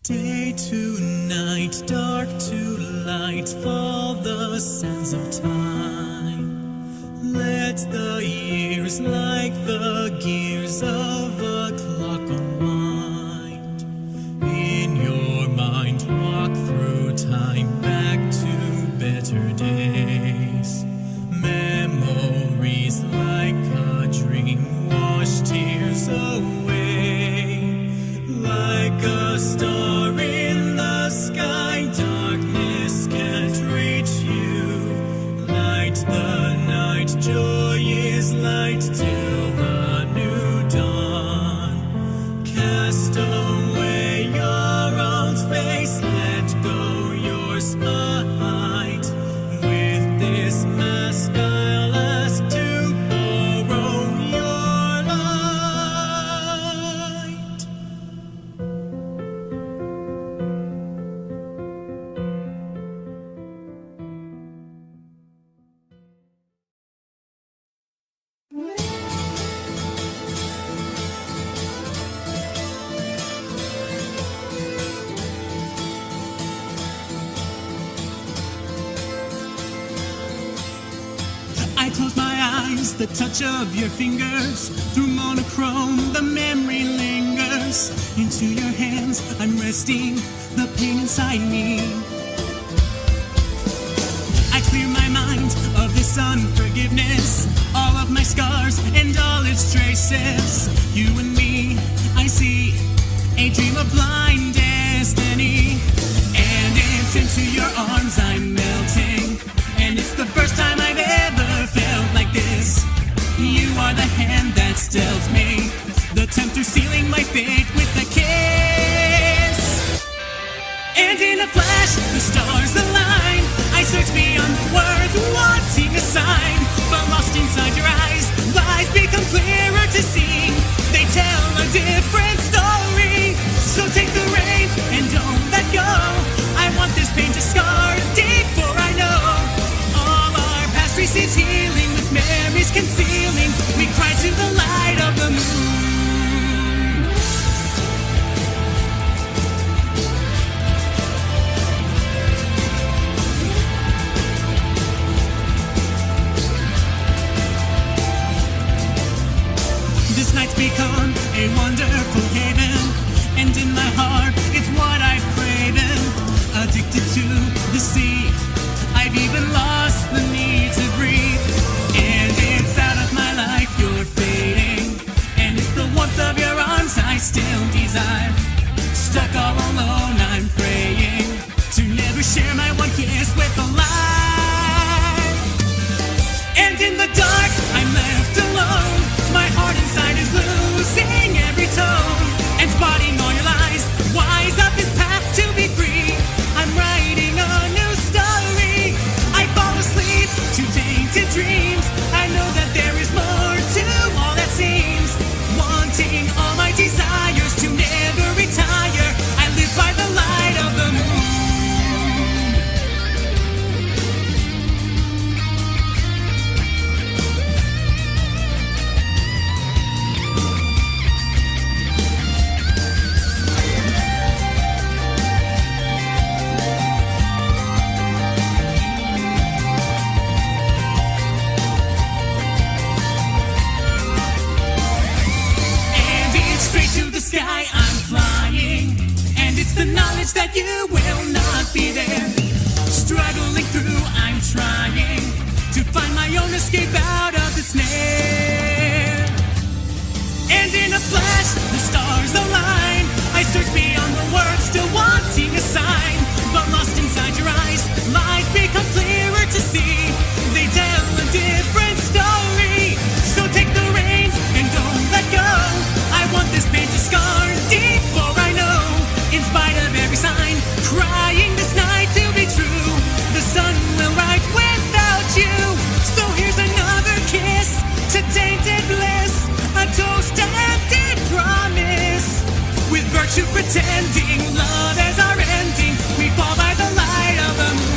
Day to night, dark to light, fall the sands of time. Let the years like the gears of a clock unwind. In your mind, walk through time back to better days. Memories like a dream wash tears away. Like a star in the sky, darkness can't reach you. Light the night, joy is light till the new dawn. Cast away your own space, let go your spotlight. With this mask I'll ask to borrow your light. I close my eyes, the touch of your fingers. Through monochrome, the memory lingers. Into your hands, I'm resting, the pain inside me. I clear my mind of this unforgiveness. All of my scars and all its traces. You and me, I see a dream of blind destiny. And it's into your arms I'm melting. And it's the first time I've ever felt like this. You are the hand that's dealt me, the tempter sealing my fate with a kiss. And in a flash, the stars align. I search beyond the words, wanting a sign. But lost inside your eyes, lies become clearer to see. They tell a different story. So take the reins and don't let go. I want this pain to scar deep, for I know receives healing with memories concealing. We cry to the light of the moon. This night's become a wonderful haven, and in my heart it's what I've craven. Addicted to the sea, I've even lost the need to breathe. And it's out of my life you're fading, and it's the warmth of your arms I still desire. Stuck all alone I'm praying to never share my one kiss with a lie. And in the dark I'm left alone. My heart inside is losing every tone, and spotting all your lies, wise up this path to be free. I'm writing a new story. I fall asleep to tainted dreams. I know that there is more to all that seems. Wanting all my desires to never retire. I live by the light of the moon. Sky I'm flying, and it's the knowledge that you will not be there. Struggling through, I'm trying to find my own escape out of the snare. And in a flash, the stars align. I search beyond the words, still wanting a sign. But lost inside your eyes, lies become clearer to see. They tell a different story. So take the reins and don't let go. I want this pain to scar deep, for I know, in spite of every sign, crying this night to be true. The sun will rise without you. So here's another kiss to tainted bliss, a toast to empty promise. With virtue pretending, love as our ending, we fall by the light of the moon.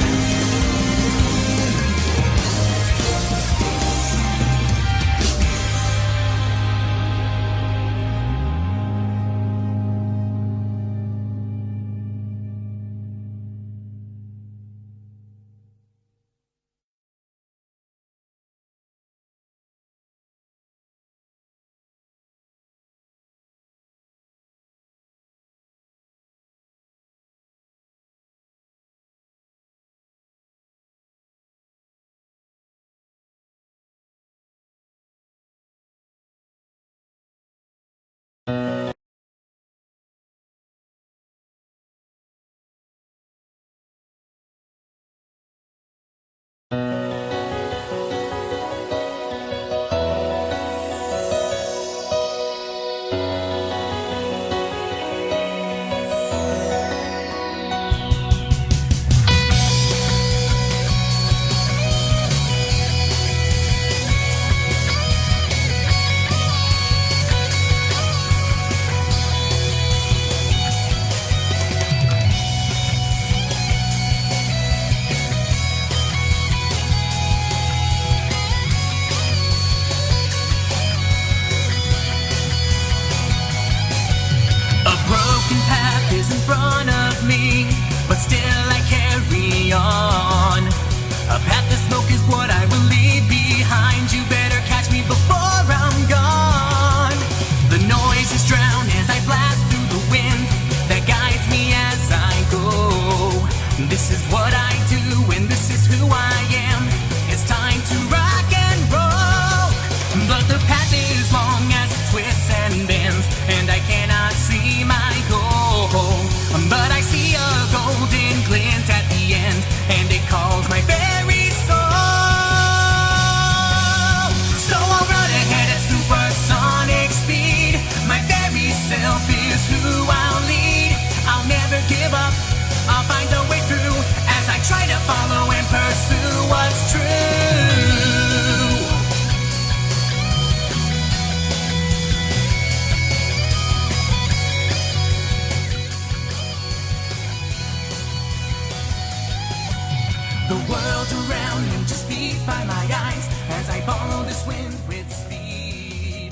this wind with speed.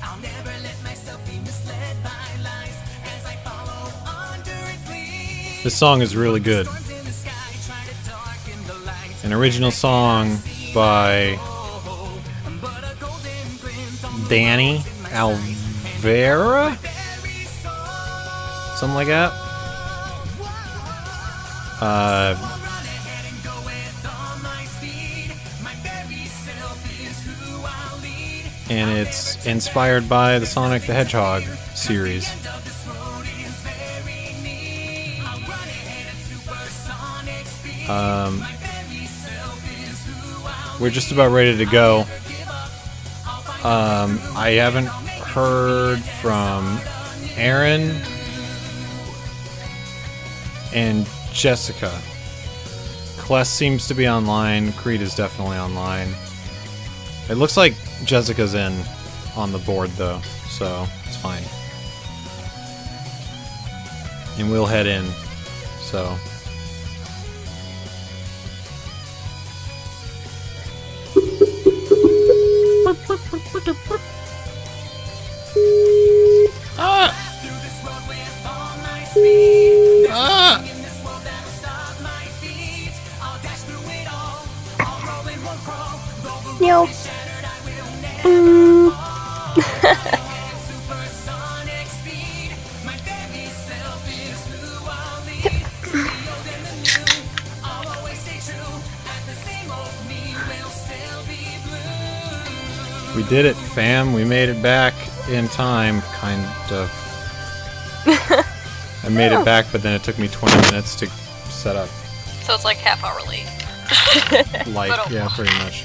I'll never let myself be misled by lies as I follow under its lead. This song is really good. An original song by Danny Alvera? Something like that. And it's inspired by the Sonic the Hedgehog series. We're just about ready to go. I haven't heard from Aaron and Jessica. Kless seems to be online. Kryta is definitely online. It looks like Jessica's in on the board though, so it's fine. And we'll head in. So. Ah! Ah! Yo. We did it, fam. We made it back in time, kind of. I made it back, but then it took me 20 minutes to set up. So it's like half hour late. Light, yeah, pretty much.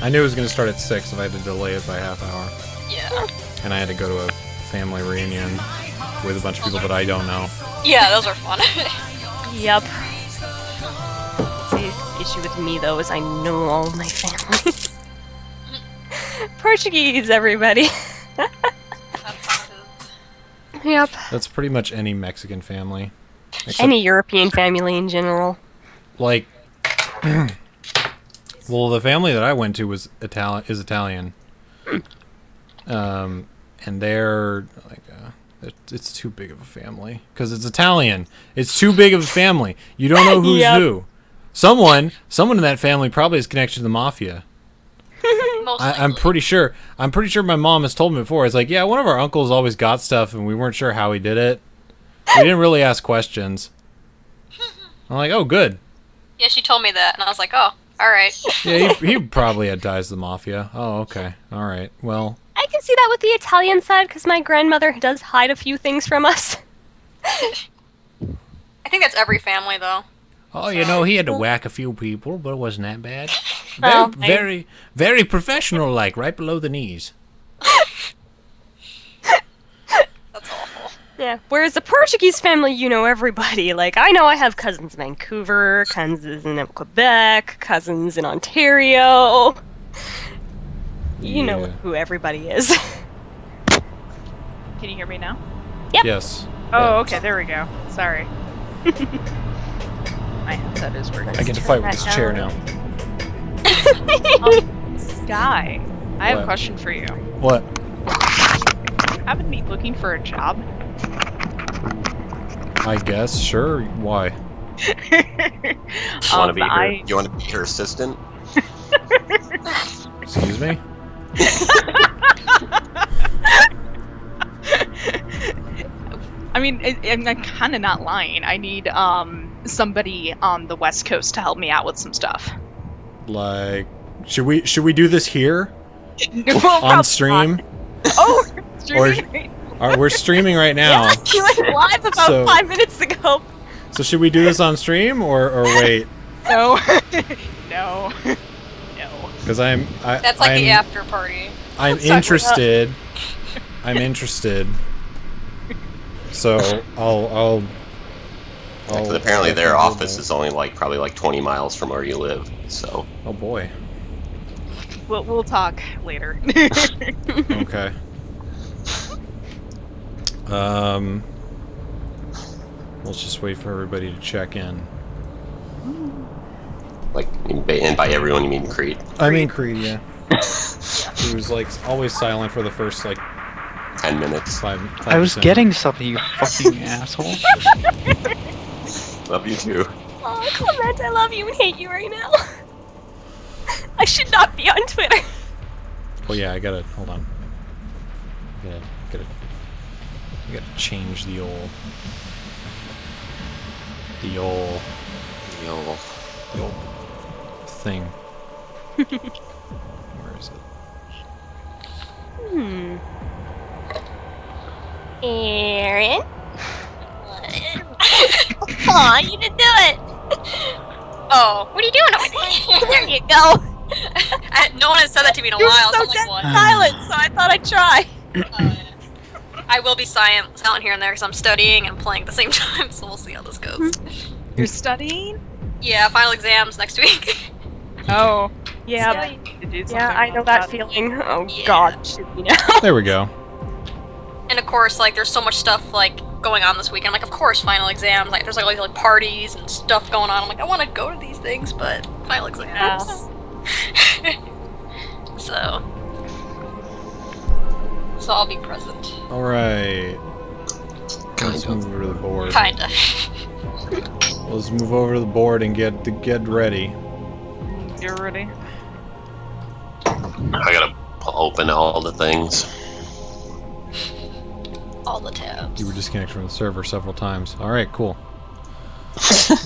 I knew it was going to start at 6 if I had to delay it by half hour. Yeah. And I had to go to a family reunion with a bunch of people that I don't know. Yeah, those are fun. Yep. The issue with me though is I know all my family. Portuguese, everybody. That's how it is. Yep. That's pretty much any Mexican family. Except, Any European family in general. like, well, the family that I went to was Italian. And they're like, it's too big of a family because it's Italian. It's too big of a family. You don't know who's Yep. who. Someone in that family probably has connection to the mafia. I'm pretty sure. I'm pretty sure my mom has told me before. It's like, yeah, one of our uncles always got stuff, and we weren't sure how he did it. We didn't really ask questions. I'm like, oh, good. Yeah, she told me that, and I was like, oh, alright. Yeah, he probably had ties to the mafia. Oh, okay. All right. Well, I can see that with the Italian side because my grandmother does hide a few things from us. I think that's every family, though. oh, you know, he had to whack a few people, but it wasn't that bad. Oh, Very, very professional-like, right below the knees. That's awful. Yeah. Whereas the Portuguese family, you know everybody. Like, I know I have cousins in Vancouver, cousins in Quebec, cousins in Ontario. You know Yeah. who everybody is. Can you hear me now? Yep. Yes. Oh, okay, there we go. Sorry. My headset is working. I get to fight with this chair now. Sky, I have What? a question for you. What? Haven't been looking for a job? I guess. Sure. Why? Want to be her? I You want to be her assistant? Excuse me? mean, I'm kind of not lying. I need somebody on the West Coast to help me out with some stuff. Like, should we do this here Well, on probably stream? not. Oh, streaming. We're streaming right now. Yeah, you went live about So- 5 minutes ago. So should we do this on stream or wait? No, no, no. Because That's like the after party. I'm Sorry. interested. I'm interested. So I'll Because apparently their office is only probably 20 miles from where you live. So Oh boy. We'll talk later. Okay. Let's just wait for everybody to check in. and by everyone you mean Crete. I mean Creed, yeah. He was like always silent for the first like 10 minutes. 5 I was 10%. getting something, you fucking asshole. Love you too. Oh, Clement, I love you and hate you right now. I should not be on Twitter. Oh yeah, I gotta hold on. Gotta change the old Yo. thing. Where is it? Aaron? Aw, you didn't do it! Oh, what are you doing over there? There you go! No one has said that to me in a You're while, so so I'm dead like, what? silent, so I thought I'd try. I will be silent here and there because I'm studying and playing at the same time, so we'll see how this goes. You're studying? Yeah, final exams next week. Oh. Yeah, So you need to do something yeah, I know about that feeling. Oh Yeah. god, should we know? There we go. And of course, like, there's so much stuff, like, going on this weekend. I'm like, of course, final exams. Like, there's, like, all these, like, parties and stuff going on. I'm like, I want to go to these things, but final exams. So I'll be present. Alright. Let's move over to the board. Kinda. Let's move over to the board and get ready. You're ready. I gotta open all the things. All the tabs. You were disconnected from the server several times. Alright, cool. Can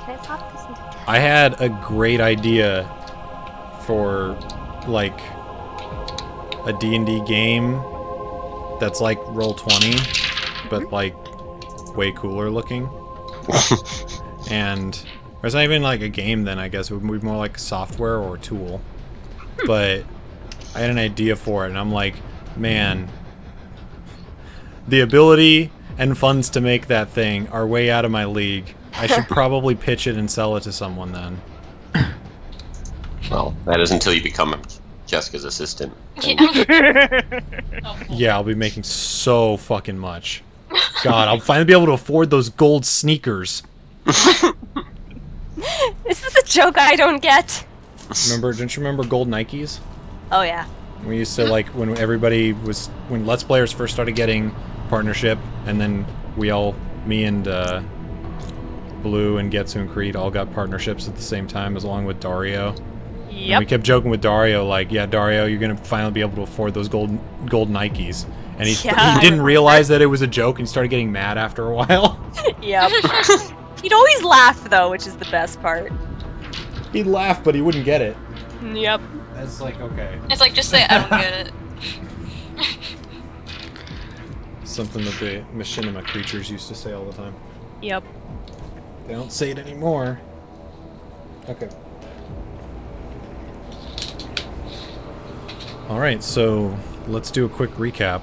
I pop this into I had a great idea for like a D&D game that's like Roll20 but like way cooler looking. And it's not even like a game then, I guess. It would be more like software or a tool. But I had an idea for it and I'm like, man, the ability and funds to make that thing are way out of my league. I should probably pitch it and sell it to someone then. Well, that is until you become Jessica's assistant. Yeah, I'll be making so fucking much. God, I'll finally be able to afford those gold sneakers. This is a joke I don't get. Remember, don't you remember gold Nikes? Oh yeah. We used to, like, when Let's Players first started getting partnership, and then we all, me and Blue and Getsu and Creed all got partnerships at the same time, as along with Dario. And we kept joking with Dario, like, yeah, Dario, you're gonna finally be able to afford those gold Nikes. And he didn't realize that it was a joke and started getting mad after a while. Yep. He'd always laugh though, which is the best part. He'd laugh, but he wouldn't get it. Yep. That's like, okay. It's like, just say I don't get it. Something that the machinima creatures used to say all the time. Yep. They don't say it anymore. Okay. Alright, so let's do a quick recap.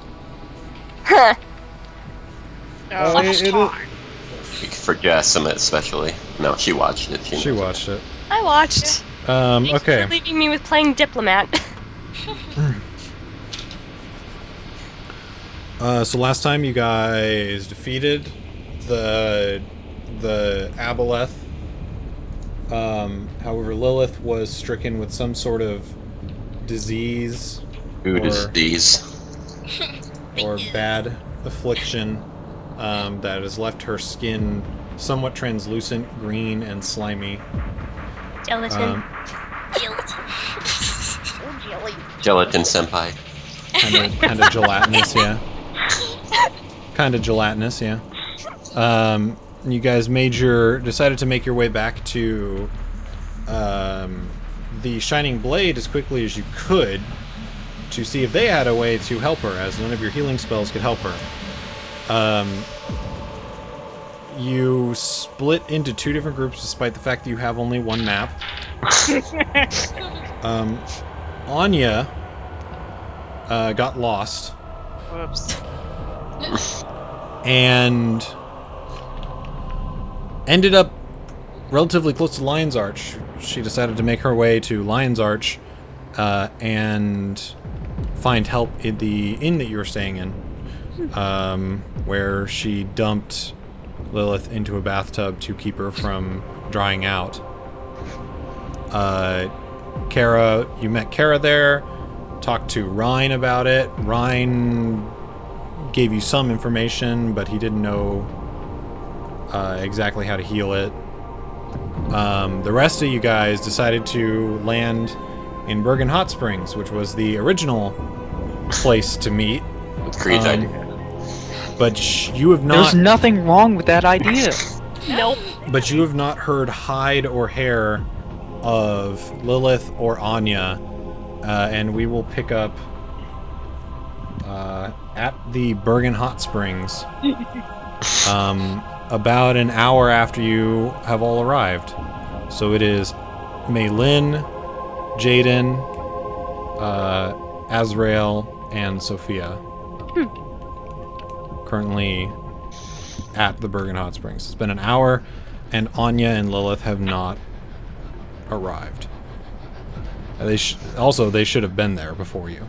For Jess, especially. No, she watched it. She watched it. I watched. Thanks Okay. for leaving me with playing Diplomat. So last time you guys defeated the Aboleth. However, Lilith was stricken with some sort of disease Food is these. or bad affliction that has left her skin somewhat translucent, green, and slimy. Gelatin. Gelatin senpai. Kind of gelatinous, yeah. Kind of gelatinous, yeah. You guys decided to make your way back to the Shining Blade as quickly as you could to see if they had a way to help her, as none of your healing spells could help her. You split into two different groups despite the fact that you have only one map. Anya got lost. Whoops. And ended up relatively close to Lion's Arch. She decided to make her way to Lion's Arch and find help in the inn that you were staying in, where she dumped Lilith into a bathtub to keep her from drying out. Kara, you met Kara there, talked to Ryan about it. Ryan gave you some information, but he didn't know exactly how to heal it. The rest of you guys decided to land in Bergen Hot Springs, which was the original place to meet. It's Kryta. But you have not... There's nothing wrong with that idea. Nope. But you have not heard hide or hair of Lilith or Anya, and we will pick up at the Bergen Hot Springs about an hour after you have all arrived. So it is Maylin, Jaden, Azrael, and Sophia. Currently at the Bergen Hot Springs. It's been an hour, and Anya and Lilith have not arrived. They should have been there before you.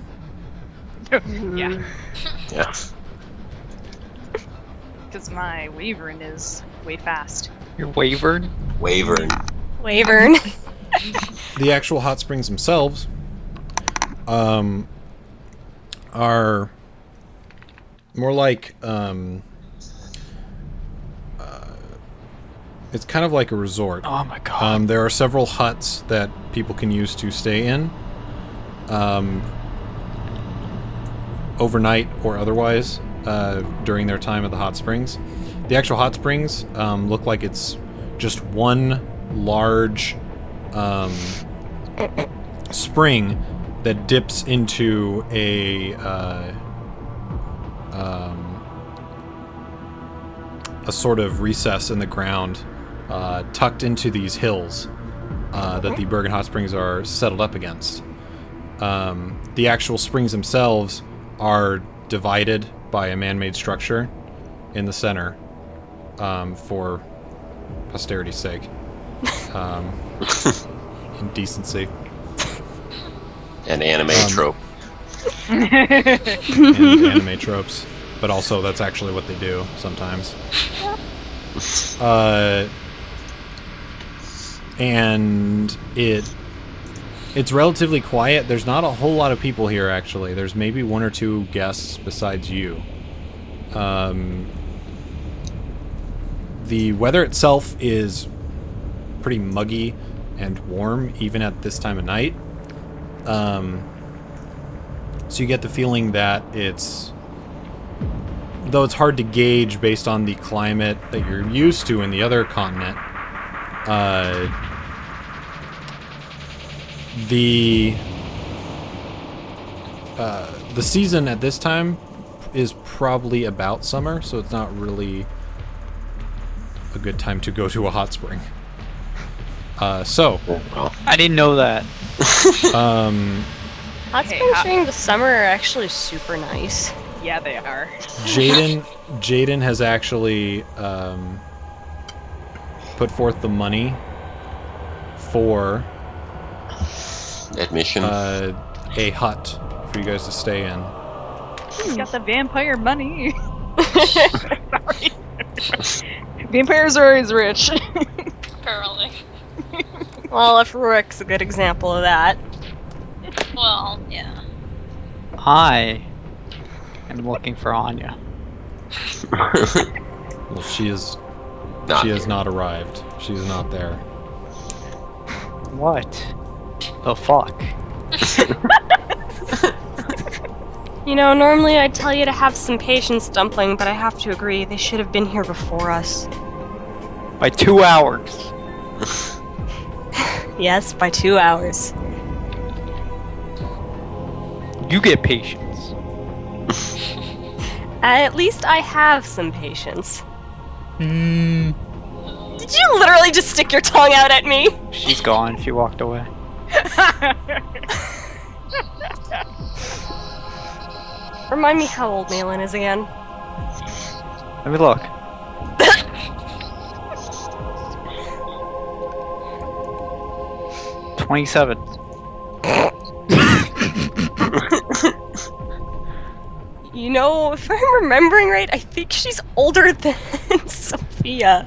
Yeah. Yeah. Because my Wyvern is way fast. You're wavered? Wavering. Wavern. The actual hot springs themselves are more like it's kind of like a resort. Oh my god. There are several huts that people can use to stay in, overnight or otherwise, during their time at the hot springs. The actual hot springs look like it's just one large spring that dips into a sort of recess in the ground, tucked into these hills that the Bergen Hot Springs are settled up against. The actual springs themselves are divided by a man-made structure in the center, for posterity's sake, in decency. An anime trope. And anime tropes, but also that's actually what they do sometimes. And it's relatively quiet. There's not a whole lot of people here, actually. There's maybe one or two guests besides you. The weather itself is pretty muggy and warm, even at this time of night. So you get the feeling that though it's hard to gauge based on the climate that you're used to in the other continent, the season at this time is probably about summer, so it's not really a good time to go to a hot spring. I didn't know that. Hot springs during the summer are actually super nice. Yeah, they are. Jaden has actually put forth the money for Admission. a hut for you guys to stay in. He's got the vampire money. Sorry. Vampires are always rich. Apparently. Well, if Ruik's a good example of that. Well, yeah. I am looking for Anya. Well, she has not arrived. She's not there. What the fuck? You know, normally I'd tell you to have some patience, Dumpling, but I have to agree, they should have been here before us. By 2 hours. Yes, by 2 hours. You get patience. At least I have some patience. Hmm. Did you literally just stick your tongue out at me? She's gone. She walked away. Remind me how old Malin is again. Let me look. "27. You know, if I'm remembering right, I think she's older than Sophia.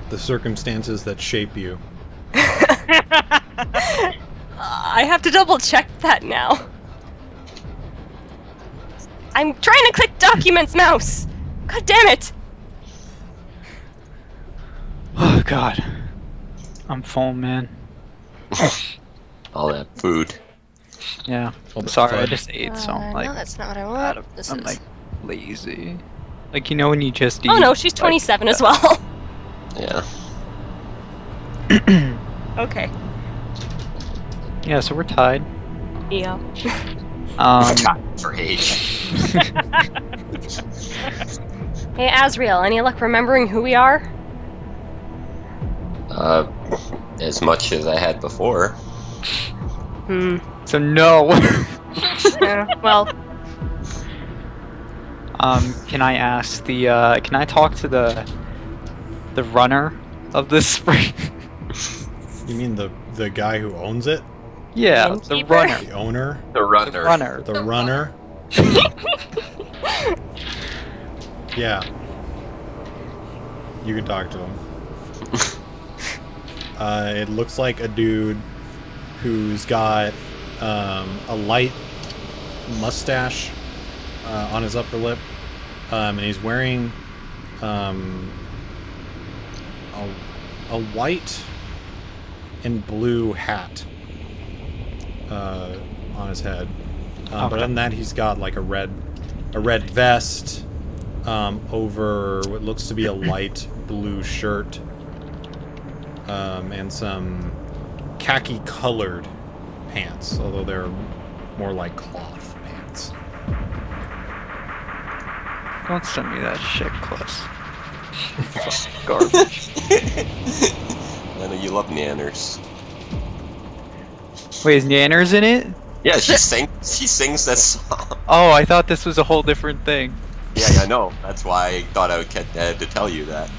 The circumstances that shape you I have to double check that now. I'm trying to click documents, mouse! God damn it! Oh god. I'm full, man. All that food. Yeah. All the Sorry, I fun. just ate, so I'm like, no, that's not what I want. I'm like lazy. Like, you know when you just eat. Oh no, she's 27 as well. Yeah. Okay. Yeah, so we're tied. Yeah. For age. Hey, Azriel, any luck remembering who we are? As much as I had before. So no. Well, Can I ask the can I talk to the runner of this spring? You mean the guy who owns it? Yeah, the Innkeeper? runner. The owner? The runner. Runner. The runner? Yeah. You can talk to him. It looks like a dude who's got a light mustache on his upper lip, and he's wearing a white and blue hat on his head. But other than that, he's got like a red vest over what looks to be a light blue shirt, and some khaki colored pants, although they're more like cloth pants. Don't send me that shit, Cliff. Fucking garbage. I know you love Nanners. Wait, is Nanners in it? Yeah, she sings that song. Oh, I thought this was a whole different thing. Yeah, I know. That's why I thought I had to tell you that.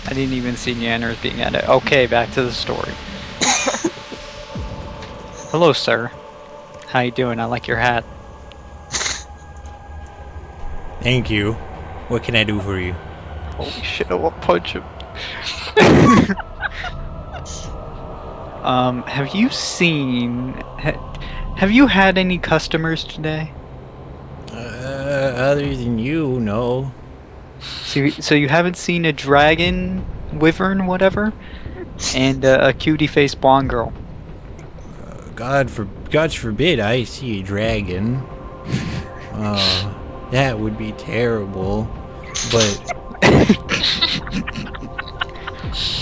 I didn't even see Nanners being at it. Okay, back to the story. Hello, sir. How you doing? I like your hat. Thank you. What can I do for you? Holy shit, I will punch him. Have you seen... have you had any customers today? Other than you, no. So you haven't seen a dragon, wyvern, whatever? And a cutie-faced blonde girl? God forbid I see a dragon. That would be terrible. But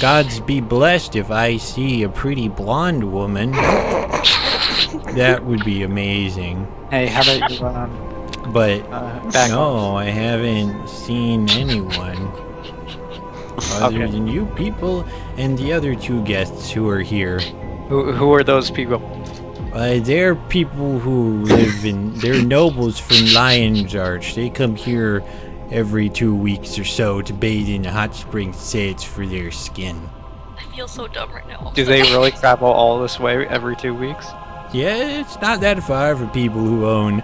gods be blessed if I see a pretty blonde woman. That would be amazing. Hey, how about you, But back no, I haven't seen anyone other than you people and the other two guests who are here. Who are those people? They're people who live in... They're nobles from Lion's Arch. They come here every 2 weeks or so to bathe in the hot spring to say it's for their skin. I feel so dumb right now. Do they really travel all this way every 2 weeks? Yeah, it's not that far for people who own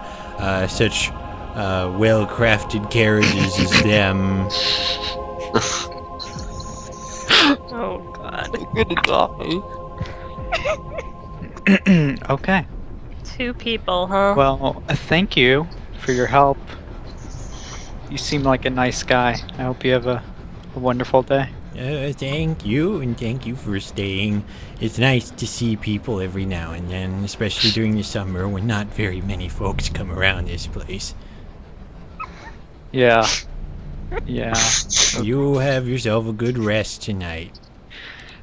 such well-crafted carriages as them. oh god. I'm gonna die. Okay. 2 people, huh? Well, thank you for your help. You seem like a nice guy. I hope you have a wonderful day. Thank you, and thank you for staying. It's nice to see people every now and then, especially during the summer when not very many folks come around this place. Yeah. Yeah. You have yourself a good rest tonight.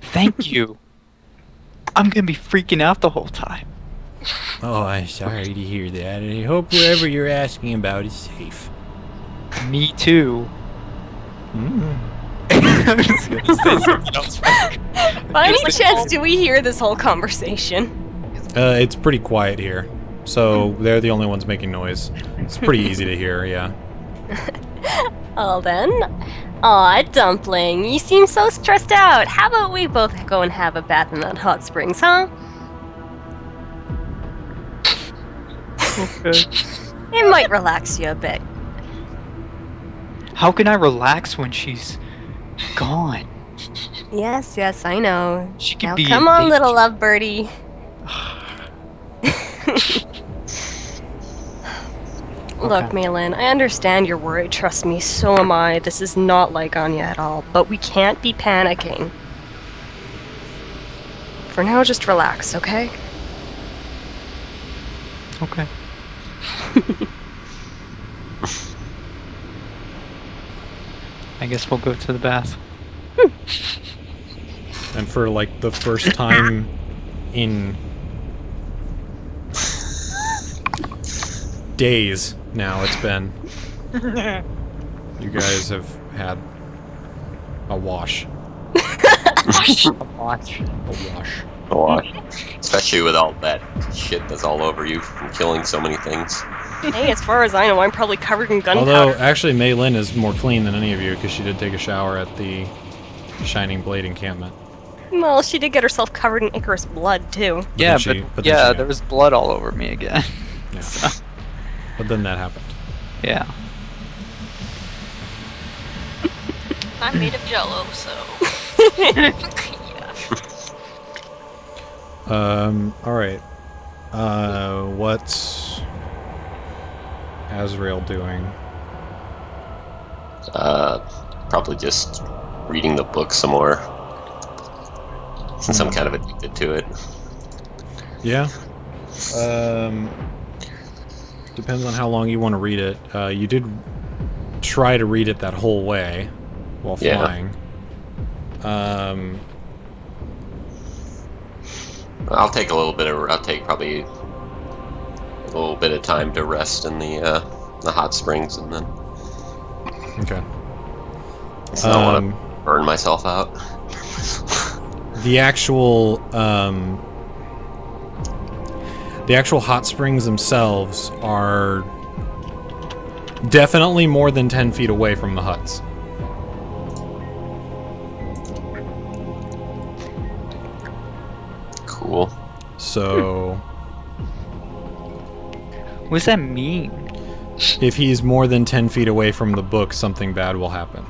Thank you. I'm gonna be freaking out the whole time. Oh, I'm sorry to hear that. I hope whoever you're asking about is safe. Me too. I was gonna say something else. By any chance, do we hear this whole conversation? It's pretty quiet here, so they're the only ones making noise. It's pretty easy to hear, yeah. Well then. Aw, Dumpling, you seem so stressed out. How about we both go and have a bath in that hot springs, huh? Okay. It might relax you a bit. How can I relax when she's gone? Yes, yes, I know. She could Now be come in on, little danger. love birdie. Look, Okay. Malin, I understand you're worried. Trust me, so am I. This is not like Anya at all. But we can't be panicking. For now, just relax, okay? Okay. I guess we'll go to the bath. And for like the first time in days now, it's been. You guys have had a wash. Watch. A wash. Oh, especially with all that shit that's all over you from killing so many things. Hey, as far as I know, I'm probably covered in gunpowder. Although, actually, Mei Lin is more clean than any of you because she did take a shower at the Shining Blade encampment. Well, she did get herself covered in Icarus blood, too. Yeah, then but she yeah, got- there was blood all over me again. Yeah. So, But then that happened. yeah. I'm made of jello, so. yeah. Alright. What's Azrael doing? Probably just reading the book some more. Since I'm kind of addicted to it. Yeah. Depends on how long you want to read it. You did try to read it that whole way while Yeah. flying. I'll take probably a little bit of time to rest in the hot springs, and then Okay. so I don't want to burn myself out. The actual hot springs themselves are definitely more than 10 feet away from the huts. Cool. So What does that mean? if he's more than 10 feet away from the book, something bad will happen.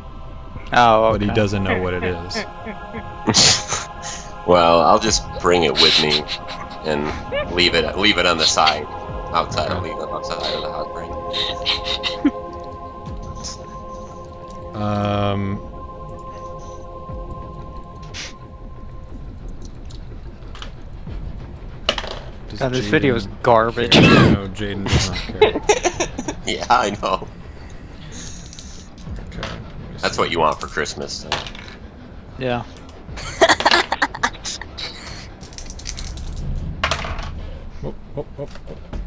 Oh, okay. But he doesn't know what it is. Well, I'll just bring it with me and leave it on the side, outside. Okay. Leave it outside of the hot spring. Does God, this video is Jaden garbage. care? No, Jaden does not care. Yeah, I know. Okay. That's what you want for Christmas. So. Yeah. Oh,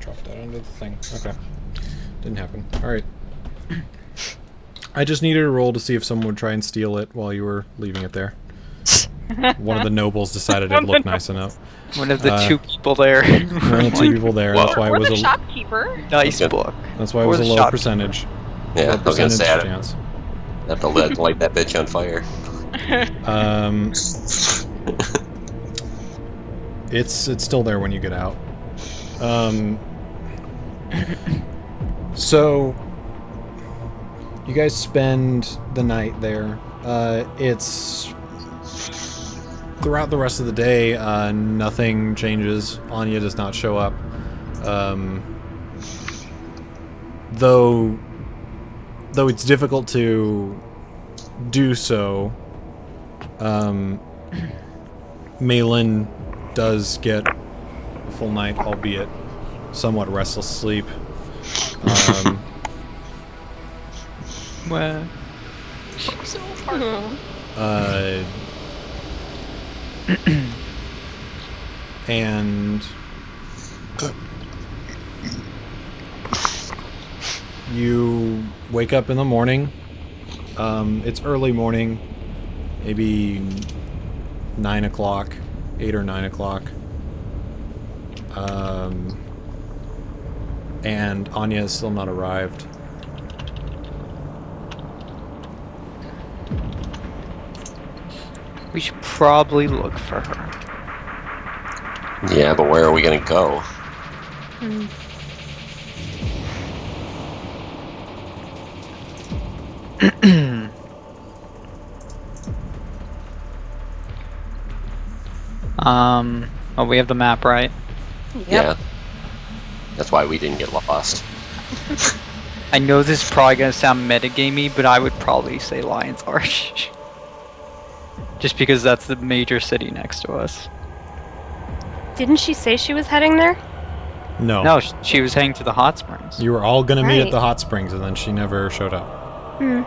drop that under the thing. Okay. Didn't happen. Alright. I just needed a roll to see if someone would try and steal it while you were leaving it there. One of the nobles decided it looked nice enough. One of the two people there. One of the two people there. That's why it Or was the a shopkeeper. Nice Okay. book. that's why it or was a the low shop- percentage. Yeah, Low I was gonna percentage say I chance. have to light that bitch on fire. It's still there when you get out. So you guys spend the night there. It's throughout the rest of the day, nothing changes. Anya does not show up. Though it's difficult to do so, Malin does get a full night, albeit somewhat restless sleep. Well, So hard. And you wake up in the morning. It's early morning, maybe 9 o'clock, 8 or 9 o'clock. And Anya has still not arrived. we should probably look for her. Yeah, but where are we gonna go? Oh, we have the map, right? Yep. Yeah. That's why we didn't get lost. I know this is probably gonna sound metagamey, but I would probably say Lion's Arch. Just because that's the major city next to us. Didn't she say she was heading there? No. No, she was heading to the hot springs. You were all gonna meet at Right. the hot springs, and then she never showed up. Hmm.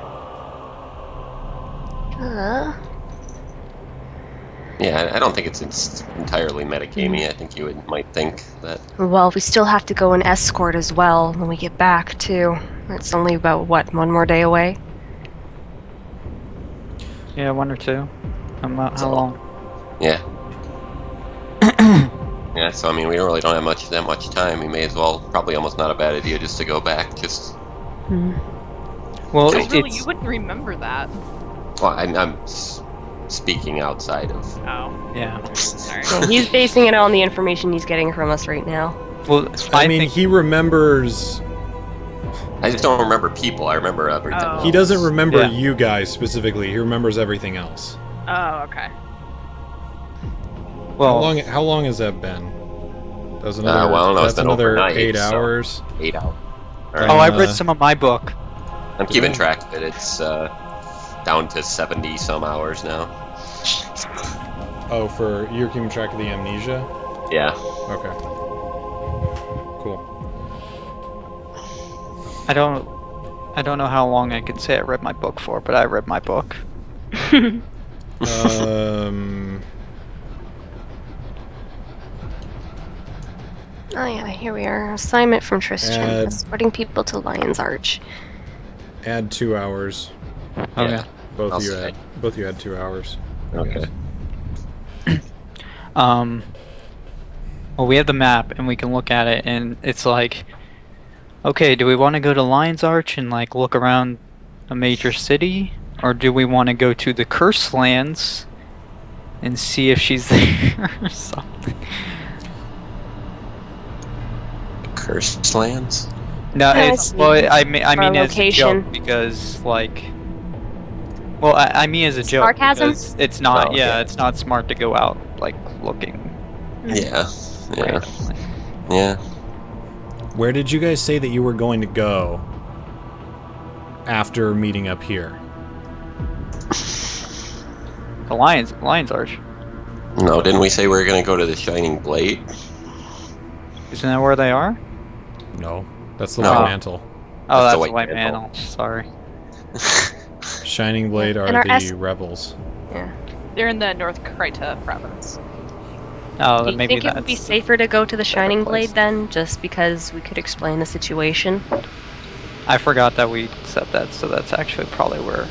Yeah, I don't think it's entirely metagamey. I think you might think that. Well, we still have to go and escort as well when we get back, too. It's only about, what, one more day away? Yeah, 1 or 2. How long? Yeah. Yeah, so I mean, we really don't have that much time. We may as well, probably almost not a bad idea just to go back. Just, Well, Because really, it's you wouldn't remember that. well, I'm speaking outside of. Oh. yeah. Alright. Yeah, he's basing it on the information he's getting from us right now. Well, I mean, think he remembers. I just don't remember people. I remember everything. Oh. He doesn't remember Yeah. you guys specifically. He remembers everything else. Oh, okay. well, How long has that been? That was another. Well, I don't know, it's that's been another overnight, 8 so- hours. 8 hours. oh, I read Uh, some of my book. I'm keeping track of it. It's down to 70 some hours now. Oh, you're keeping track of the amnesia. Yeah. Okay. Cool. I don't know how long I could say I read my book for, but I read my book. Oh yeah, here we are. Assignment from Tristan. Add- Escorting people to Lion's Arch. Add 2 hours. Okay. Yeah. Both I'll of you say. had 2 hours. Okay. Well, we have the map and we can look at it, and it's like, okay, do we want to go to Lion's Arch and like look around a major city, or do we want to go to the Cursed Lands and see if she's there or something? Cursed lands? No, Yeah, it's I well, see. I mean Our as a location. joke because like, well, I mean as a joke Sarcasm? because it's not, Oh, yeah, okay. it's not smart to go out like looking Yeah. Yeah. randomly. Yeah. Where did you guys say that you were going to go after meeting up here? The Lion's Arch. No, didn't we say we were gonna go to the Shining Blade? Isn't that where they are? No, that's the No. White Mantle. Oh, That's that's the the White White Mantle. Mantle. Sorry. Shining Blade are And our the rebels. Yeah. They're in the North Kryta province. Oh, Do then you maybe think it would be that's safer to go to the Shining place. Blade then, just because we could explain the situation? I forgot that we said that, so that's actually probably where.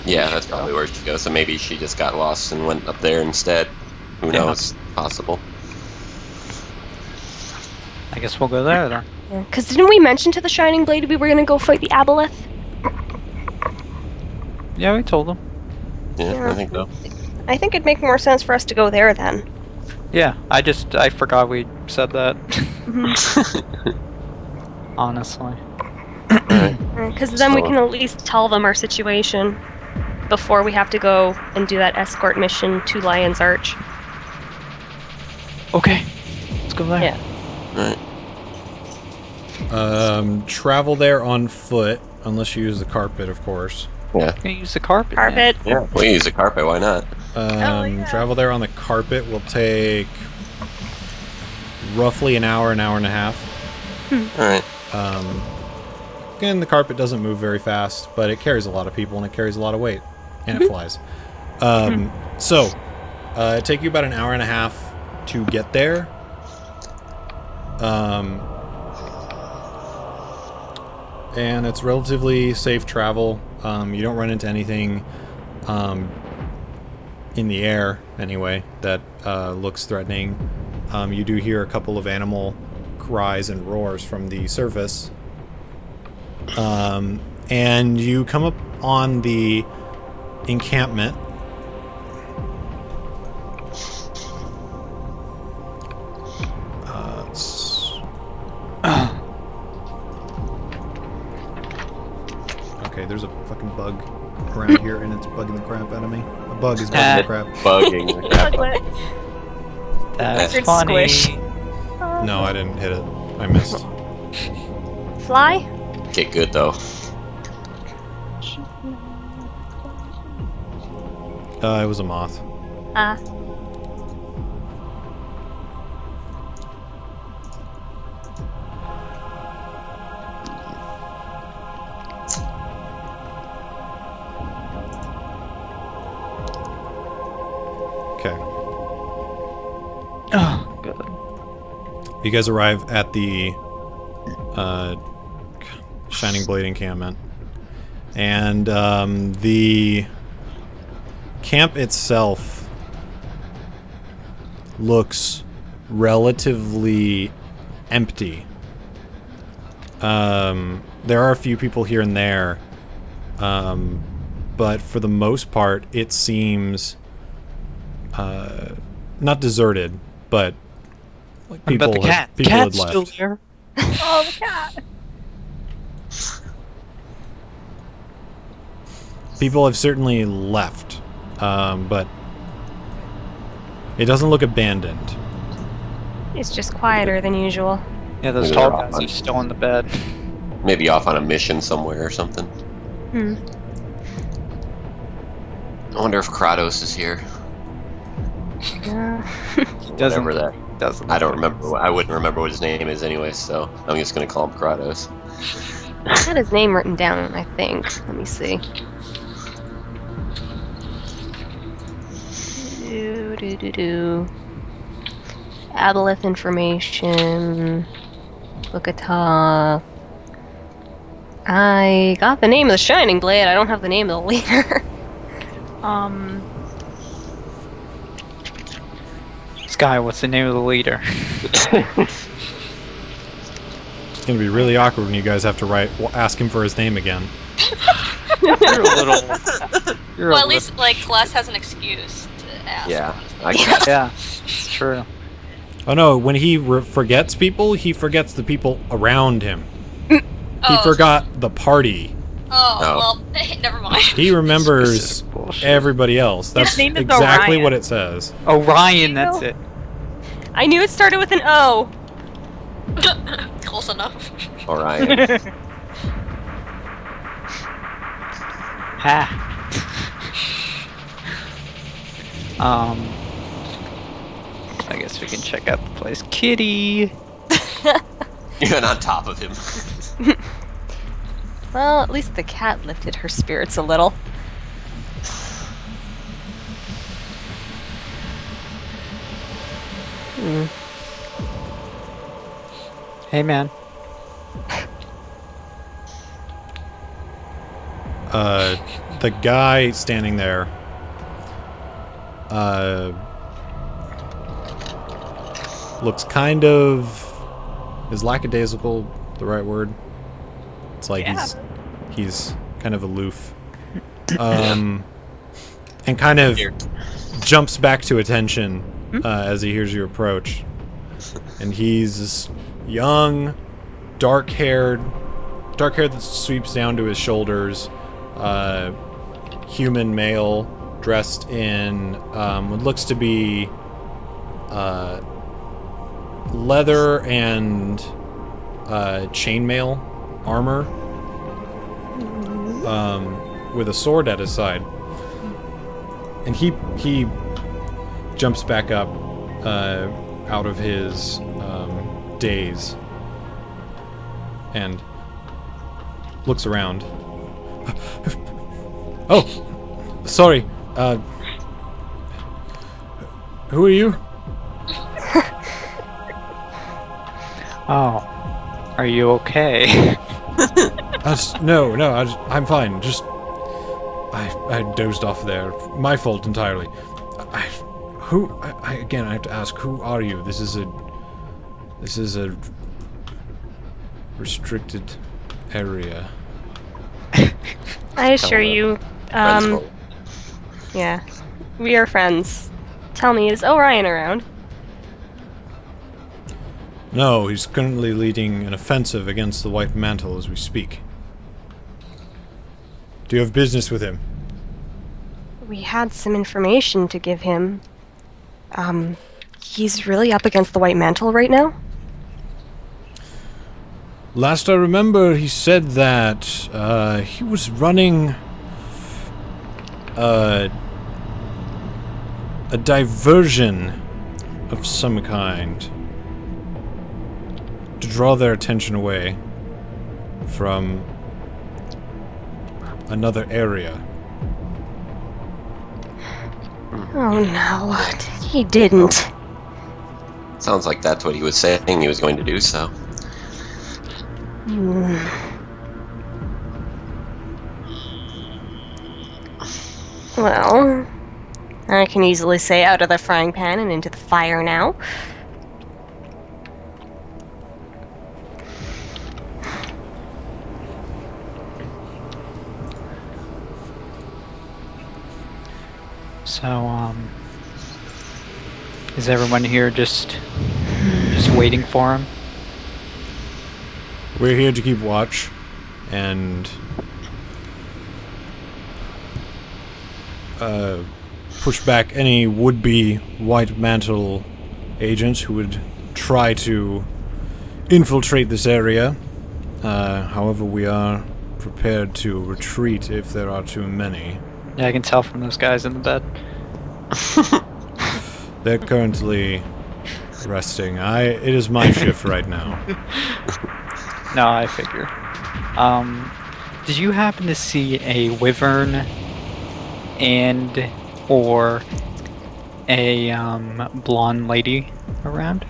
Yeah, that's probably where she goes. So maybe she just got lost and went up there instead. Who Yeah. knows? Possible. I guess we'll go there then. Because didn't we mention to the Shining Blade we were going to go fight the Aboleth? Yeah, we told them. Yeah, Yeah. I think so. I think it'd make more sense for us to go there then. Yeah, I forgot we said that. Honestly. Because then we can at least tell them our situation before we have to go and do that escort mission to Lion's Arch. Okay, let's go there. Yeah. Alright. Travel there on foot, unless you use the carpet, of course. Yeah. We're gonna use the carpet. man. Carpet. Yeah. We use a carpet. Why not? Travel there on the carpet will take roughly an hour and a half. All right. Again, the carpet doesn't move very fast, but it carries a lot of people and it carries a lot of weight, and it flies. So, it take you about an hour and a half to get there. And it's relatively safe travel. You don't run into anything in the air, anyway, that looks threatening. You do hear a couple of animal cries and roars from the surface. And you come up on the encampment. Okay, there's a fucking bug around here, and it's bugging the crap out of me. A bug is bugging the crap. Bugging. the crap out. That's Lizard funny. squish. No, I didn't hit it. I missed. Fly? Okay, good though. It was a moth. Ah. Okay. Oh, good. You guys arrive at the Shining Blade encampment, and the camp itself looks relatively empty. There are a few people here and there, but for the most part, it seems not deserted, but like people But the cat. people Cat's had still left. there. Oh, the cat. People have certainly left, but it doesn't look abandoned. It's just quieter than usual. Yeah, those Maybe tall they're off guys on- are still in the bed. Maybe off on a mission somewhere or something. Hmm. I wonder if Kratos is here. Yeah. Doesn't Whatever that. doesn't. I don't remember. I wouldn't remember what his name is anyway, so I'm just gonna call him Kratos. I had his name written down, I think. Let me see. Do. Aboleth information. Book of Thoth. I got the name of the Shining Blade. I don't have the name of the leader. Sky, what's the name of the leader? It's gonna be really awkward when you guys have to ask him for his name again. You're a little. You're Well, a at least like Celeste has an excuse to ask. Yeah, I little, guess. yeah, it's true. Oh no, when he forgets people, he forgets the people around him. He Oh, forgot the party. Oh, Oh. well, never mind. He remembers Specific bullshit. everybody else. That's name is exactly Orion. what it says. Orion, that's it. I knew it started with an O. Close enough. Orion. Ha. I guess we can check out the place. Kitty. Even on top of him. Well, at least the cat lifted her spirits a little. Hey, man. The guy standing there, looks kind of, is lackadaisical the right word? It's like Yeah. he's kind of aloof, and kind of jumps back to attention as he hears you approach, and he's this young, dark-haired that sweeps down to his shoulders, human male dressed in what looks to be leather and chainmail armor, with a sword at his side, and he jumps back up out of his daze and looks around. Oh, sorry. Who are you? Oh. Are you okay? No, I'm fine. Just I dozed off there. My fault entirely. Again, I have to ask, who are you? This is a restricted area. I assure you, Friends vote. yeah, we are friends. Tell me, is Orion around? No, he's currently leading an offensive against the White Mantle as we speak. Do you have business with him? We had some information to give him. he's really up against the White Mantle right now? Last I remember, he said that he was running a diversion of some kind to draw their attention away from another area. Oh no, he didn't. Sounds like that's what he was saying he was going to do, so. Well, I can easily say out of the frying pan and into the fire now. So, is everyone here just waiting for him? We're here to keep watch and push back any would-be White Mantle agents who would try to infiltrate this area. However, we are prepared to retreat if there are too many. Yeah, I can tell from those guys in the bed. They're currently resting. It is my shift right now. No, I figure. Did you happen to see a wyvern and or a blonde lady around?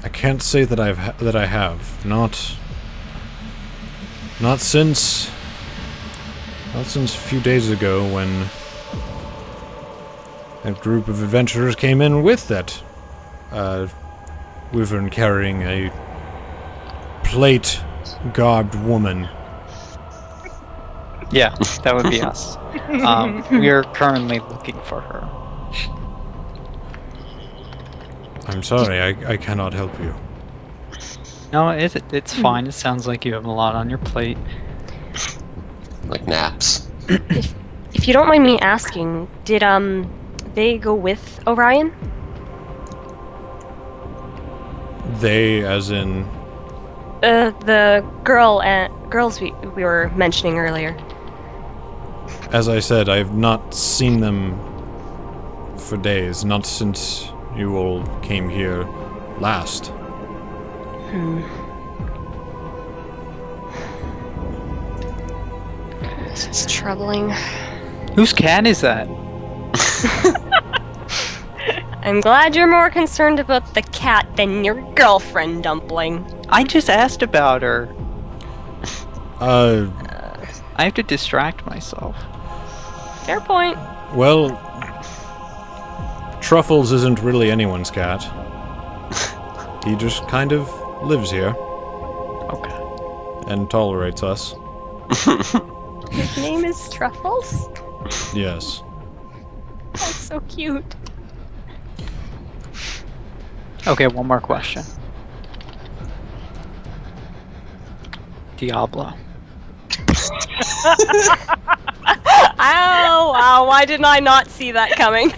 I can't say that I have. Not since a few days ago when a group of adventurers came in with that wyvern carrying a plate-garbed woman. Yeah, that would be us. We are currently looking for her. I'm sorry, I cannot help you. No, it's fine. It sounds like you have a lot on your plate. Like naps. If you don't mind me asking, did they go with Orion? They, as in... The girls we were mentioning earlier. As I said, I've not seen them for days, not since you all came here last. This is troubling. Whose cat is that? I'm glad you're more concerned about the cat than your girlfriend, Dumpling. I just asked about her. I have to distract myself. Fair point. Well, Truffles isn't really anyone's cat. He just kind of lives here. Okay. And tolerates us. His name is Truffles? Yes. That's so cute. Okay, one more question. Diablo. Ow! Wow, why didn't I not see that coming?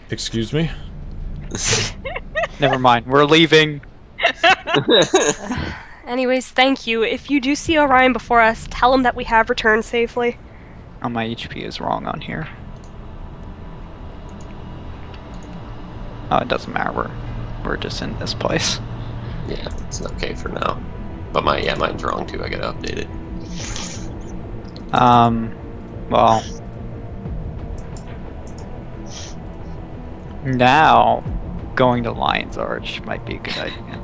Excuse me? Never mind, we're leaving. Anyways, thank you. If you do see Orion before us, tell him that we have returned safely. Oh, my HP is wrong on here. Oh, it doesn't matter. We're just in this place. Yeah, it's okay for now. But mine's wrong too. I gotta update it. Well. Now, going to Lion's Arch might be a good idea.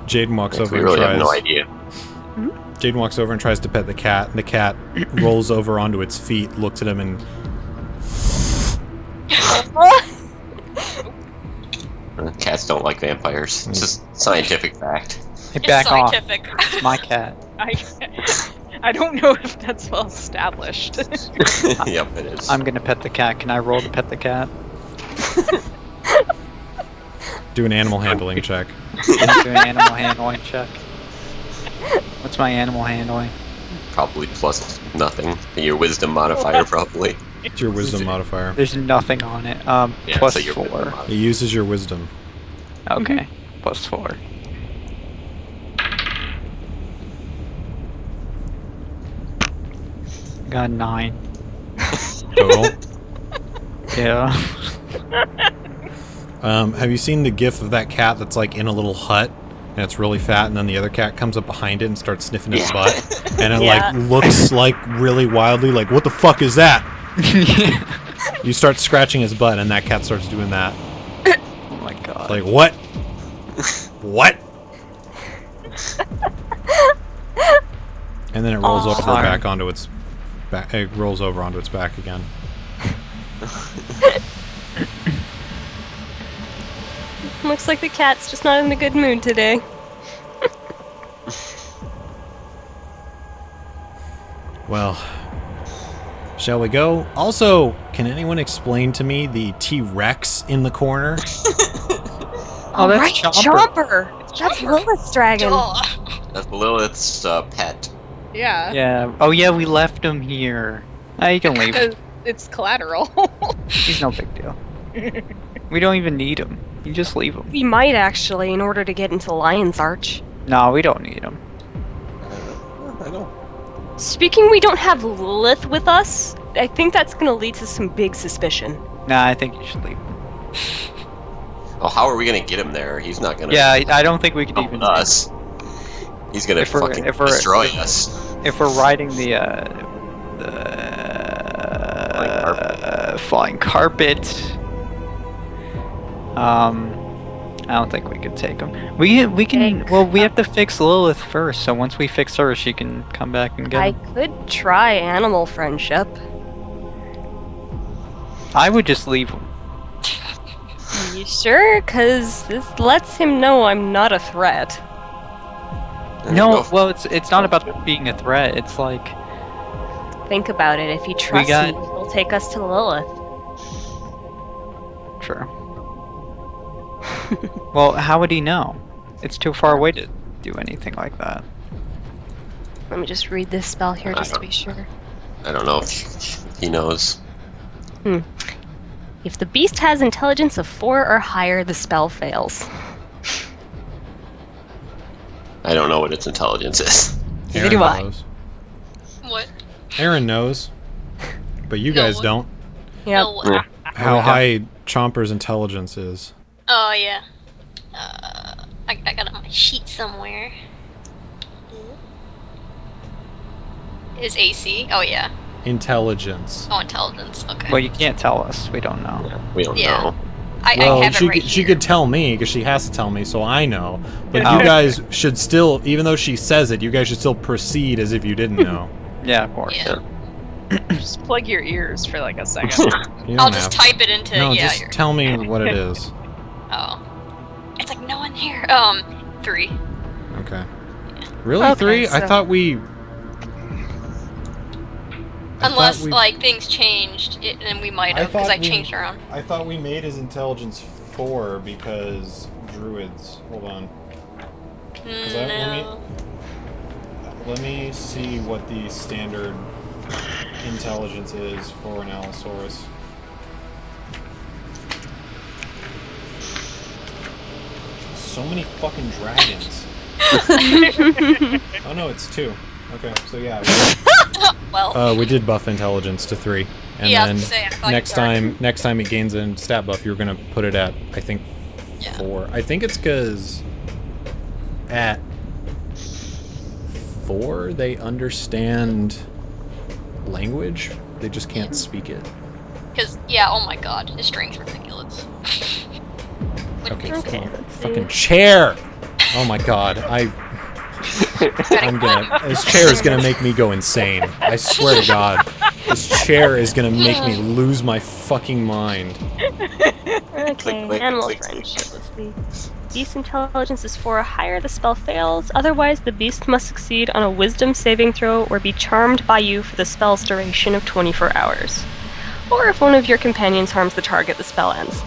Jaden walks over We and really tries... have no idea. Jaden walks over and tries to pet the cat, and the cat rolls over onto its feet, looks at him, and... Cats don't like vampires. It's just scientific fact. Hey, back off. scientific. It's my cat. I don't know if that's well established. Yep, it is. I'm gonna pet the cat. Can I roll to pet the cat? Do an animal handling check. Do an animal handling check. What's my animal handling? Probably plus nothing. Your wisdom modifier, probably. It's your wisdom modifier. There's nothing on it. Yeah, Plus so your wisdom 4. modifier. It uses your wisdom. Okay, plus 4. Got 9. Total. Yeah. Have you seen the gif of that cat that's like in a little hut and it's really fat, and then the other cat comes up behind it and starts sniffing its butt, and it Yeah. like looks like really wildly like, what the fuck is that? You start scratching his butt and that cat starts doing that. Oh my god. Like, what? What? And then it rolls over sorry. back onto its back. It rolls over onto its back again. Looks like the cat's just not in a good mood today. Well, shall we go? Also, can anyone explain to me the T-Rex in the corner? Oh, that's right, Chomper. That's Lilith's dragon. Duh. That's Lilith's pet. Yeah. Yeah. Oh yeah, we left him here. You can leave him. Because it's collateral. He's no big deal. We don't even need him. You just leave him. We might actually, in order to get into Lion's Arch. No, we don't need him. I don't. Speaking, we don't have Lilith with us. I think that's gonna lead to some big suspicion. Nah, I think you should leave him. Oh, how are we gonna get him there? He's not gonna. Yeah, I don't think we could help even. us. He's gonna If we're- fucking if we're- destroy us. If we're riding the flying carpet, I don't think we could take him. We can. Well, we have to fix Lilith first. So once we fix her, she can come back and get I him. could try animal friendship. I would just leave him. You sure? Cause this lets him know I'm not a threat. There you No, go. well, it's not about being a threat. It's like Think about it. If he trusts got- me, he'll take us to Lilith. sure. Well, how would he know? It's too far away to do anything like that. Let me just read this spell here just to be sure. I don't know if he knows. If the beast has intelligence of 4 or higher, the spell fails. I don't know what its intelligence is. Neither do I. knows. What? Aaron knows, but you No. guys don't. Yep. No. Yeah. How high Chomper's intelligence is. Oh yeah. I got it on my sheet somewhere. Is AC? Oh yeah. Intelligence. Oh, intelligence. Okay. Well, you can't tell us. We don't know. We don't Yeah. know. I Well, have it right she here. could tell me because she has to tell me, so I know. But Oh. you guys should still, even though she says it, you guys should still proceed as if you didn't know. Yeah, of course. Yeah. Just plug your ears for like a second. You don't I'll have just to. type it into No, yeah. just tell me what it is. Oh. It's like no one here. 3. Okay. Really, Okay, 3? I so- thought we. I thought Unless we- like things changed, and we might I have because thought I we- changed around. I thought we made his intelligence 4 because druids. Hold on. No. Let me see what the standard intelligence is for an Allosaurus. So many fucking dragons. Oh no, it's 2. Okay, so yeah, Well. we did buff intelligence to 3, and Yeah, I then was gonna say, I thought next you already- time it gains a stat buff, you're gonna put it at I think Yeah. 4. I think it's because at 4 they understand language. They just can't speak it. Because yeah. Oh my God, his strength's ridiculous. Okay, Okay, fucking- let's see. fucking chair. Oh my god, I'm gonna. This chair is gonna make me go insane. I swear to God, this chair is gonna make me lose my fucking mind. Okay, click, animal click, friendship. Let's see. Beast intelligence is 4 or higher, the spell fails. Otherwise, the beast must succeed on a wisdom saving throw or be charmed by you for the spell's duration of 24 hours. Or if one of your companions harms the target, the spell ends.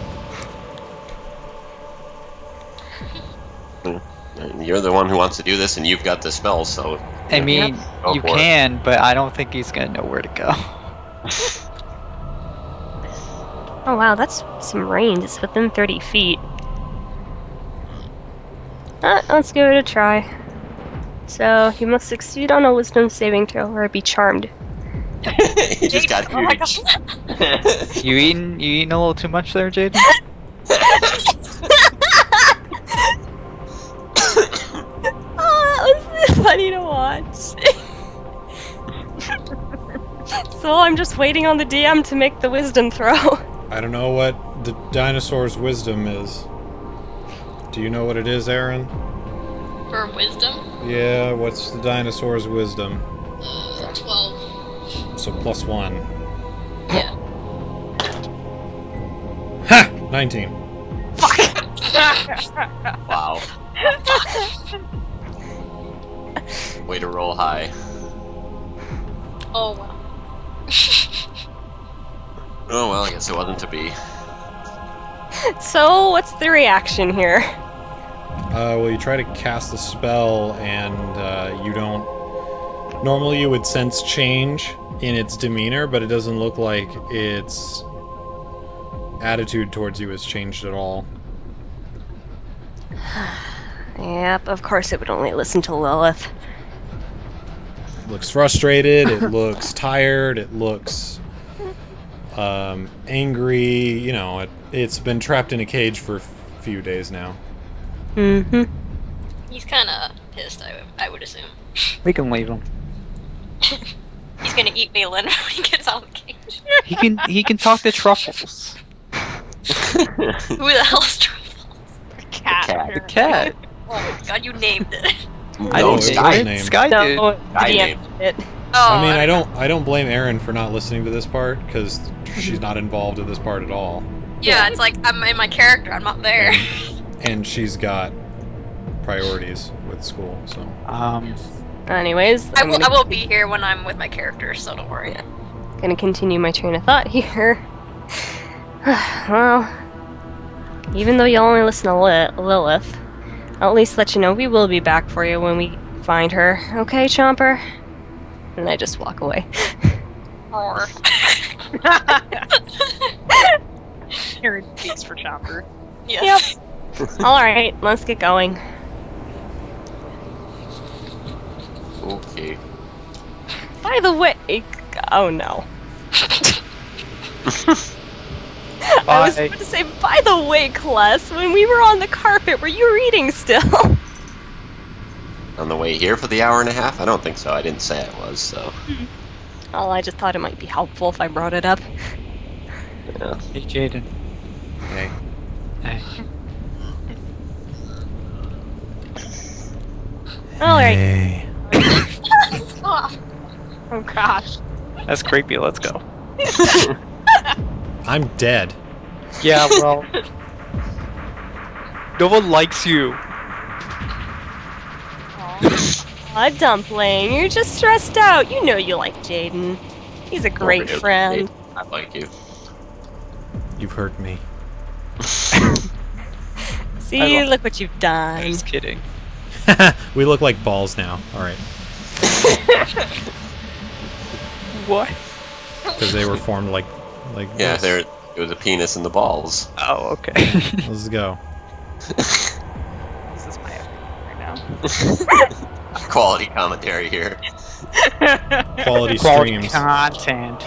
And you're the one who wants to do this, and you've got the spell, so I mean, Go you for it. can, but I don't think he's gonna know where to go. Oh wow, that's some range. It's within 30 feet. Let's give it a try. So, you must succeed on a wisdom saving throw or be charmed. He just got Oh my huge. gosh. You eating a little too much there, Jaden? Oh, that was funny to watch. So I'm just waiting on the DM to make the wisdom throw. I don't know what the dinosaur's wisdom is. Do you know what it is, Aaron? For wisdom? Yeah, what's the dinosaur's wisdom? 12. So +1. Yeah. Ha! 19. Wow. Way to roll high. Oh wow. Oh well, I guess it wasn't to be. So, what's the reaction here? Well, you try to cast the spell, and you don't. Normally, you would sense change in its demeanor, but it doesn't look like its attitude towards you has changed at all. Yep, of course it would only listen to Lilith. It looks frustrated, it looks tired, it looks angry. You know, it's been trapped in a cage for a few days now. Mm-hmm. He's kind of pissed, I would assume. We can leave him. He's gonna eat Malin when he gets out of the cage. He can talk to Truffles. Who the hell's Truffles? Cat. The cat. Oh my god, you named it. I No, didn't Sky. his name. Sky did. No, the I DM named did it. Oh, I mean, I don't blame Erin for not listening to this part, because she's not involved in this part at all. Yeah, it's like I'm in my character. I'm not there. And she's got priorities with school, so. Anyways, I I'm will. I gonna, will be here when I'm with my character, so don't worry. gonna continue my train of thought here. Well, even though you'll only listen to Lilith, I'll at least let you know we will be back for you when we find her. Okay, Chomper? And I just walk away. Or Aaron speaks for Chomper. yes. Alright, let's get going. Okay. By the way... Oh no. I was Bye. about to say, by the way, Kless, when we were on the carpet, were you reading still? On the way here for the hour and a half? I don't think so. I didn't say I was, so. Well, I just thought it might be helpful if I brought it up. Yeah. Hey, Jaden. Hey. Hey. Alright. Hey. Oh gosh. That's creepy. Let's go. I'm dead. Yeah, well. No one likes you. A dumpling, you're just stressed out. You know you like Jaden. He's a great Over friend. I like you. You've hurt me. See, look what you've I'm done. just kidding. We look like balls now. Alright. What? Because they were formed like Yeah, this. it was a penis in the balls. Oh, okay. Let's go. This is my opinion right now. Quality commentary here. Quality Quality streams. content.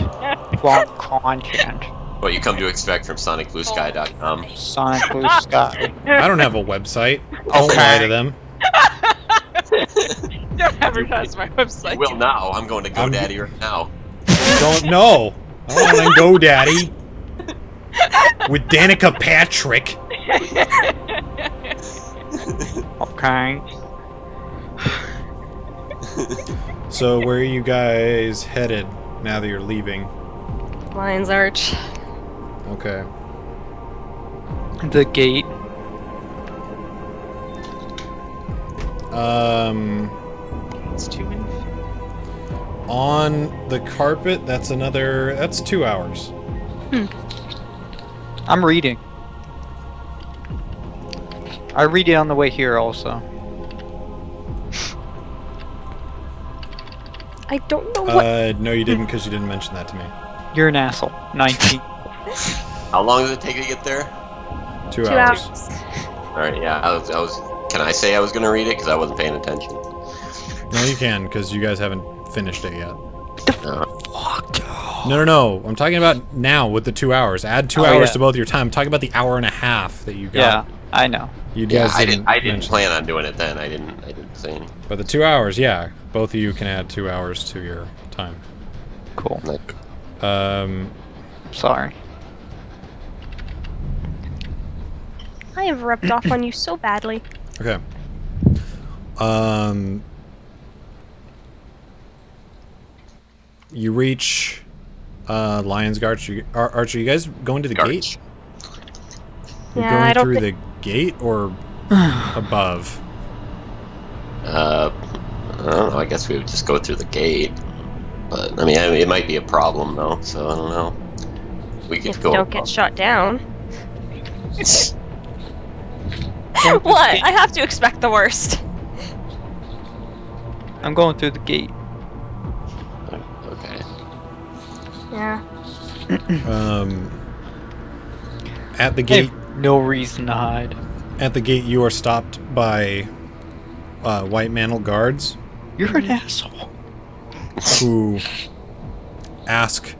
Quality content. What you come to expect from SonicBlueSky.com. Sonic Blue Sky. I don't have a website. Don't lie to them. Don't advertise my website. Well, now I'm going to GoDaddy right now. Don't know. I want to go, Daddy. With Danica Patrick. Okay. So where are you guys headed now that you're leaving? Lion's Arch. Okay. The gate. It's 2 in. On the carpet, that's 2 hours. I'm reading. I read it on the way here also. I don't know what. No, you didn't, because you didn't mention that to me. You're an asshole. 19. How long does it take to get there? 2 2 hours. hours. All right, yeah, I was. Can I say I was gonna read it because I wasn't paying attention? No, you can, because you guys haven't finished it yet. Fuck. No. I'm talking about now with the 2 hours. Add 2 hours to both your time. I'm talking about the hour and a half that you got. Yeah, I know. You Yeah, guys I didn't mention plan on doing it then. I didn't say anything. But the 2 hours, yeah. Both of you can add 2 hours to your time. Cool. Like, Sorry. I have rubbed off on you so badly. Okay. You reach Lion's Arch. Archer, you guys going to the gate? You're Yeah, going I don't through the gate or above? I don't know. I guess we would just go through the gate. But I mean, it might be a problem though. So I don't know. We could If go. you don't get shot down. What? I have to expect the worst. I'm going through the gate. Okay. Yeah. At the I gate, have no reason to hide. at the gate, you are stopped by white mantle guards You're an asshole. who ask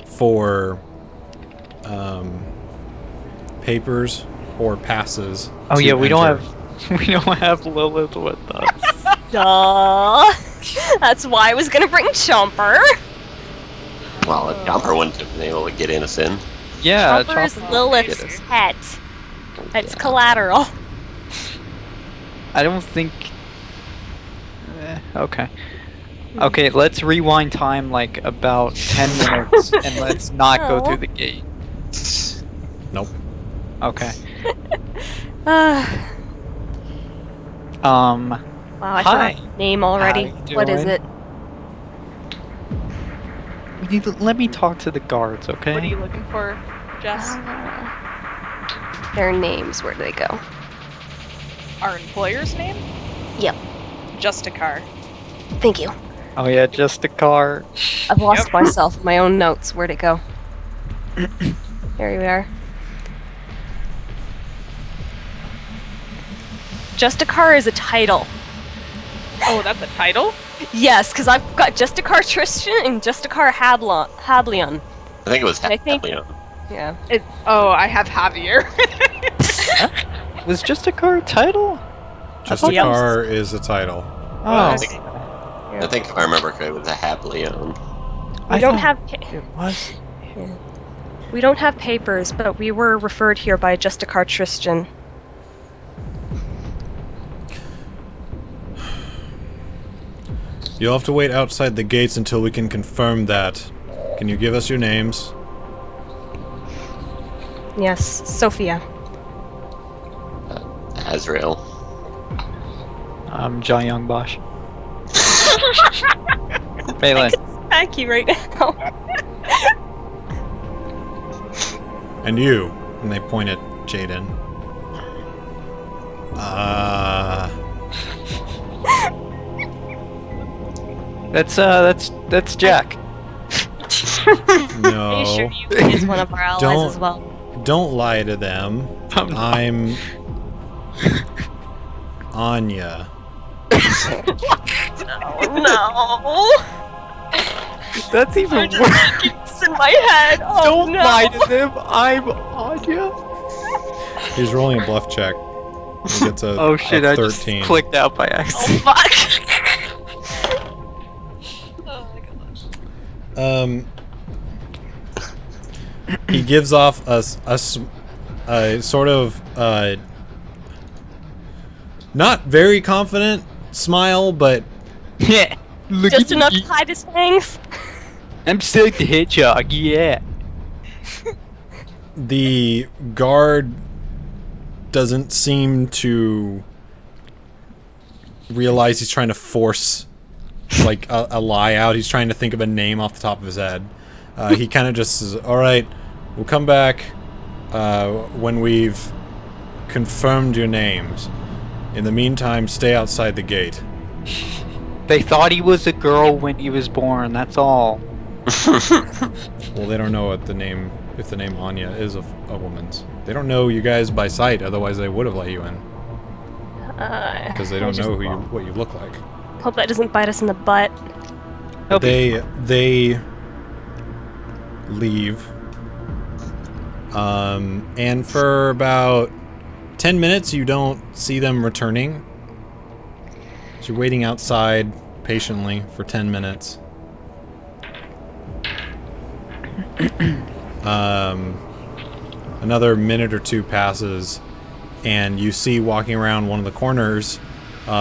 for papers or passes. Oh to yeah, we don't enter. have Lilith with us. Duh. That's why I was gonna bring Chomper. Well, if Jumper wouldn't have been able to get innocent. Yeah, Chomper is Chopper- Lilith's pet. It's collateral. I don't think. Okay. Okay, let's rewind time like about 10 minutes and let's not go Oh. through the gate. Nope. Okay. Wow, I Hi. forgot the name already. How you What is doing? it? We need to let me talk to the guards, okay? What are you looking for, Jess? Their names, where do they go? Our employer's name? Yep. Just a car. Thank you. Oh yeah, just a car. I've lost Yep. myself in my own notes. Where'd it go? Here we are. Just a Car is a title. Oh, that's a title? Yes, because I've got Just a Car Tristan and Just a Car Hablion. I think it was I think- Leon. Yeah. I have Javier. Was just a car a title? Just thought a that was- car is a title. Oh, I think if I remember correctly, it was a Hap Leon. We I don't thought have it was. we don't have papers, but we were referred here by Just a Car Tristan. You'll have to wait outside the gates until we can confirm that. Can you give us your names? Yes, Sophia. Azrael. Jia Young Bosch. Balin. Thank you right now. And you. And they point at Jaden. That's Jack. No. Are you sure you is one of our allies Don't- as well? Don't lie to them. I'm Anya. No. That's even I'm just worse. thinking this in my head. Oh Don't no. lie to them. I'm Anya. He's rolling a bluff check. He gets a, Oh shit! a I just 13. clicked out by Oh accident. fuck. Oh my gosh. He gives off a sort of not very confident smile, but Yeah. Look Just at enough me. to hide his fangs. I'm still the hedgehog. Yeah. the guard doesn't seem to realize he's trying to force like a lie out. He's trying to think of a name off the top of his head. He kind of just says, "All right, we'll come back when we've confirmed your names. In the meantime, stay outside the gate." They thought he was a girl when he was born. That's all. Well, they don't know what the name, if the name Anya is a woman's. They don't know you guys by sight, otherwise they would have let you in. Because they don't know what you look like. Hope that doesn't bite us in the butt. They leave. And for about 10 minutes you don't see them returning. So you're waiting outside patiently for 10 minutes. Another minute or two passes, and you see walking around one of the corners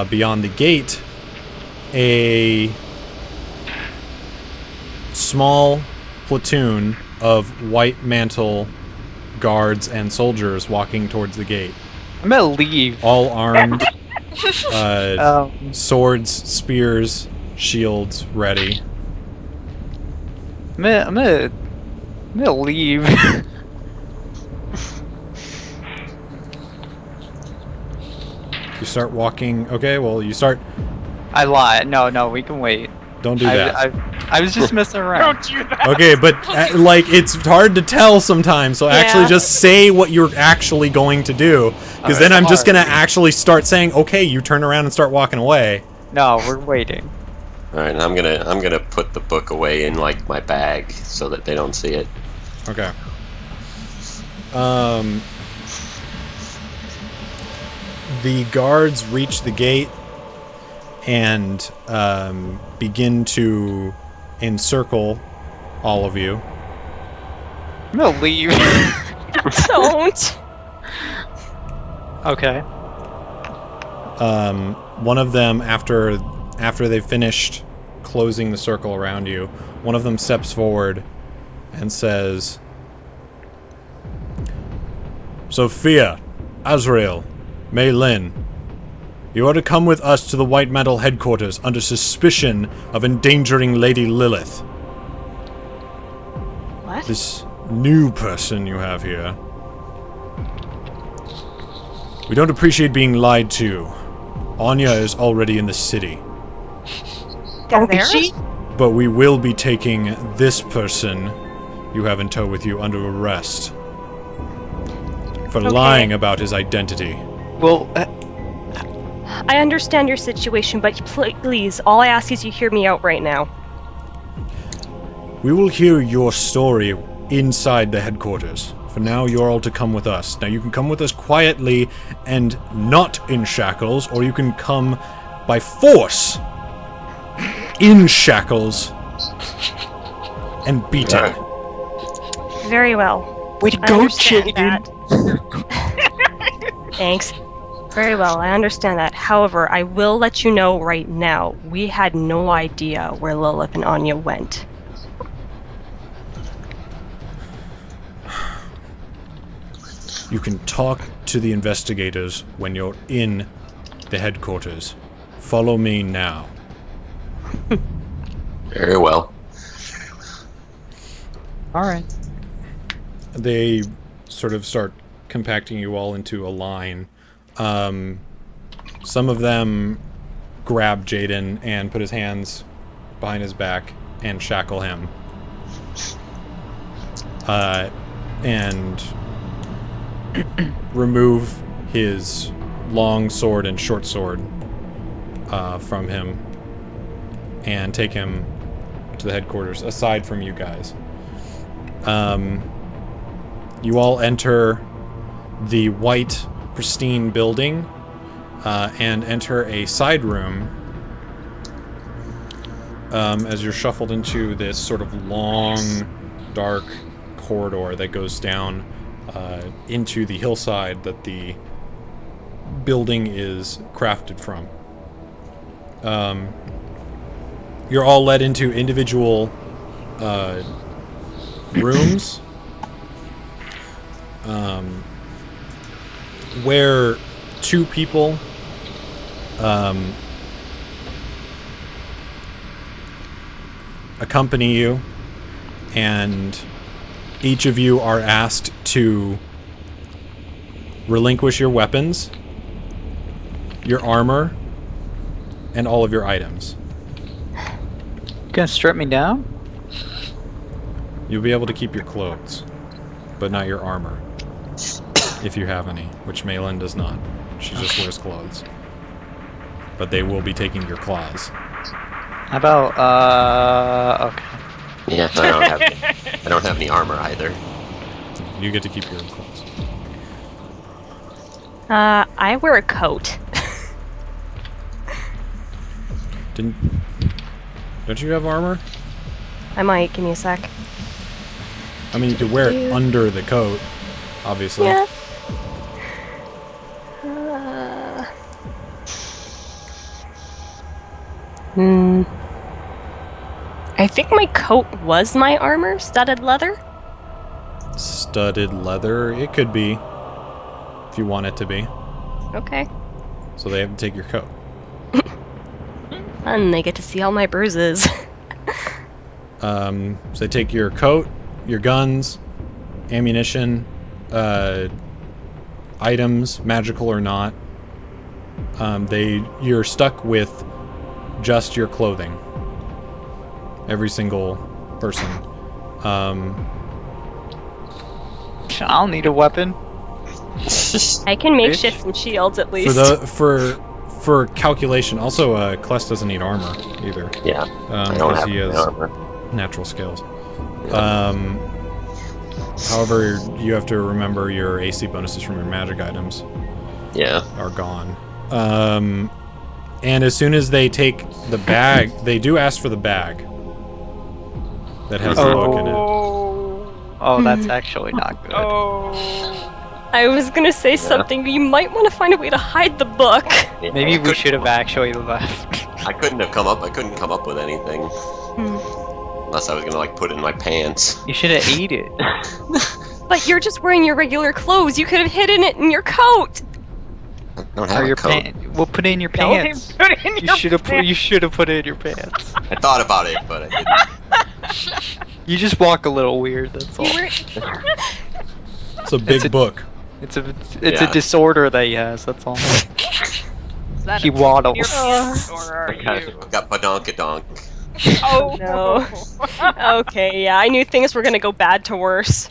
beyond the gate a small platoon of white mantle guards and soldiers walking towards the gate. I'm gonna leave. All armed. Swords, spears, shields ready. I'm gonna leave. You start walking. Okay, well, you start. I lied. No, we can wait. Don't do that. I was just messing around. Don't do that. Okay, but like it's hard to tell sometimes. So actually, just say what you're actually going to do, because then I'm just gonna actually start saying, "Okay, you turn around and start walking away." No, we're waiting. All right, I'm gonna put the book away in like my bag so that they don't see it. Okay. The guards reach the gate and begin to encircle all of you. I'm gonna leave. Don't. Okay. One of them, after they've finished closing the circle around you, one of them steps forward and says, "Sophia, Azrael, Mei Lin, you are to come with us to the White Mantle headquarters under suspicion of endangering Lady Lilith." What? This new person you have here. We don't appreciate being lied to. Anya is already in the city. They're there? But we will be taking this person you have in tow with you under arrest for lying about his identity. Well, I understand your situation, but please, all I ask is you hear me out right now. We will hear your story inside the headquarters. For now, you're all to come with us. Now, you can come with us quietly and not in shackles, or you can come by force in shackles and beaten. Very well. way to I go, understand Jaden. that. Thanks. Very well, I understand that. However, I will let you know right now, we had no idea where Lilith and Anya went. You can talk to the investigators when you're in the headquarters. Follow me now. Very well. Alright. They sort of start compacting you all into a line. Some of them grab Jaden and put his hands behind his back and shackle him. And remove his long sword and short sword from him and take him to the headquarters, aside from you guys. You all enter the white, pristine building and enter a side room as you're shuffled into this sort of long, dark corridor that goes down into the hillside that the building is crafted from. You're all led into individual rooms where two people accompany you, and each of you are asked to relinquish your weapons, your armor, and all of your items. You gonna strip me down? You'll be able to keep your clothes, but not your armor. If you have any, which Malin does not. She just wears clothes. But they will be taking your claws. How about, okay. Yeah, I don't have any armor either. You get to keep your own clothes. I wear a coat. Don't you have armor? I might. Give me a sec. I mean, you could wear it under the coat, obviously. Yeah. I think my coat was my armor, studded leather. Studded leather? It could be. If you want it to be. Okay. So they have to take your coat. And they get to see all my bruises. So they take your coat, your guns, ammunition, items, magical or not. You're stuck with just your clothing. Every single person. I'll need a weapon. I can make shift some shields at least. For calculation. Also, Kless doesn't need armor either. Yeah, I don't have he any has armor. natural scales. Yeah. However, you have to remember your AC bonuses from your magic items Yeah. are gone. And as soon as they take the bag, they do ask for the bag that has the book in it. Oh, that's actually not good. I was gonna say something, but you might want to find a way to hide the book. Yeah, Maybe I we couldn't- should have actually left. I couldn't come up with anything. Unless I was gonna like put it in my pants. You should have ate it. But you're just wearing your regular clothes. You could have hidden it in your coat. I don't have Or a your coat. pants. We'll put it in your pants. You should have put it in your pants. I thought about it, but I didn't. You just walk a little weird. That's all. It's a big book. It's a Yeah. disorder that he has. That's all. Is that He a waddles. your pants, or are I you? got badonkadonk. Oh No. Okay, yeah, I knew things were gonna go bad to worse.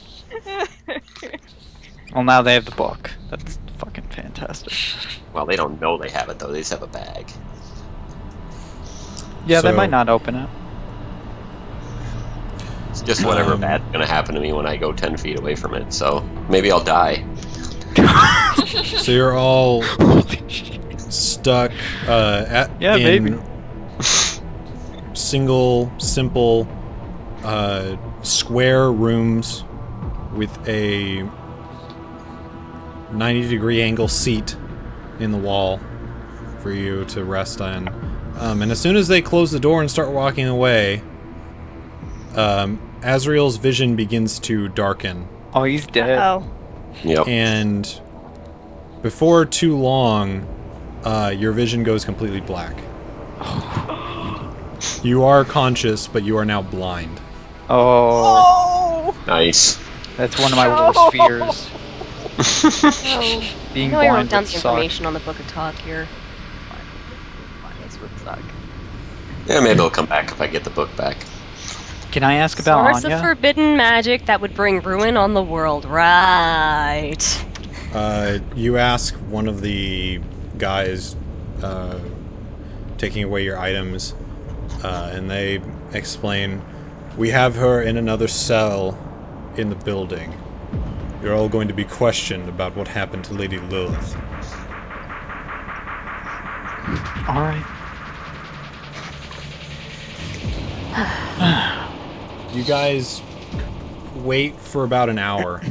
Well, now they have the book. That's fucking fantastic. Well, they don't know they have it though. They just have a bag. Yeah, they So- might not open it. It's just whatever bad's gonna happen to me when I go 10 feet away from it. So maybe I'll die. So you're all stuck Yeah, in maybe. single, simple, square rooms with a 90-degree angle seat in the wall for you to rest on. And as soon as they close the door and start walking away, Azrael's vision begins to darken. Oh, he's dead. Oh. Yep. And before too long, your vision goes completely black. You are conscious, but you are now blind. Oh, Nice. that's one of my worst fears. I Being know I wrote blind down would some suck. information on the book of talk here. This would suck. Yeah, maybe it'll come back if I get the book back. Can I ask about Source of Anya? forbidden magic that would bring ruin on the world. Right. You ask one of the guys taking away your items, and they explain, "We have her in another cell in the building. You're all going to be questioned about what happened to Lady Lilith." Alright. You guys wait for about an hour.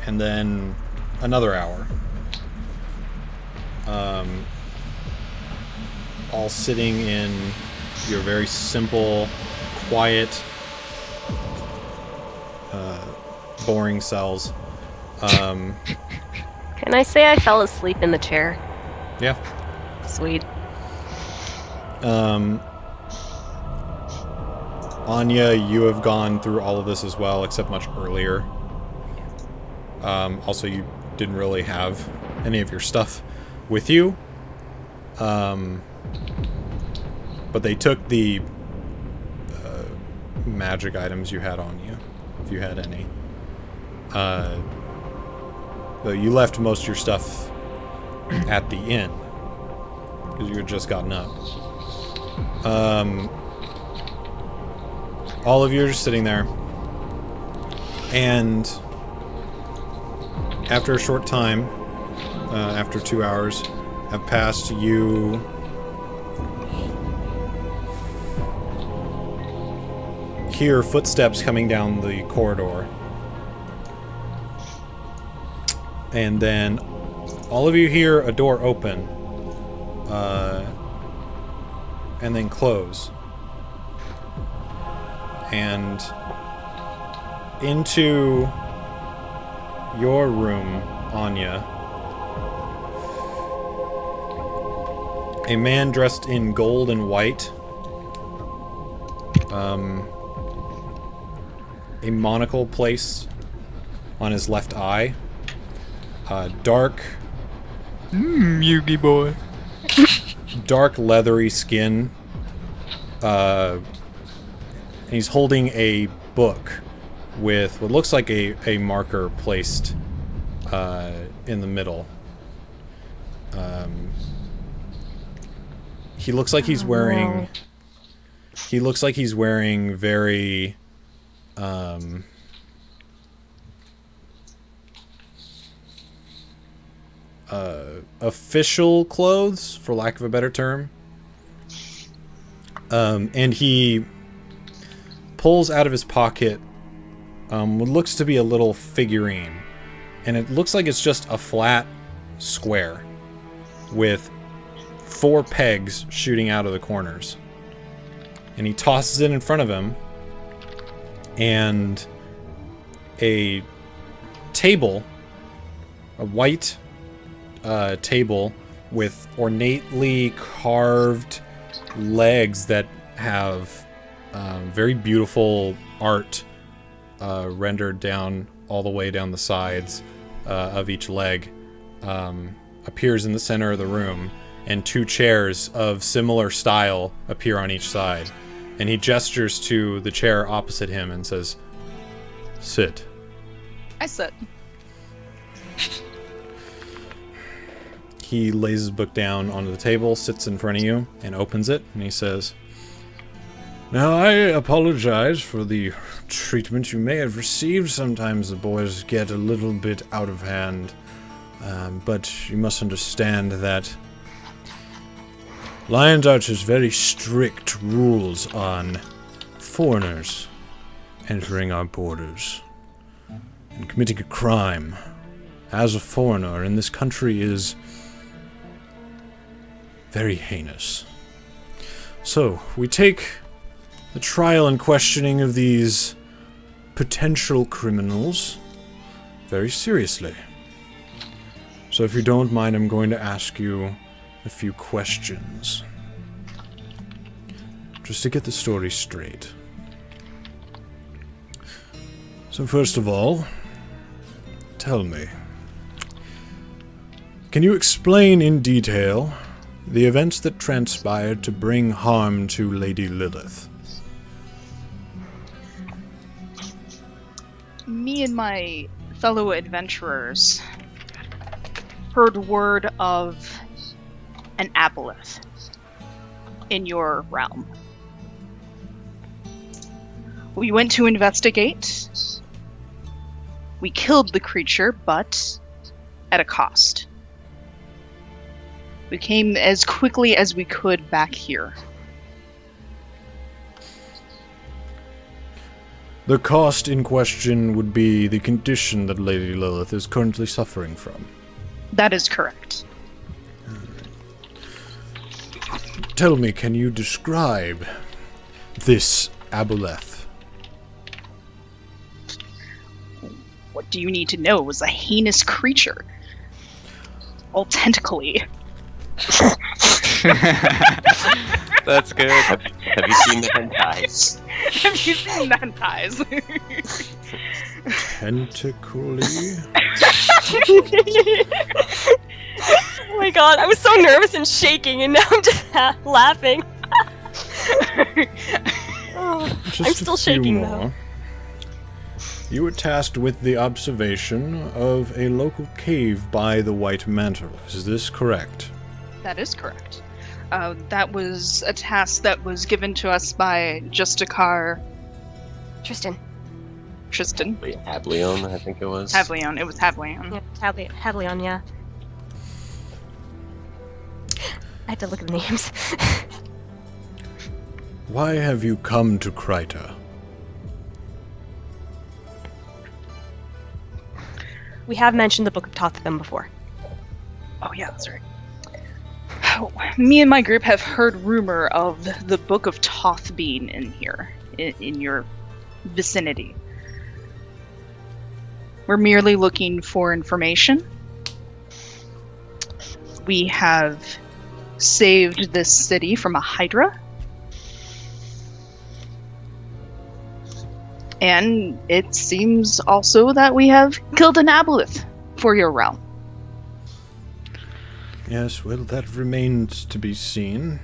And then another hour. All sitting in your very simple, quiet, boring cells. Can I say I fell asleep in the chair? Yeah. Sweet. Anya, you have gone through all of this as well, except much earlier. Also, you didn't really have any of your stuff with you. But but they took the magic items you had on you, if you had any. Though you left most of your stuff at the inn, because you had just gotten up. All of you are just sitting there, and after a short time, after 2 hours have passed, you hear footsteps coming down the corridor. And then all of you hear a door open and then close. And into your room, Anya, a man dressed in gold and white, a monocle placed on his left eye, dark Yugi boy. dark leathery skin, and he's holding a book with what looks like a marker placed in the middle. He looks like he's wearing very official clothes, for lack of a better term. And he pulls out of his pocket what looks to be a little figurine. And it looks like it's just a flat square with 4 pegs shooting out of the corners. And he tosses it in front of him, and a table, a white table with ornately carved legs that have very beautiful art rendered down all the way down the sides of each leg, appears in the center of the room, and 2 chairs of similar style appear on each side. And he gestures to the chair opposite him and says, "Sit." I sit. He lays his book down onto the table, sits in front of you, and opens it, and he says, "Now, I apologize for the treatment you may have received. Sometimes the boys get a little bit out of hand, but you must understand that Lion's Arch has very strict rules on foreigners entering our borders. And committing a crime as a foreigner in this country is very heinous. So, we take the trial and questioning of these potential criminals very seriously. So if you don't mind, I'm going to ask you a few questions, just to get the story straight. So first of all, tell me, can you explain in detail the events that transpired to bring harm to Lady Lilith? Me and my fellow adventurers heard word of an aboleth in your realm. We went to investigate. We killed the creature, but at a cost. We came as quickly as we could back here. The cost in question would be the condition that Lady Lilith is currently suffering from. That is correct. Tell me, can you describe this aboleth? What do you need to know? It was a heinous creature. All tentacly. That's good. Have you seen the hentais? Have you seen the hentais? Tentacly? Oh my god, I was so nervous and shaking, and now I'm just laughing. Just I'm still a few shaking, more. though. You were tasked with the observation of a local cave by the White Mantle. Is this correct? That is correct. That was a task that was given to us by Justikar Tristan. Hableon, I think it was. Havleon. It was Havleon. Yeah, Hadleon, yeah. I had to look at the names. Why have you come to Kryta? We have mentioned the Book of Totham before. Oh yeah, that's right. Me and my group have heard rumor of the Book of Toth being in here, in your vicinity. We're merely looking for information. We have saved this city from a Hydra. And it seems also that we have killed an aboleth for your realm. Yes, well, that remains to be seen.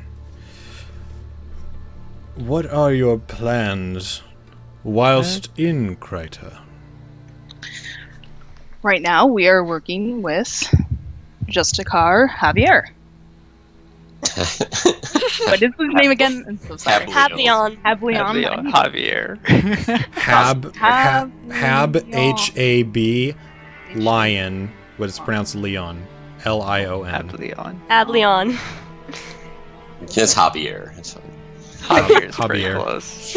What are your plans whilst in Kryta? Right now, we are working with Justikar Javier. What is his name again? I'm so sorry. Hableon. Havleon. Javier. Hab, H-A-B, Lion, but it's pronounced Leon. L-I-O-N. Hadleon. It's Javier. It's fine. Javier's pretty Javier. close.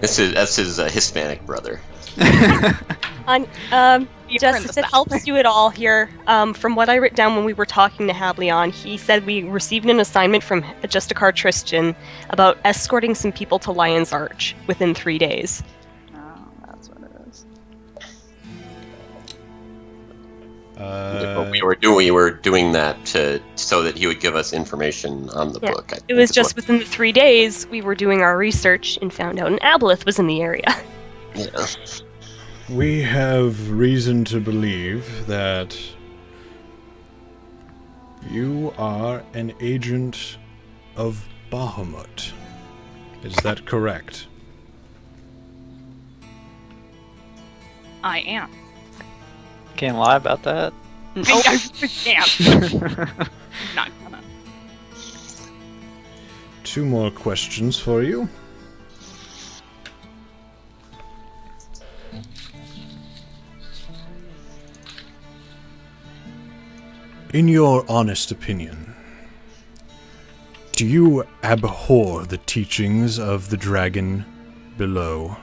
That's his Hispanic brother. Justice, it helps you at all here. From what I wrote down when we were talking to Hableon, he said we received an assignment from Justikar Tristan about escorting some people to Lion's Arch within 3 days. Oh, that's what it is. But we were doing that so that he would give us information on the book. It was just within the 3 days we were doing our research and found out an aboleth was in the area. Yeah. We have reason to believe that you are an agent of Bahamut. Is that correct? I am. Can't lie about that. I can't. Not gonna. 2 more questions for you. In your honest opinion, do you abhor the teachings of the dragon below?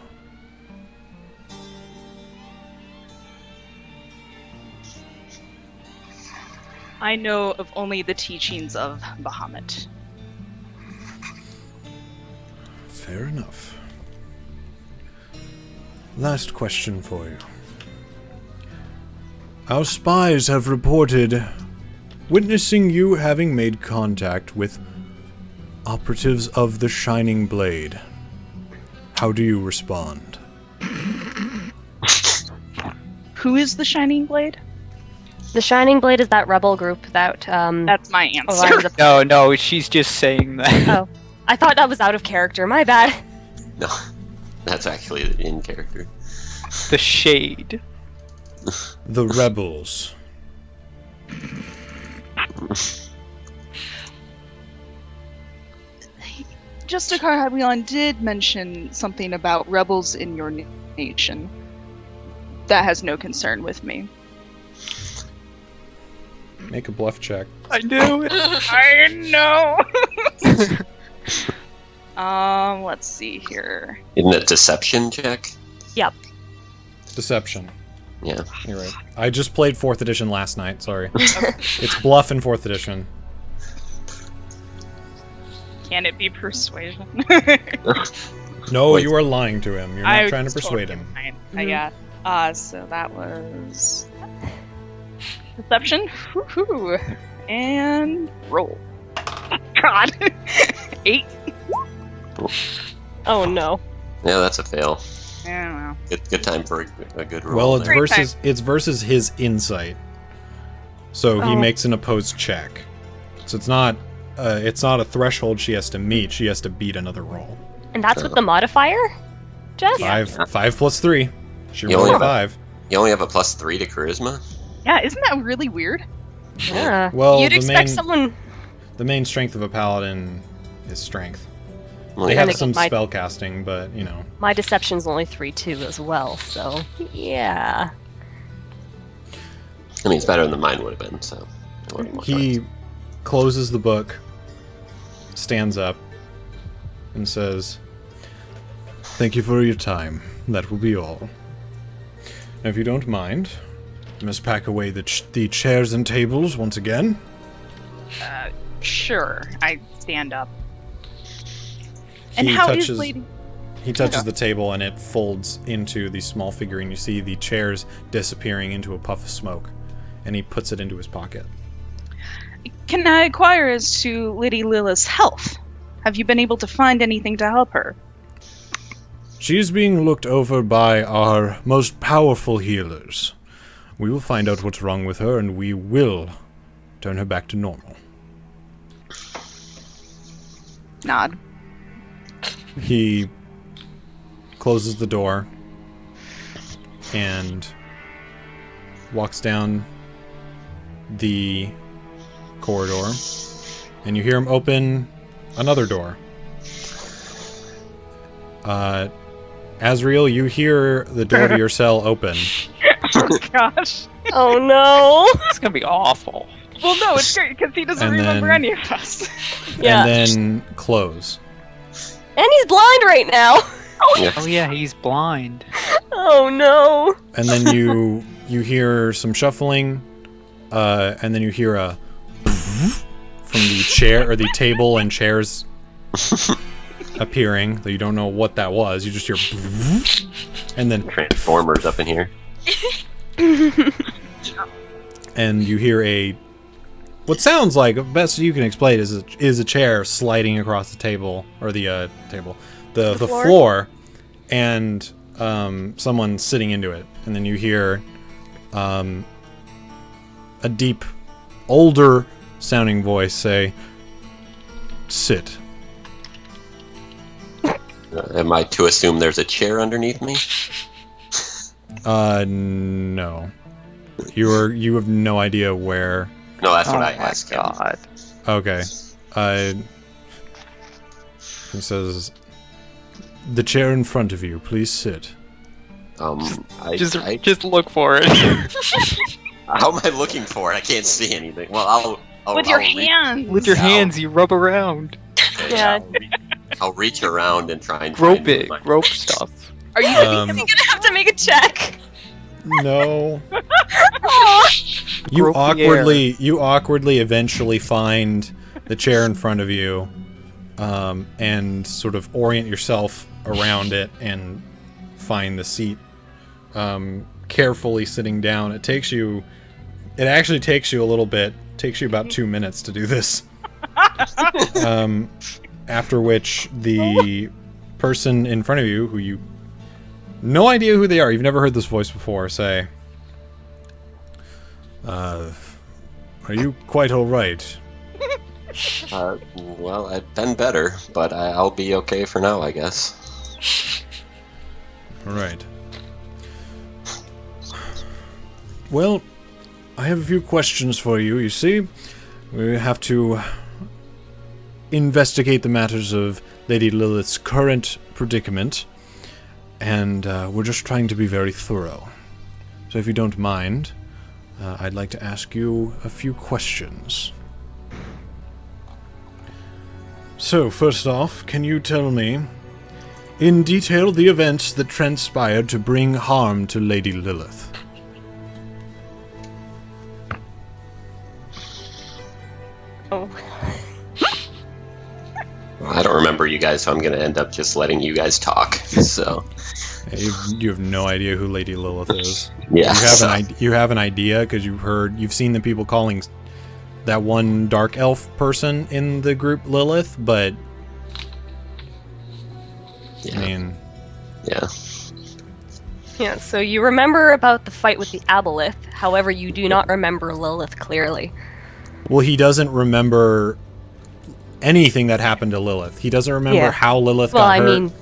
I know of only the teachings of Bahamut. Fair enough. Last question for you. Our spies have reported witnessing you having made contact with operatives of the Shining Blade. How do you respond? Who is the Shining Blade? The Shining Blade is that rebel group that, That's my answer. aligns up- No, she's just saying that. Oh, I thought that was out of character. My bad. No, that's actually in character. The Shade. The rebels. Justikar Hadleon did mention something about rebels in your nation. That has no concern with me. Make a bluff check. I knew it. I know. Let's see here. Isn't it deception check? Yep. Deception. Yeah. You're right. I just played 4th edition last night, sorry. It's bluff in 4th edition. Can it be persuasion? No, Wait. you are lying to him. You're not trying to persuade him. Yeah. So that was deception. Woohoo! And roll. God. 8. Oh no. Yeah, that's a fail. I don't know. Good time for a good roll. Well, it's there. versus his insight. So he Oh. makes an opposed check. So it's not it's not a threshold she has to meet. She has to beat another roll. And that's with the modifier, Jeff? 5 plus 3. She You only rolled a have 5. You only have a +3 to charisma? Yeah, isn't that really weird? Yeah. Well, You'd the expect main- someone... The main strength of a paladin is strength. Well, They yeah, have some my- spell casting, but, you know. My deception's only 3-2 as well, so... Yeah. I mean, it's better than mine would have been, so... it wouldn't be more He points. closes the book, stands up, and says, "Thank you for your time. That will be all. Now, if you don't mind, I must pack away the chairs and tables once again." Sure. I stand up. And He how touches, is Lady... He touches the table and it folds into the small figure, and you see the chairs disappearing into a puff of smoke. And he puts it into his pocket. Can I inquire as to Lady Lilith's health? Have you been able to find anything to help her? She is being looked over by our most powerful healers. We will find out what's wrong with her, and we will turn her back to normal. Nod. He closes the door and walks down the corridor, and you hear him open another door. Azriel, you hear the door to your cell open. Oh gosh. Oh no! It's gonna be awful. Well, no, it's great because he doesn't And remember then- any of us. Yeah. And then close. And he's blind right now! Oh yeah, he's blind. Oh no! And then you hear some shuffling, and then you hear a from the chair or the table and chairs appearing. Though you don't know what that was. You just hear, and then Transformers up in here. and you hear a what sounds like, best you can explain, is a chair sliding across the table or the floor, and someone sitting into it, and then you hear a deep, older sounding voice say, "Sit." Am I to assume there's a chair underneath me? No. You have no idea where. No, that's what Oh I my asked him. god. Okay. He says, "The chair in front of you, please sit." Just look for it. How am I looking for it? I can't see anything. Well, I'll With your I'll reach- hands. With your hands, you rub around. Yeah. I'll reach around and try and Grope find it. my- Grope stuff. Are you Um, Is he gonna have to make a check? No. Aw. You Grope the awkwardly eventually find the chair in front of you, and sort of orient yourself around it and find the seat. Carefully sitting down. It actually takes you a little bit. It takes you about 2 minutes to do this. After which the person in front of you, who you no idea who they are, you've never heard this voice before, say, "Are you quite all right?" Well, I've been better, but I'll be okay for now, I guess. All right. Well, I have a few questions for you. You see, we have to investigate the matters of Lady Lilith's current predicament, and we're just trying to be very thorough. So if you don't mind, I'd like to ask you a few questions. So, first off, can you tell me in detail the events that transpired to bring harm to Lady Lilith? Oh. I don't remember you guys, so I'm gonna end up just letting you guys talk. So, You have no idea who Lady Lilith is. yeah. You have an idea because you've seen the people calling that one dark elf person in the group Lilith, but Yeah. I mean, Yeah. Yeah, so you remember about the fight with the Aboleth, however you do not remember Lilith clearly. well, he doesn't remember anything that happened to Lilith. He doesn't remember Yeah. how Lilith Well, got I hurt. mean,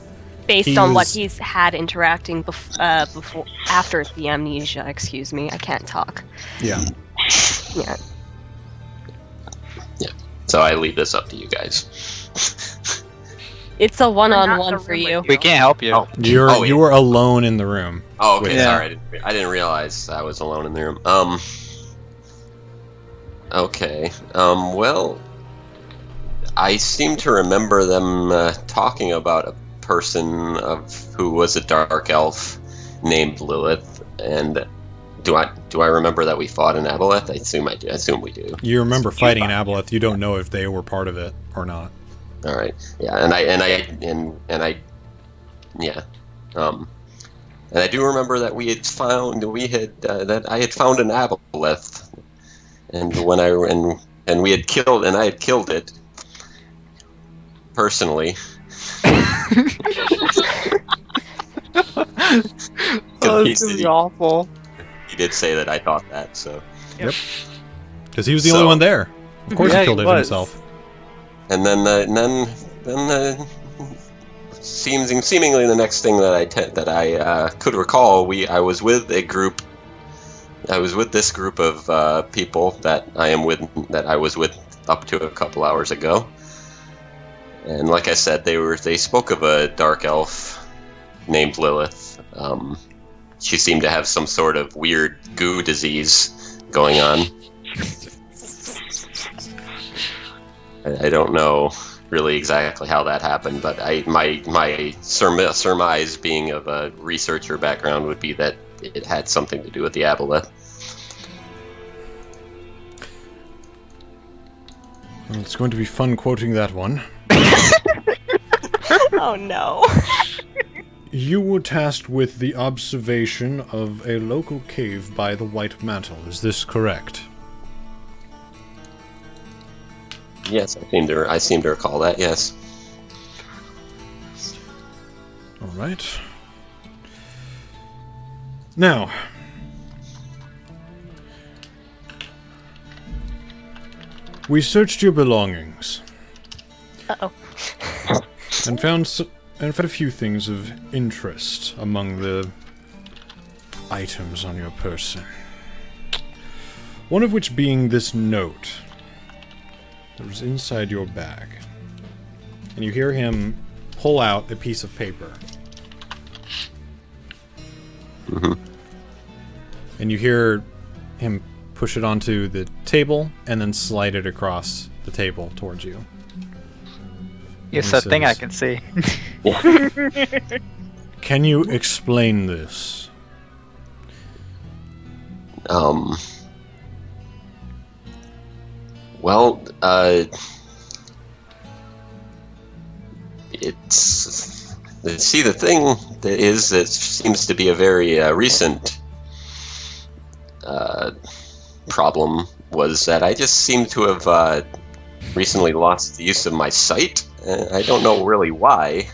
based on what He's- he's had interacting before, after the amnesia. Excuse me, I can't talk. Yeah. Yeah. So I leave this up to you guys. It's a one-on-one Not the for room you. with We can't help you. Oh. You yeah. were alone in the room. Oh, okay. Yeah. Sorry, I didn't realize I was alone in the room. Okay. Well, I seem to remember them talking about a person who was a dark elf named Lilith, and do I remember that we fought in Aboleth? I assume I do. I assume we do. You remember fighting in Aboleth. You don't know if they were part of it or not. All right. Yeah, and I do remember that that I had found an aboleth, and I had killed it personally. Oh, He this is did- awful. He did say that I thought that, so. Because he was the only one there. Of course Yeah, he killed he it was. himself. And then seemingly the next thing that I could recall, I was with this group of people that I was with up to a couple hours ago. And like I said, they spoke of a dark elf named Lilith. She seemed to have some sort of weird goo disease going on. I don't know really exactly how that happened, but my surmise, being of a researcher background, would be that it had something to do with the aboleth. Well, it's going to be fun quoting that one. Oh no. You were tasked with the observation of a local cave by the White Mantle. Is this correct? Yes, I seem to recall that. Yes. All right. Now, we searched your belongings Uh-oh. and found a few things of interest among the items on your person. One of which being this note that was inside your bag. And you hear him pull out a piece of paper. Mm-hmm. And you hear him push it onto the table and then slide it across the table towards you. It's He that thing I says- can see. Can you explain this? Well, it's... See, the thing that is, it seems to be a very recent problem, was that I just seem to have recently lost the use of my sight. I don't know really why.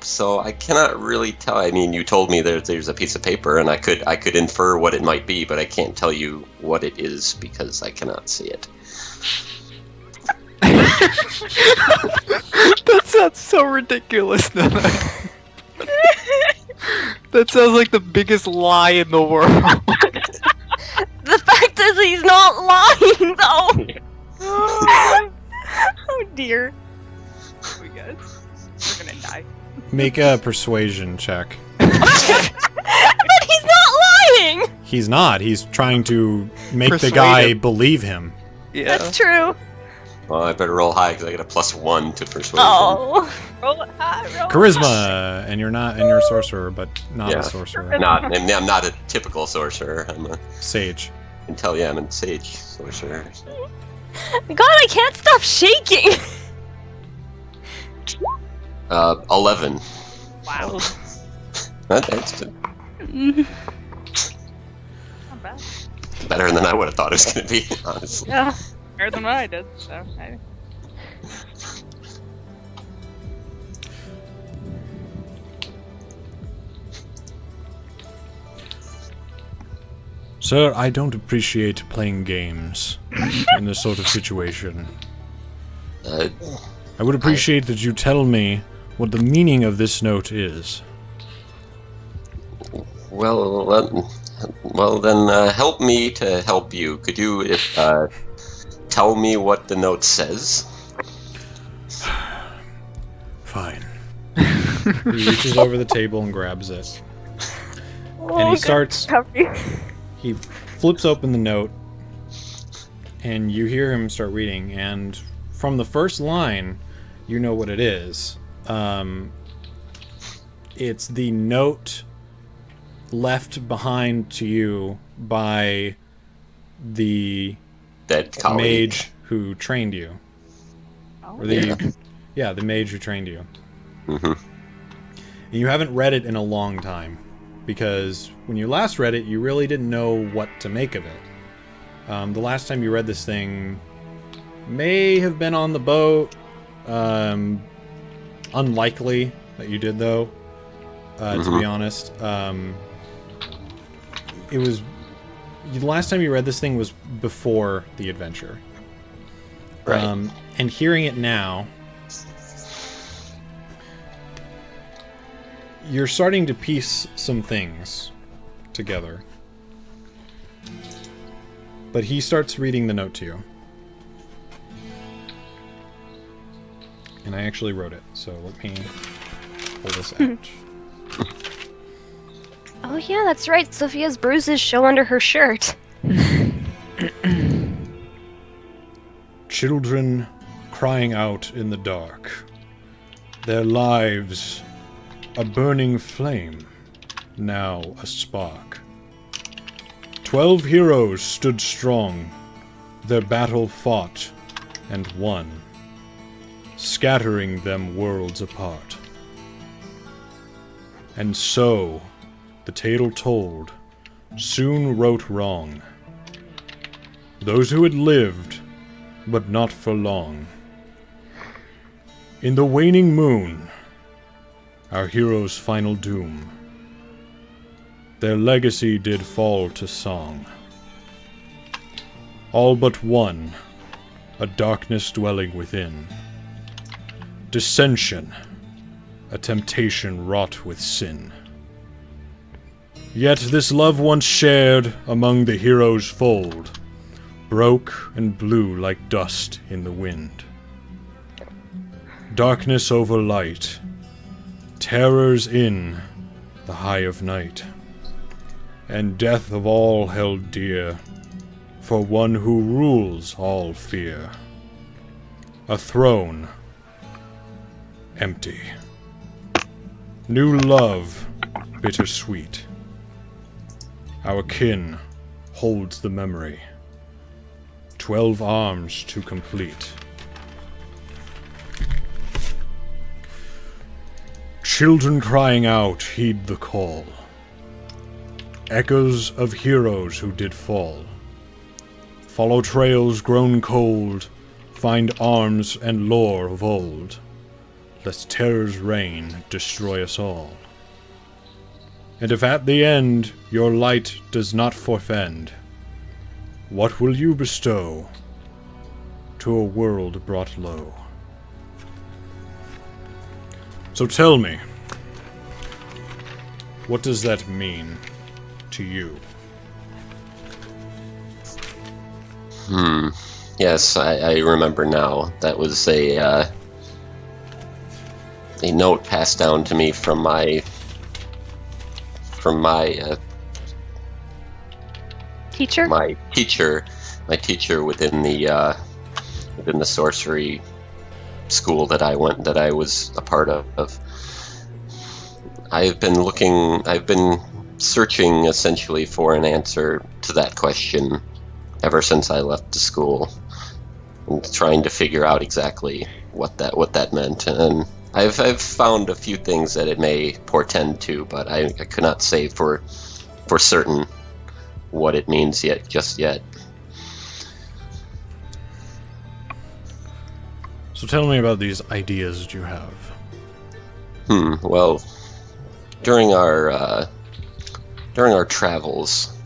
So I cannot really tell. I mean, you told me there's a piece of paper, and I could infer what it might be, but I can't tell you what it is because I cannot see it. That sounds so ridiculous. That sounds like the biggest lie in the world. The fact is, he's not lying, though. Oh dear. Oh my god. We're gonna die. Make a persuasion check. But he's not lying. He's not. He's trying to make the Persuade guy him. believe him. Yeah. That's true. Well, I better roll high because I get a +1 to persuasion. Oh. Roll it high, roll it Charisma, and you're a sorcerer, but not Yeah. a sorcerer. I'm not a typical sorcerer. I'm a Sage. I'm a sage sorcerer. God, I can't stop shaking. 11. Wow. That's Not bad. better than I would have thought it was going to be, honestly. Yeah. Better than what I did, so I... Sir, I don't appreciate playing games in this sort of situation. I would appreciate that you tell me what the meaning of this note is. Well, then help me to help you. Could you tell me what the note says? Fine. He reaches over the table and grabs it. And he starts... He flips open the note, and you hear him start reading, and from the first line, you know what it is. It's the note left behind to you by the dead colleague mage who trained you. Oh, Or the the mage who trained you. Mm-hmm. And you haven't read it in a long time, because when you last read it, you really didn't know what to make of it. The last time you read this thing may have been on the boat. Unlikely that you did, though, to be honest. It was... The last time you read this thing was before the adventure. Right. And hearing it now, you're starting to piece some things together. But he starts reading the note to you. And I actually wrote it, so let me pull this out. Oh yeah, that's right. Sophia's bruises show under her shirt. Children crying out in the dark. Their lives a burning flame, now a spark. 12 heroes stood strong, their battle fought and won, scattering them worlds apart. And so, the tale told, soon wrote wrong. Those who had lived, but not for long. In the waning moon, our heroes' final doom, their legacy did fall to song. All but one, a darkness dwelling within. Dissension, a temptation wrought with sin. Yet this love once shared among the heroes' fold, broke and blew like dust in the wind. Darkness over light, terrors in the high of night, and death of all held dear, for one who rules all fear. A throne, empty. New love, bittersweet. Our kin holds the memory. 12 arms to complete. Children crying out, heed the call. Echoes of heroes who did fall. Follow trails grown cold, find arms and lore of old, lest terror's reign destroy us all. And if at the end your light does not forfend, what will you bestow to a world brought low? So tell me, what does that mean to you? Yes, I remember now. That was a note passed down to me from my Teacher? my teacher within the sorcery school that I was a part of. I've been searching essentially for an answer to that question ever since I left the school, and trying to figure out exactly what that meant. And I've found a few things that it may portend to, but I could not say for certain what it means just yet. So tell me about these ideas that you have. Well, during our travels,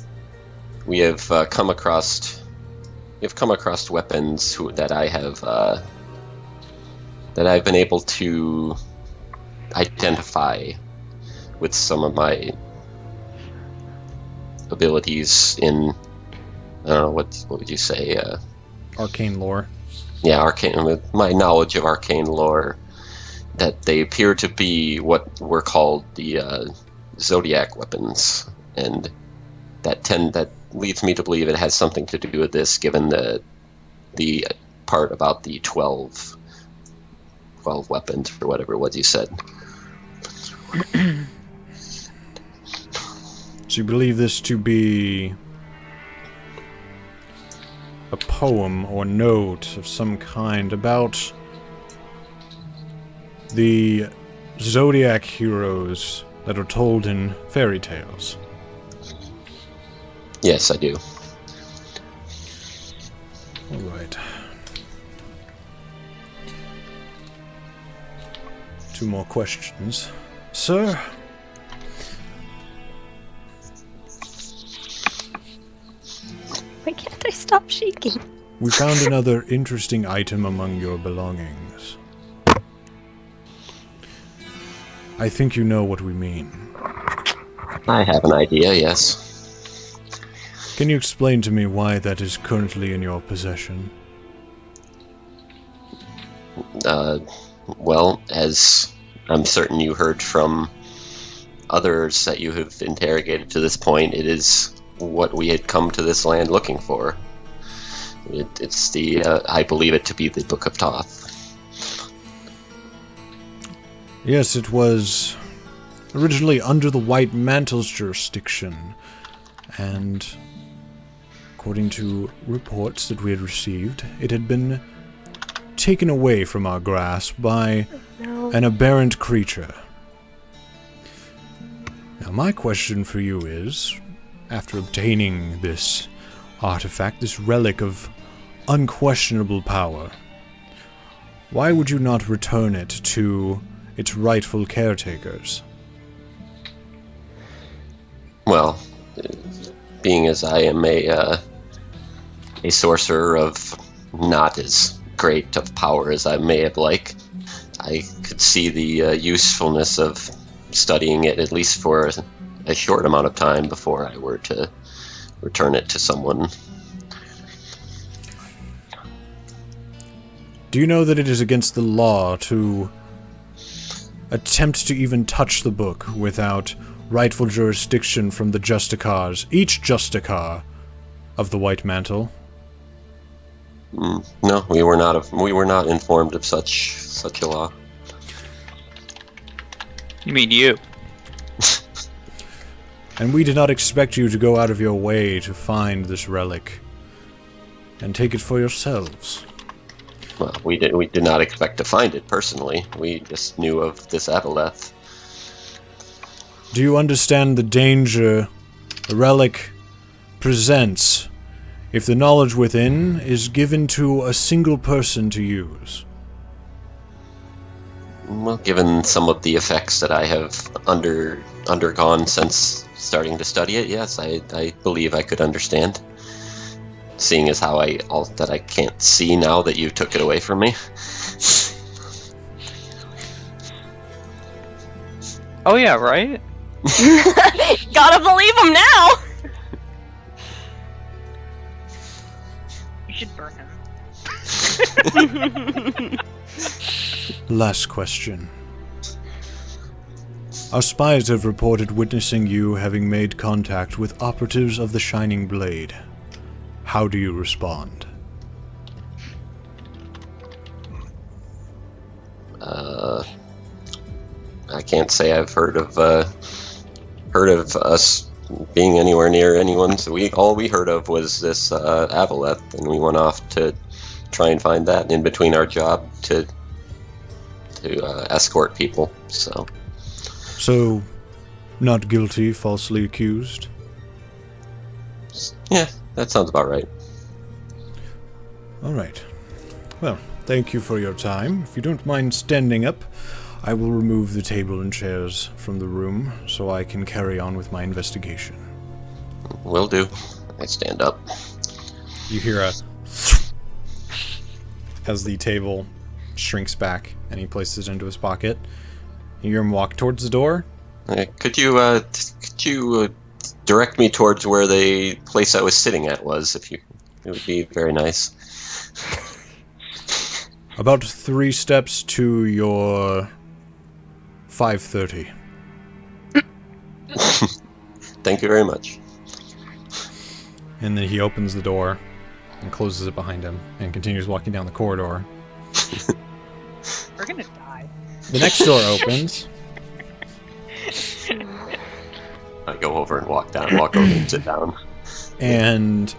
we have come across weapons that I have that I've been able to identify with some of my abilities in, I don't know, what would you say? Arcane lore. Yeah, arcane, with my knowledge of arcane lore, that they appear to be what were called the zodiac weapons, and that leads me to believe it has something to do with this, given the part about the 12 weapons or whatever it was you said. So you believe this to be a poem or note of some kind about the zodiac heroes that are told in fairy tales? Yes, I do. All right. 2 more questions. Sir? Why can't I stop shaking? We found another interesting item among your belongings. I think you know what we mean. I have an idea, yes. Can you explain to me why that is currently in your possession? Well, as I'm certain you heard from others that you have interrogated to this point, it is what we had come to this land looking for. It's the, I believe it to be the Book of Thoth. Yes, it was originally under the White Mantle's jurisdiction, and according to reports that we had received, it had been taken away from our grasp by an aberrant creature. Now, my question for you is, after obtaining this artifact, this relic of unquestionable power, why would you not return it to its rightful caretakers? Well, being as I am a sorcerer of not as great of power as I may have liked, I could see the usefulness of studying it at least for a short amount of time before I were to return it to someone. Do you know that it is against the law to attempt to even touch the book without rightful jurisdiction from the Justicars, each Justicar of the White Mantle? No, we were not informed of such a law. You mean you? And we did not expect you to go out of your way to find this relic and take it for yourselves. Well, we did not expect to find it personally. We just knew of this aboleth. Do you understand the danger the relic presents if the knowledge within is given to a single person to use? Well, given some of the effects that I have undergone since starting to study it, yes, I believe I could understand. Seeing as how that I can't see now that you took it away from me. Oh yeah, right? Gotta believe him now! You should burn him. Last question. Our spies have reported witnessing you having made contact with operatives of the Shining Blade. How do you respond? I can't say I've heard of us being anywhere near anyone. So all we heard of was this aboleth, and we went off to try and find that in between our job to escort people. So, not guilty, falsely accused? Yeah, that sounds about right. Alright. Well, thank you for your time. If you don't mind standing up, I will remove the table and chairs from the room so I can carry on with my investigation. Will do. I stand up. You hear a as the table shrinks back, and he places it into his pocket. You hear him walk towards the door. Could you direct me towards where the place I was sitting at was? It would be very nice. About 3 steps to your 5:30. Thank you very much. And then he opens the door and closes it behind him and continues walking down the corridor. We're gonna die. The next door opens. I go over and walk over and sit down. And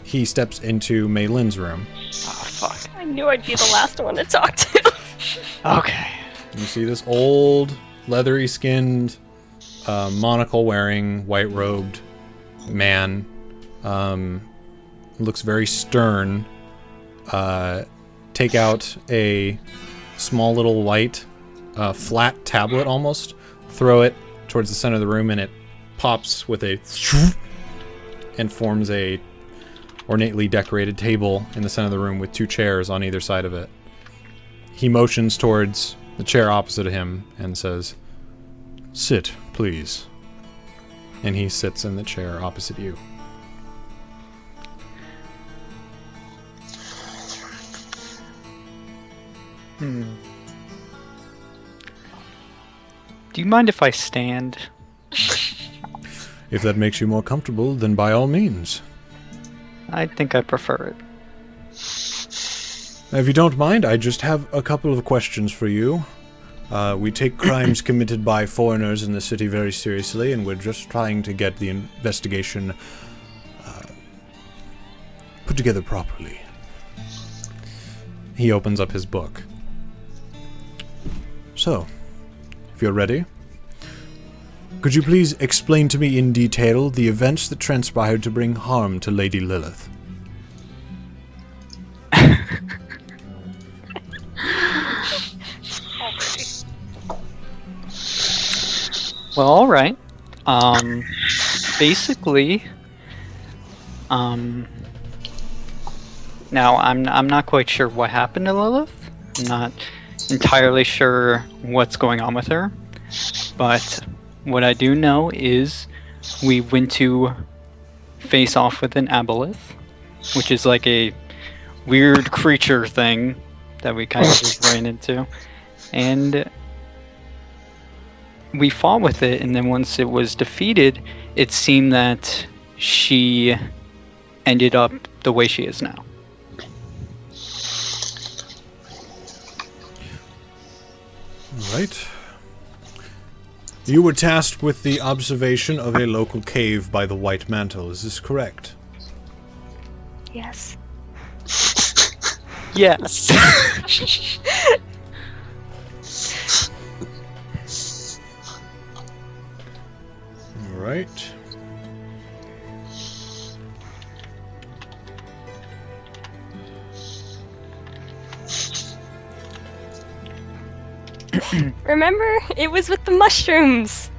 he steps into Mei Lin's room. Oh, fuck. I knew I'd be the last one to talk to. Okay. You see this old, leathery skinned, monocle wearing, white robed man. Looks very stern. Take out a small little white, flat tablet almost. Throw it towards the center of the room, and it pops with a and forms a ornately decorated table in the center of the room with 2 chairs on either side of it. He motions towards the chair opposite of him and says, "Sit, please." And he sits in the chair opposite you. Do you mind if I stand? If that makes you more comfortable, then by all means. I think I prefer it. If you don't mind, I just have a couple of questions for you. We take crimes committed by foreigners in the city very seriously, and we're just trying to get the investigation put together properly. He opens up his book. So, if you're ready, could you please explain to me in detail the events that transpired to bring harm to Lady Lilith? Well, alright. Basically, now I'm not quite sure what happened to Lilith. I'm not entirely sure what's going on with her. But what I do know is we went to face off with an aboleth, which is like a weird creature thing that we kind of just ran into. And we fought with it, and then once it was defeated, it seemed that she ended up the way she is now. Right. You were tasked with the observation of a local cave by the White Mantle, is this correct? Yes. Yes. Alright. Remember? It was with the mushrooms.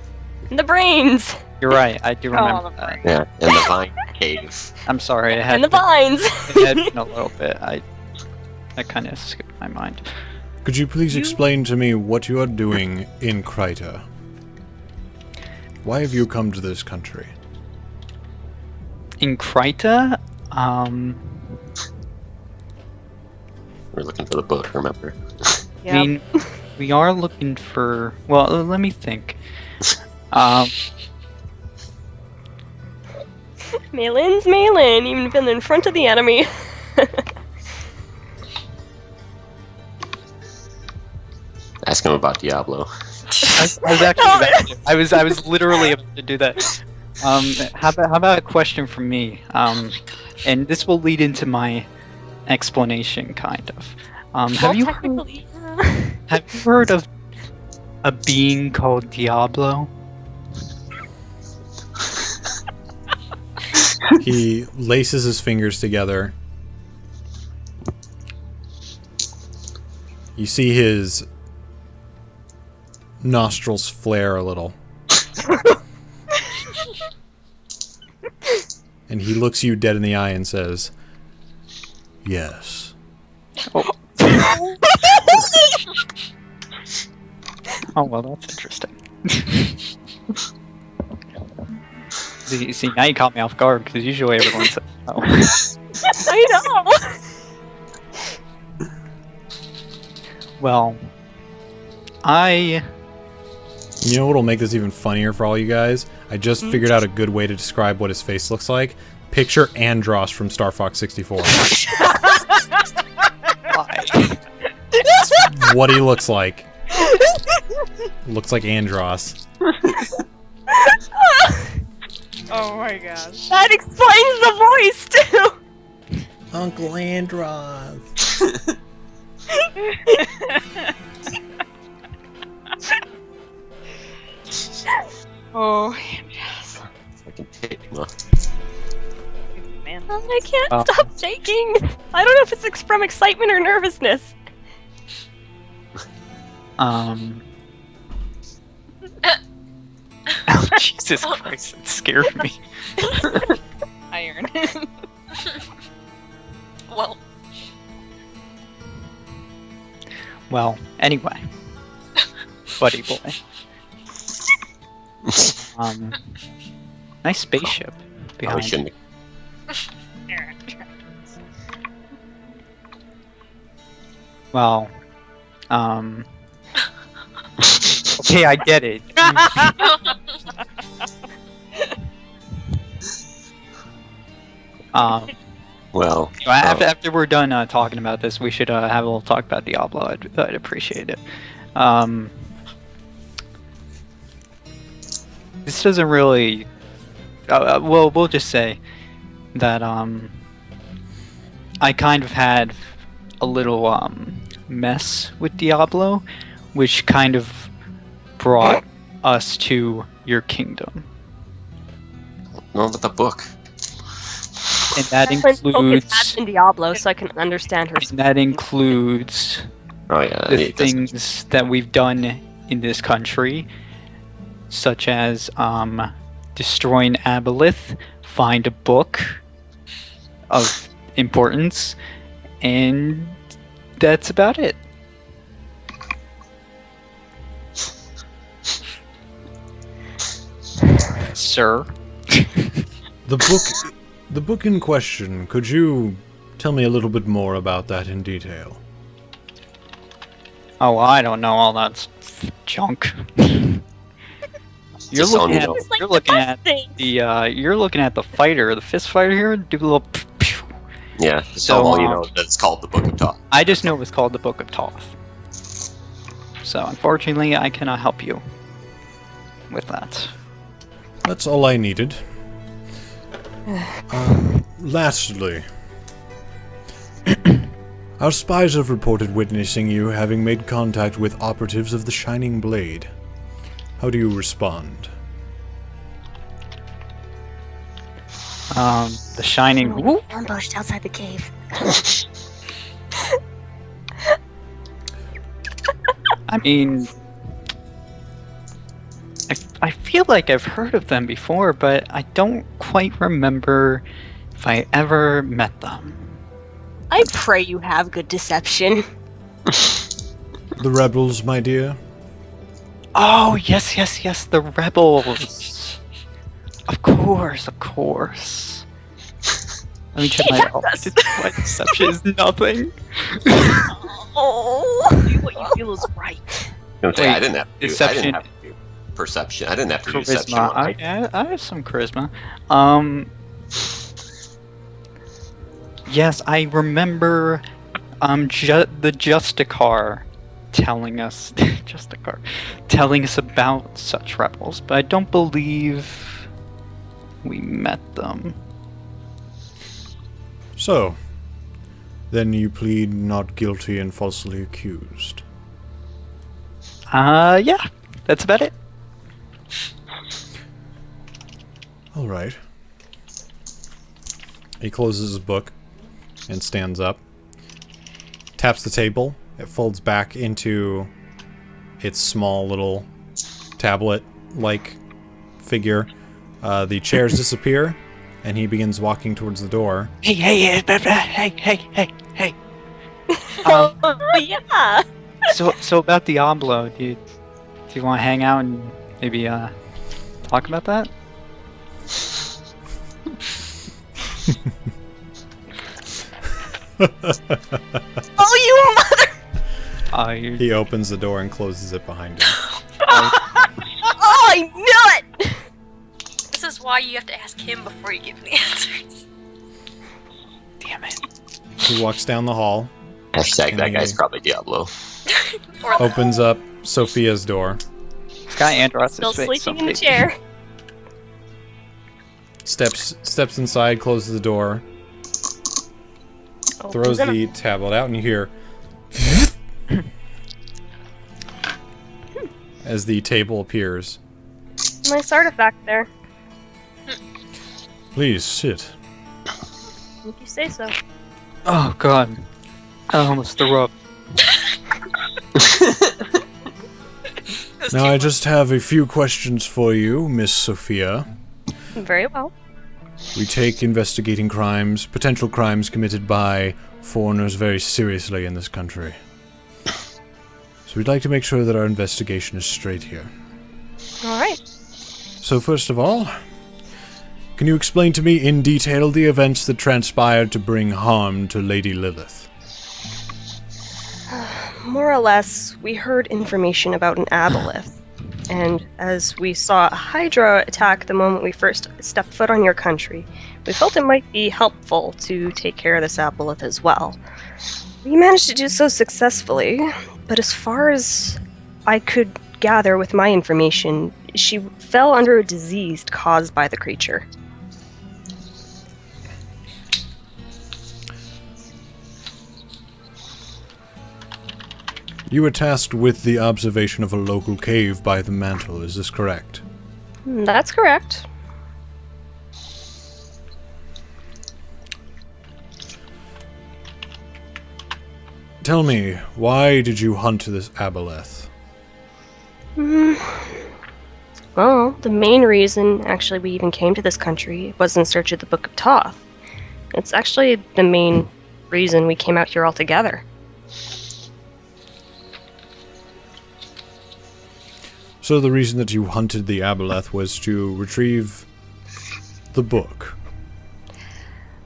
And the brains. You're right, I do remember the that. Yeah, in the vine cave. I'm sorry, it had And the vines. it had been a little bit. I kind of skipped my mind. Could you please explain to me what you are doing in Kryta? Why have you come to this country? In Kryta, We're looking for the book, remember? I mean, we are looking for. Well, let me think. Malin's Malin, even been in front of the enemy. Ask him about Diablo. I was actually about to, I was literally about to do that. How about a question from me? And this will lead into my explanation, kind of. Have you heard of a being called Diablo? He laces his fingers together. You see his nostrils flare a little. And he looks you dead in the eye and says, Yes. Oh. Oh, well, that's interesting. See, now you caught me off guard, because usually everyone says no. I know! Well, You know what'll make this even funnier for all you guys? I just figured out a good way to describe what his face looks like. Picture Andros from Star Fox 64. why? That's what he looks like. Looks like Andros. Oh my gosh. That explains the voice, too! Uncle Andros. Oh, yes. Fucking Pigma. Man. I can't Oh. stop shaking! I don't know if it's from excitement or nervousness. Oh, Jesus Christ, it scared me. Iron. Well, Well, anyway. Buddy boy. Nice spaceship Probably behind. shouldn't. Well, okay, I get it. Well, After we're done talking about this, we should have a little talk about Diablo. I'd appreciate it. This doesn't really. Well, we'll just say that I kind of had a little mess with Diablo, which kind of brought us to your kingdom, no, but the book. and that Focus includes. in Diablo so I can understand her. And that includes Oh yeah, the it doesn't- things that we've done in this country, such as destroying Aboleth, find a book of importance, and that's about it. Sir. The book in question, could you tell me a little bit more about that in detail? Oh, I don't know all that junk. You're Just looking on, at you know. It's like you're the looking best at thing. you're looking at the fighter, the fist fighter here. Do a little. Yeah, So, so all you know that's called the Book of Thoth. I just know it's called the Book of Thoth. So unfortunately, I cannot help you with that. That's all I needed. Lastly, our spies have reported witnessing you having made contact with operatives of the Shining Blade. How do you respond? The Shining. We were ambushed outside the cave. I mean, I feel like I've heard of them before, but I don't quite remember if I ever met them. I pray you have good deception. The rebels, my dear? Oh, yes, the rebels. Of course. Let me check my Yes. My deception is nothing. Oh. Do what you feel is right. I Wait, didn't have to do, I deception- didn't have to do perception. I didn't have to do deception. Charisma. Right? I have some charisma. Yes, I remember. The Justicar telling us, telling us about such rebels, but I don't believe we met them. So, then you plead not guilty and falsely accused. Yeah, that's about it. Alright. He closes his book and stands up. Taps the table. It folds back into its small little tablet-like figure. The chairs disappear, and he begins walking towards the door. Hey. Oh, yeah. So about Diablo, do you want to hang out and maybe talk about that? Oh, you mother! He opens the door and closes it behind him. Oh, I knew it! This is why you have to ask him before you give me answers. Damn it. He walks down the hall. Hashtag that guy's probably Diablo. Opens up Sophia's door. Sky Andros Still is fake sleeping in the something. chair. Steps inside, closes the door, Oh, throws we're gonna- the tablet out, and you hear as the table appears. Nice artifact there. Please sit. If you say so. Oh god. I almost threw up. Now I just have a few questions for you, Miss Sophia. Very well. We take investigating crimes, potential crimes committed by foreigners very seriously in this country. So we'd like to make sure that our investigation is straight here. Alright. So first of all, can you explain to me in detail the events that transpired to bring harm to Lady Lilith? More or less, we heard information about an aboleth. And as we saw a Hydra attack the moment we first stepped foot on your country, we felt it might be helpful to take care of this aboleth as well. We managed to do so successfully, but as far as I could gather with my information, she fell under a disease caused by the creature. You were tasked with the observation of a local cave by the mantle, is this correct? That's correct. Tell me, why did you hunt this aboleth? Well, the main reason, actually, we even came to this country was in search of the Book of Thoth. It's actually the main reason we came out here all together. So the reason that you hunted the aboleth was to retrieve the book.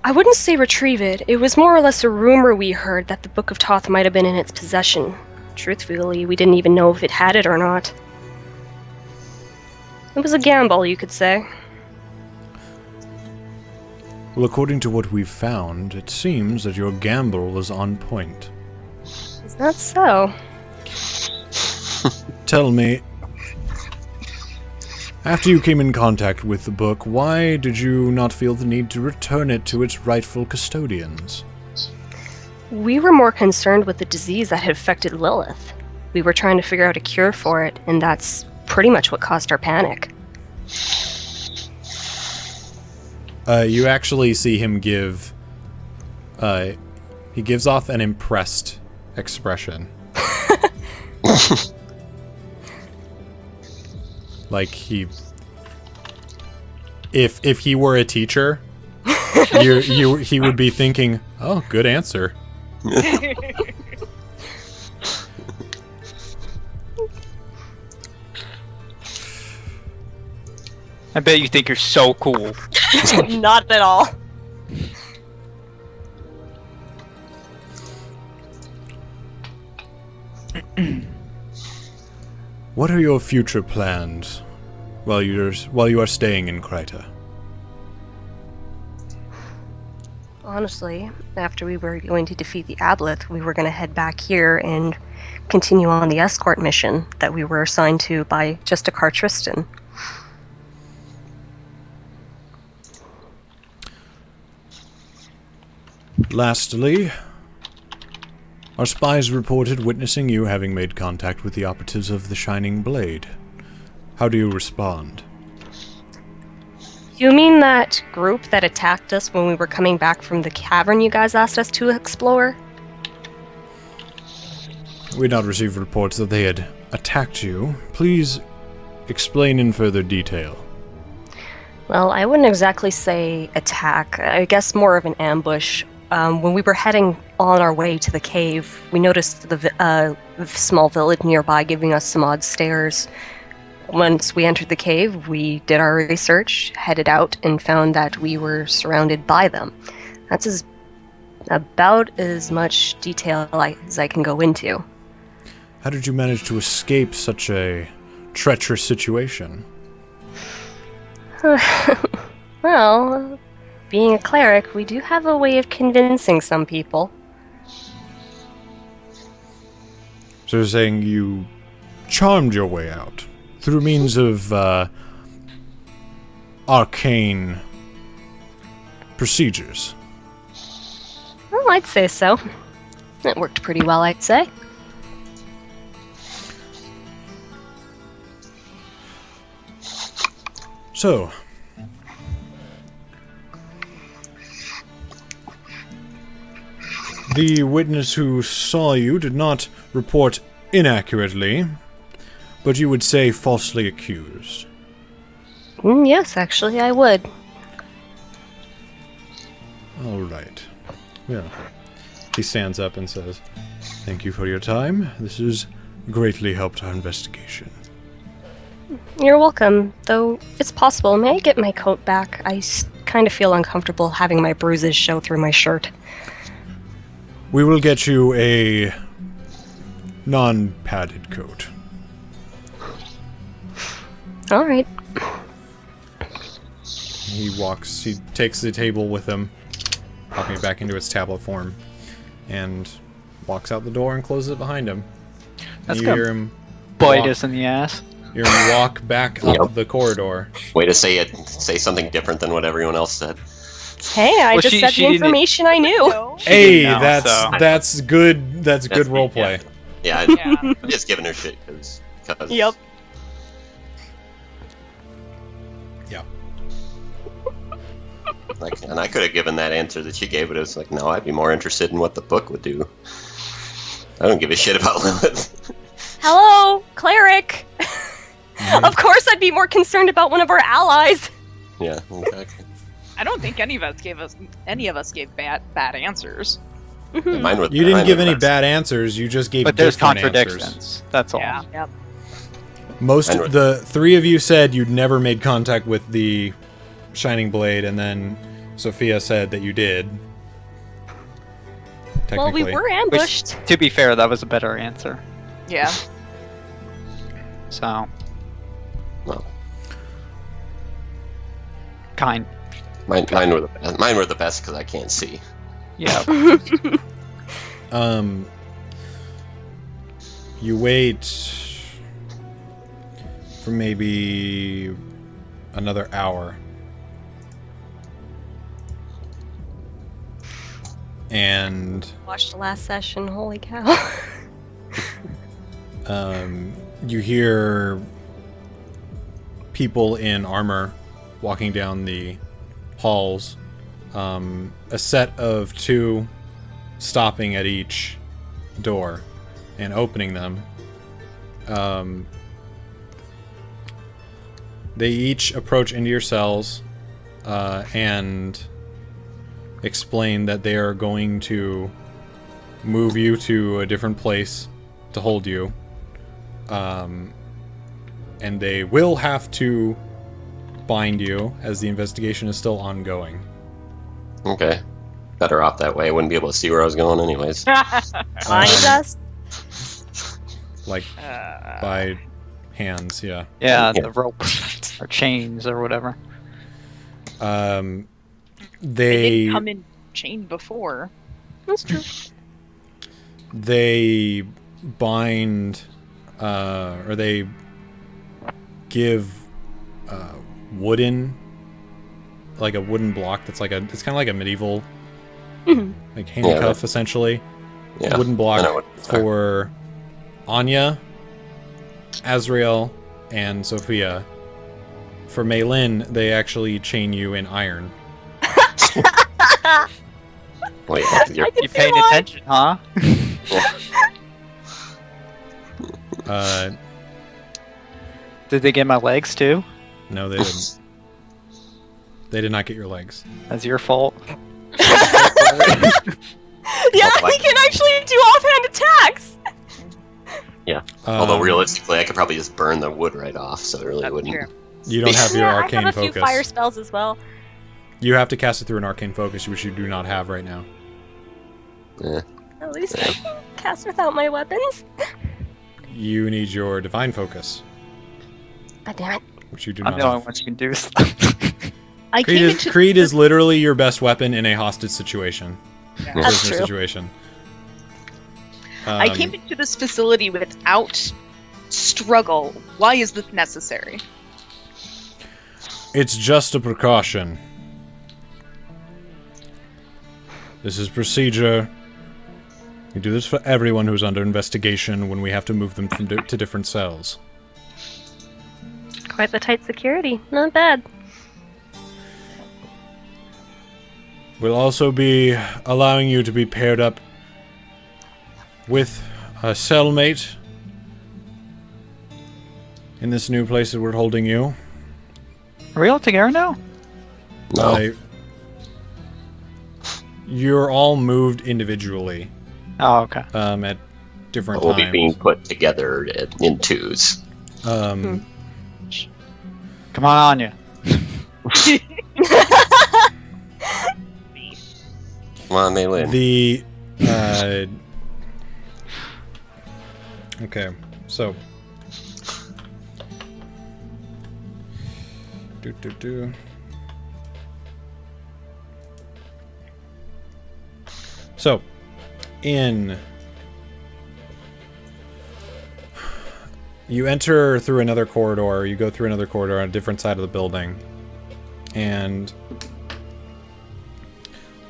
I wouldn't say retrieve it. It was more or less a rumor we heard that the Book of Thoth might have been in its possession. Truthfully, we didn't even know if it had it or not. It was a gamble, you could say. Well, according to what we've found, it seems that your gamble was on point. Is that so? Tell me, after you came in contact with the book, why did you not feel the need to return it to its rightful custodians? We were more concerned with the disease that had affected Lilith. We were trying to figure out a cure for it, and that's pretty much what caused our panic. You actually see him give... he gives off an impressed expression. Like he... If he were a teacher, he would be thinking, oh, good answer. I bet you think you're so cool. Not at all. What are your future plans while you are staying in Kryta? Honestly, after we were going to defeat the aboleth, we were going to head back here and continue on the escort mission that we were assigned to by Justikar Tristan. Lastly, our spies reported witnessing you having made contact with the operatives of the Shining Blade. How do you respond? You mean that group that attacked us when we were coming back from the cavern you guys asked us to explore? We had not received reports that they had attacked you. Please explain in further detail. Well, I wouldn't exactly say attack. I guess more of an ambush. When we were heading on our way to the cave, we noticed the small village nearby giving us some odd stares. Once we entered the cave, we did our research, headed out, and found that we were surrounded by them. That's about as much detail as I can go into. How did you manage to escape such a treacherous situation? Well, being a cleric, we do have a way of convincing some people. So you're saying you charmed your way out through means of arcane procedures? Well, I'd say so. It worked pretty well, I'd say. So, the witness who saw you did not report inaccurately, but you would say falsely accused. Yes, actually, I would. All right. Well, he stands up and says, "Thank you for your time. This has greatly helped our investigation." You're welcome, though it's possible. May I get my coat back? I kind of feel uncomfortable having my bruises show through my shirt. We will get you a non-padded coat. Alright. He takes the table with him, popping it back into its tablet form, and walks out the door and closes it behind him. That's you gonna hear him Bite walk, us in the ass. you hear him walk back up the corridor. Way to say something different than what everyone else said. Hey, I Well, just she said the didn't- information I knew. Hey, didn't know, so- that's good. That's good That's me, roleplay. Yeah, Yeah. I'm just giving her shit because. Yep. Yeah. Like, and I could have given that answer that she gave, but it was like, no, I'd be more interested in what the book would do. I don't give a shit about Lilith. Hello, cleric! Of course I'd be more concerned about one of our allies. Yeah, exactly. I don't think any of us gave bad answers. Mine were, You didn't mine give were any best. bad answers. You just gave But there's different contradictions. answers. That's all. Yeah. Yep. The three of you said you'd never made contact with the Shining Blade, and then Sophia said that you did. Well, we Technically. were ambushed. To be fair, that was a better answer. Yeah. So, Well, kind. mine were the best because I can't see. Yeah. You wait for maybe another hour. And Watched the last session, holy cow. you hear people in armor walking down the halls. A set of two stopping at each door and opening them. They each approach into your cells and explain that they are going to move you to a different place to hold you. And they will have to bind you as the investigation is still ongoing. Okay. Better off that way. I wouldn't be able to see where I was going anyways. Find us? Like, by hands, yeah. Yeah, Yeah. the rope or chains or whatever. They They didn't come in chained before. That's true. they bind or they give wooden, like a wooden block that's like it's kind of like a medieval like handcuff essentially. Yeah. Wooden I know block what those are. for Anya, Azrael, and Sophia. For Maylin, they actually chain you in iron. Wait, you're, You paying attention, huh? Uh, Did they get my legs too? no, they didn't. They did not get your legs. That's your fault. Yeah, he can actually do offhand attacks! Yeah. Although realistically, I could probably just burn the wood right off, so it really wouldn't. True. You don't have your arcane I have a focus. few fire spells as well. You have to cast it through an arcane focus, which you do not have right now. Eh. At least I can cast without my weapons. You need your divine focus, God damn it. which you do I'm not the only have. one you can do. I Creed came is, into Creed is literally your best weapon in a hostage situation. Yeah. That's Prisoner true. situation. I came into this facility without struggle. Why is this necessary? It's just a precaution. This is procedure. We do this for everyone who's under investigation when we have to move them from to different cells. Quite the tight security. Not bad. We'll also be allowing you to be paired up with a cellmate in this new place that we're holding you. Are we all together now? No. You're all moved individually Oh, okay. at different We'll be times. being put together in twos. Come on, Anya. Come on, Maylin. The okay, so so you enter through another corridor. You go through another corridor on a different side of the building, and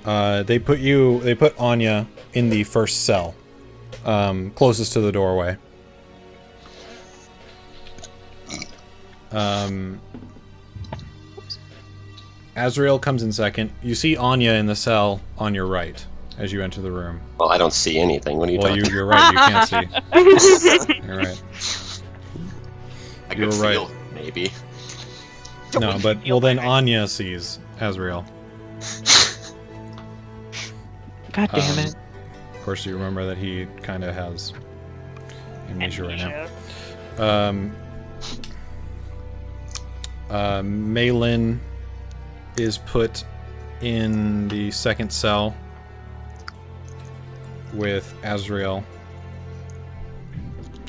they put Anya in the first cell, closest to the doorway. Azrael comes in second. You see Anya in the cell on your right as you enter the room. Well, I don't see anything. What are you Well, talking you're right. You can't see. You're right. I you're could right. feel, maybe. No, but well then Anya sees Azrael. God damn it. Of course, you remember that he kind of has amnesia right now. Maylin is put in the second cell with Azrael.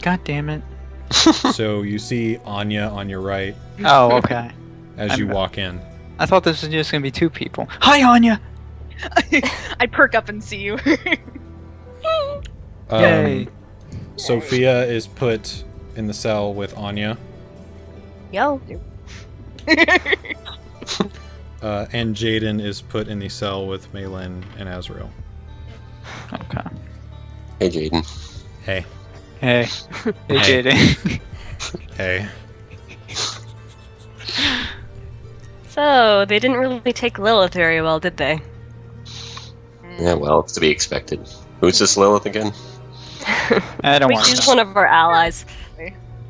God damn it. So you see Anya on your right Oh, okay. as you walk in. I thought this was just gonna be two people. Hi, Anya! I perk up and see you. Yay. Sophia is put in the cell with Anya. Yo. And Jaden is put in the cell with Maylin and Azrael. Okay. Hey, Jaden. Hey. Hey. Hey, Hey. JD. Hey. So, they didn't really take Lilith very well, did they? Yeah, well, it's to be expected. Who's this Lilith again? I don't Wait, want she's to. one of our allies.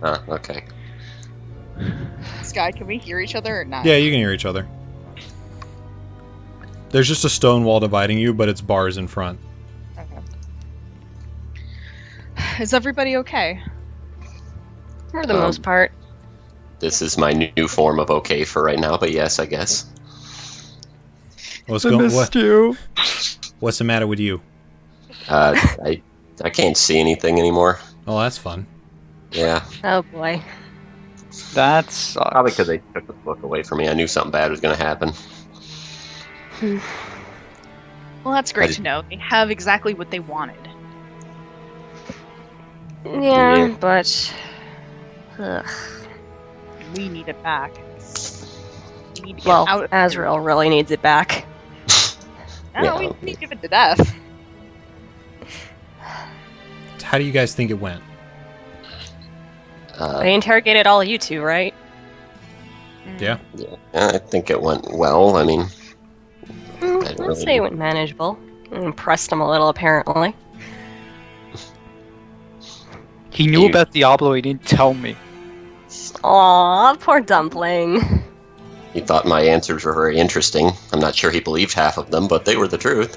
Ah, okay. Sky, can we hear each other or not? Yeah, you can hear each other. There's just a stone wall dividing you, but it's bars in front. Okay. Is everybody okay? For the most part. This is my new form of okay for right now, but yes, I guess. What's I going? missed you. What's the matter with you? I can't see anything anymore. Oh, that's fun. Yeah, Oh boy. That sucks. probably because they took the book away from me. I knew something bad was going to happen. Well, that's great I- to know. They have exactly what they wanted. Yeah, Yeah. but... Ugh. We need it back. We need to get Well, out of Azrael really needs it back. No, Yeah. we need to give it to death. How do you guys think it went? They interrogated all you two, right? Yeah. Yeah, I think it went well. I mean, I'd really- say it went manageable. Impressed him a little, apparently. He knew about Diablo, he didn't tell me. Aw, poor Dumpling. He thought my answers were very interesting. I'm not sure he believed half of them, but they were the truth.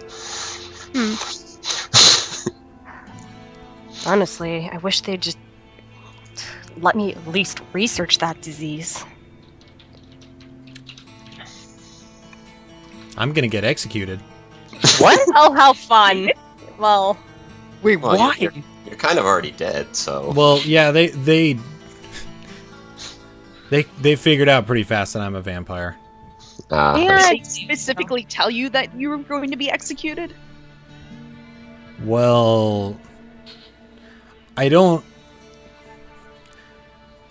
Honestly, I wish they'd just let me at least research that disease. I'm gonna get executed. What? Oh, how fun! Well, Wait, Well, why? You're kind of already dead, so... Well, yeah, they figured out pretty fast that I'm a vampire. yeah, Did they specifically tell you that you were going to be executed? Well, I don't.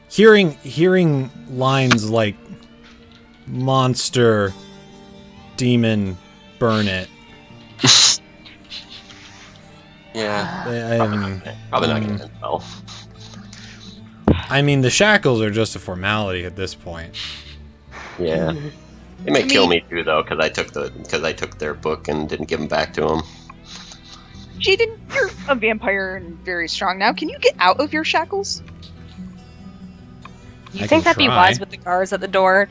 Hearing lines like monster, demon, burn it. Yeah, probably not gonna end well. I mean, the shackles are just a formality at this point. Yeah. They may kill me too, though, because I took their book and didn't give them back to them. Jaden, you're a vampire and very strong now. Can you get out of your shackles? you I think can that'd be try. wise with the guards at the door?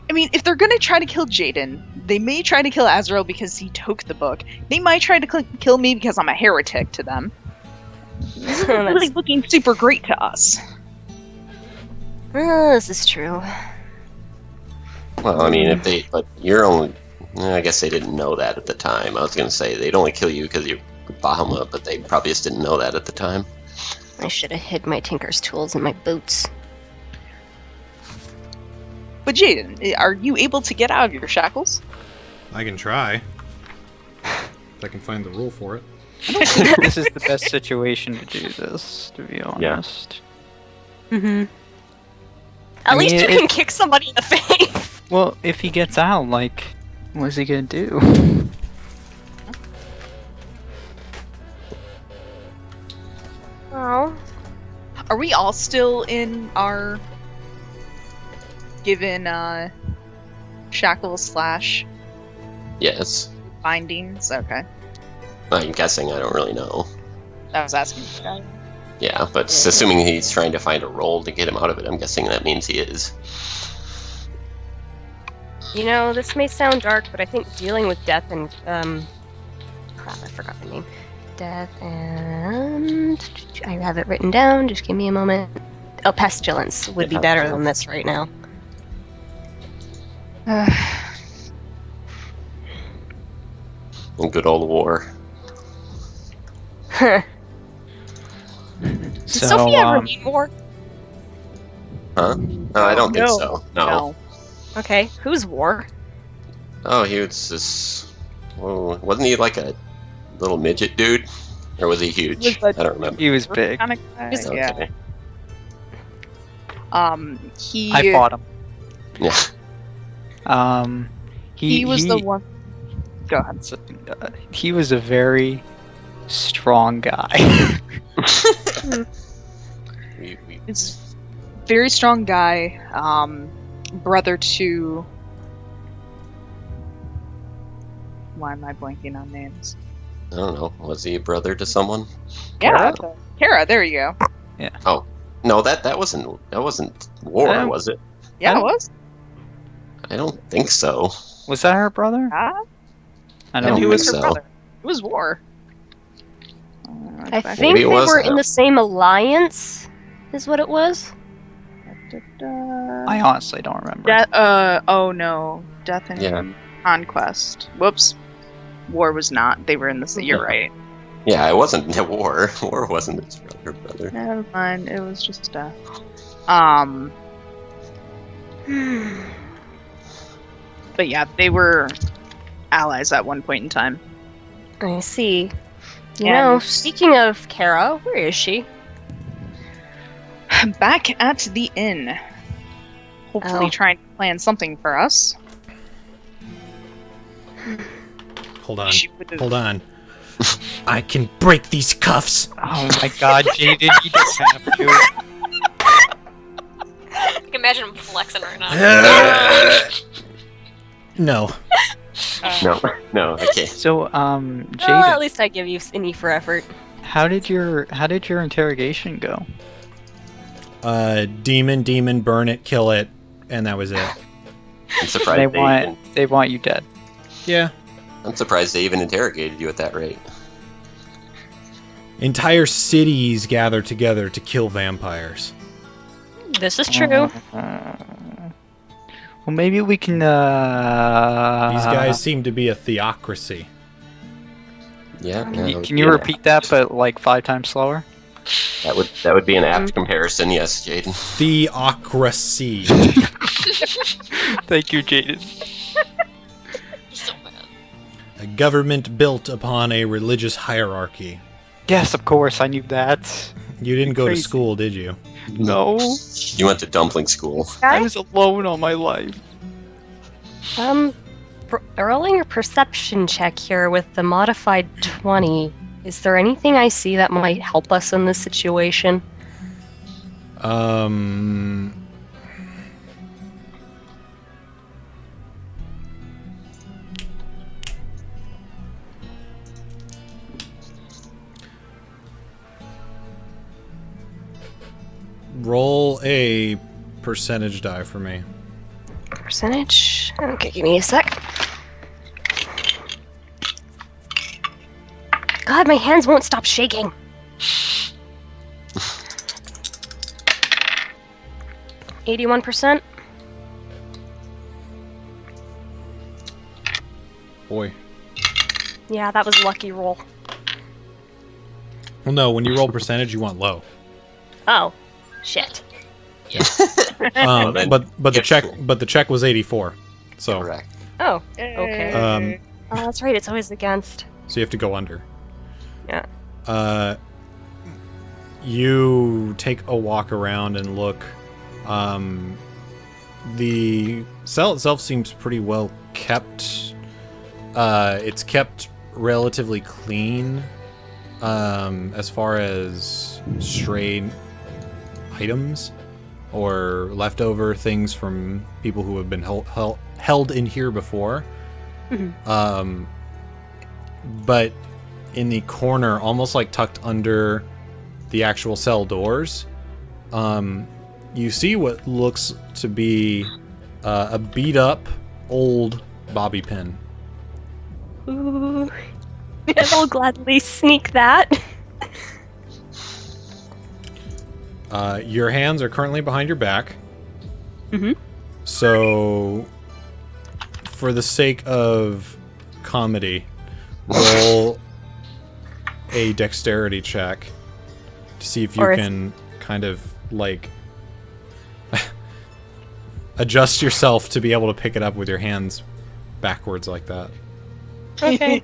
I mean, if they're gonna try to kill Jaden, they may try to kill Azrael because he took the book. They might try to kill me because I'm a heretic to them. This isn't really looking super great to us. This is true. Well, I mean, but you're only... I guess they didn't know that at the time. I was gonna say they'd only kill you because you're Bahama, but they probably just didn't know that at the time. I should have hid my tinker's tools in my boots. But Jaden, are you able to get out of your shackles? I can try. If I can find the rule for it. I don't think this is the best situation to do this, to be honest. Mm-hmm. I At least mean, you can kick somebody in the face. Well, if he gets out, like, what is he gonna do? Oh. Are we all still in our given shackles / Yes. bindings? Okay. I'm guessing. I don't really know. I was asking this guy. Yeah, but assuming he's trying to find a role to get him out of it, I'm guessing that means he is. You know, this may sound dark, but I think dealing with death and crap, I forgot the name. Death and I have it written down. Just give me a moment. Oh, pestilence would be better than this right now. In good old war. Did So, Sophie ever need war? Huh? No, I don't think so. No. Okay, who's war? Oh, he was this... Whoa, wasn't he like a little midget dude? Or was he huge? He was I don't remember. He was big. Kind of guy, yeah. Okay. He. I fought him. Yeah. He was the one. Go ahead. He was a very strong guy. It's very strong guy. Brother to. Why am I blanking on names? I don't know. Was he a brother to someone? Yeah, Kara. There you go. Oh, no, that wasn't war, was it? Yeah, it was. I don't think so. Was that her brother? Ah, I and don't who think was her so. brother? It was war. I think Maybe it they was were in Adam. the same alliance, is what it was. I honestly don't remember. Oh no, Death and Yeah. Conquest. Whoops. War was not. They were in the. You're right. Yeah, it wasn't a war. War wasn't his brother. Never mind. It was just Death. But yeah, they were allies at one point in time. I see. You And- know, speaking of Kara, where is she? Back at the inn. Hopefully Oh. trying to plan something for us. Hold on. She would've- Hold on. I can break these cuffs. Oh my god, Jaden, you just have to. I can imagine him flexing right now. No. No, okay. So, Well, Jaden, at least I give you an E for effort. how did your interrogation go? Demon, burn it, kill it, and that was it. I'm surprised They want you dead. Yeah. I'm surprised they even interrogated you at that rate. Entire cities gather together to kill vampires. This is true. Well, maybe we can. These guys seem to be a theocracy. Yeah. Can you repeat that, but like 5 times slower? That would be an apt comparison, yes, Jaden. Theocracy. Thank you, Jaden. So bad. A government built upon a religious hierarchy. Yes, of course, I knew that. You didn't go to Crazy. school, did you? No, You went to dumpling school. I was alone all my life. Rolling a perception check here with the modified 20. Is there anything I see that might help us in this situation? Roll a percentage die for me. Percentage? Okay, give me a sec. God, my hands won't stop shaking. %. Boy. Yeah, that was a lucky roll. Well, no, when you roll percentage, you want low. Oh, shit. then But the get check full. but the check was 84. So Correct. Oh, okay. Oh, that's right. It's always against. so you have to go under. Yeah. You take a walk around and look. The cell itself seems pretty well kept. It's kept relatively clean. As far as strayed items or leftover things from people who have been held in here before. But in the corner, almost like tucked under the actual cell doors, you see what looks to be a beat up old bobby pin. Ooh. I will gladly sneak that. Your hands are currently behind your back. Mm-hmm. So, for the sake of comedy, roll a dexterity check to see if you can kind of, like, adjust yourself to be able to pick it up with your hands backwards like that. Okay.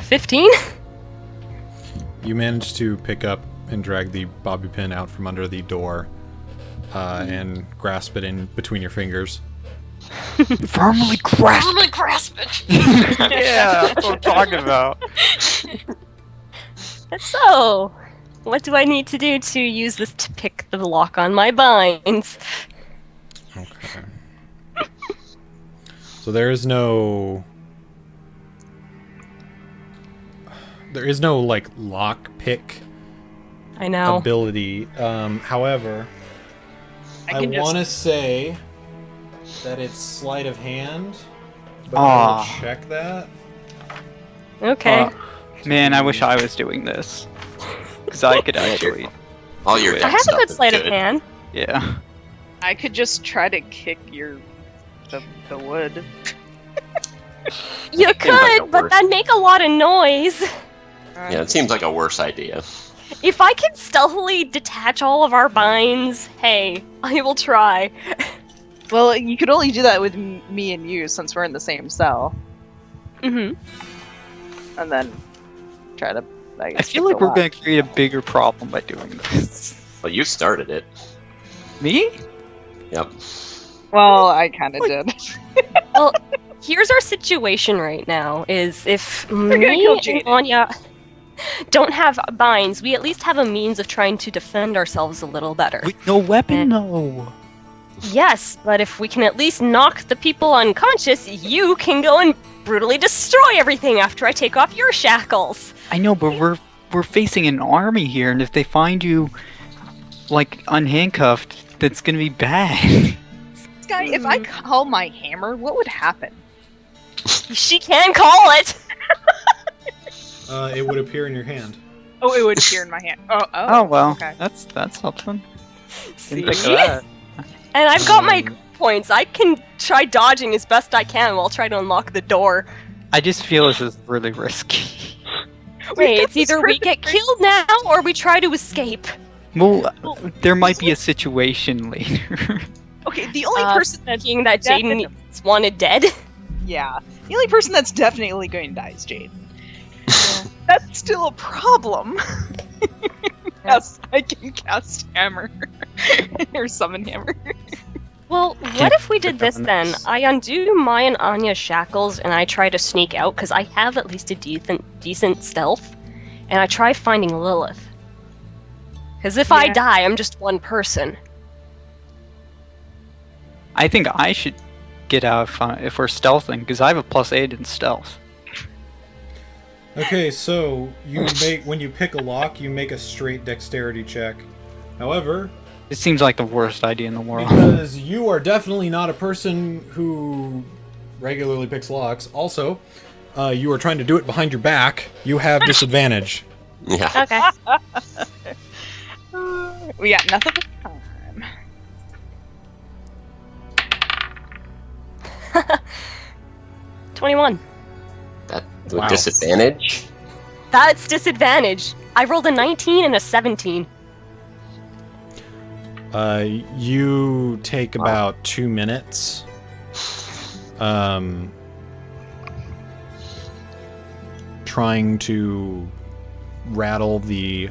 15? You manage to pick up and drag the bobby pin out from under the door and grasp it in between your fingers. Firmly grasp. I'm gonna grasp it. Yeah, that's what I'm talking about. So, what do I need to do to use this to pick the lock on my binds? Okay. So there is no like lock pick I know. ability. However, I can just- want to say that it's sleight of hand, but I will check that. Okay. Man, I wish I was doing this. Because I could actually. All your I deck I have a stuff good is sleight of good. hand. Yeah. I could just try to kick the wood. You like could, a but worse- that'd make a lot of noise. Yeah, it seems like a worse idea. If I can stealthily detach all of our binds, hey, I will try. Well, you could only do that with me and you since we're in the same cell, Mm-hmm. and then try to. I guess, feel pick like the we're lock. going to create a bigger problem by doing this. Well, you started it. Me? Yep. Well, I kind of did. Well, here's our situation right now: is if gonna me kill and Jaden. Anya don't have binds, we at least have a means of trying to defend ourselves a little better. With no weapon? No. Yes, but if we can at least knock the people unconscious, you can go and brutally destroy everything after I take off your shackles. I know, but we're we're facing an army here, and if they find you, like, unhandcuffed, that's gonna be bad. Sky, if I call my hammer, what would happen? She can call it! It would appear in your hand. Oh, it would appear in my hand. Oh well, Okay. that's something. See? Didn't think of that. And I've got my points. I can try dodging as best I can while trying to unlock the door. I just feel this is really risky. Wait, it's either we get killed now or we try to escape. Well, there might be a situation later. Okay, the only person that's Thinking that Jaden is wanted dead. yeah, the only person that's definitely going to die is Jade. That's still a problem. Yes, I can cast hammer or summon hammer. Well, what if we did this then? I undo my and Anya's shackles and I try to sneak out because I have at least a decent stealth, and I try finding Lilith. Because if I Yeah. die, I'm just one person. I think I should get out if we're stealthing, because I have a +8 in stealth. Okay, so when you pick a lock, you make a straight dexterity check. However, It seems like the worst idea in the world. because you are definitely not a person who regularly picks locks, also, you are trying to do it behind your back, you have disadvantage. Yeah. Okay. We got nothing but time. $21. That with Wow. disadvantage. That's disadvantage. I rolled a 19 and a 17. You take about 2 minutes. Trying to rattle the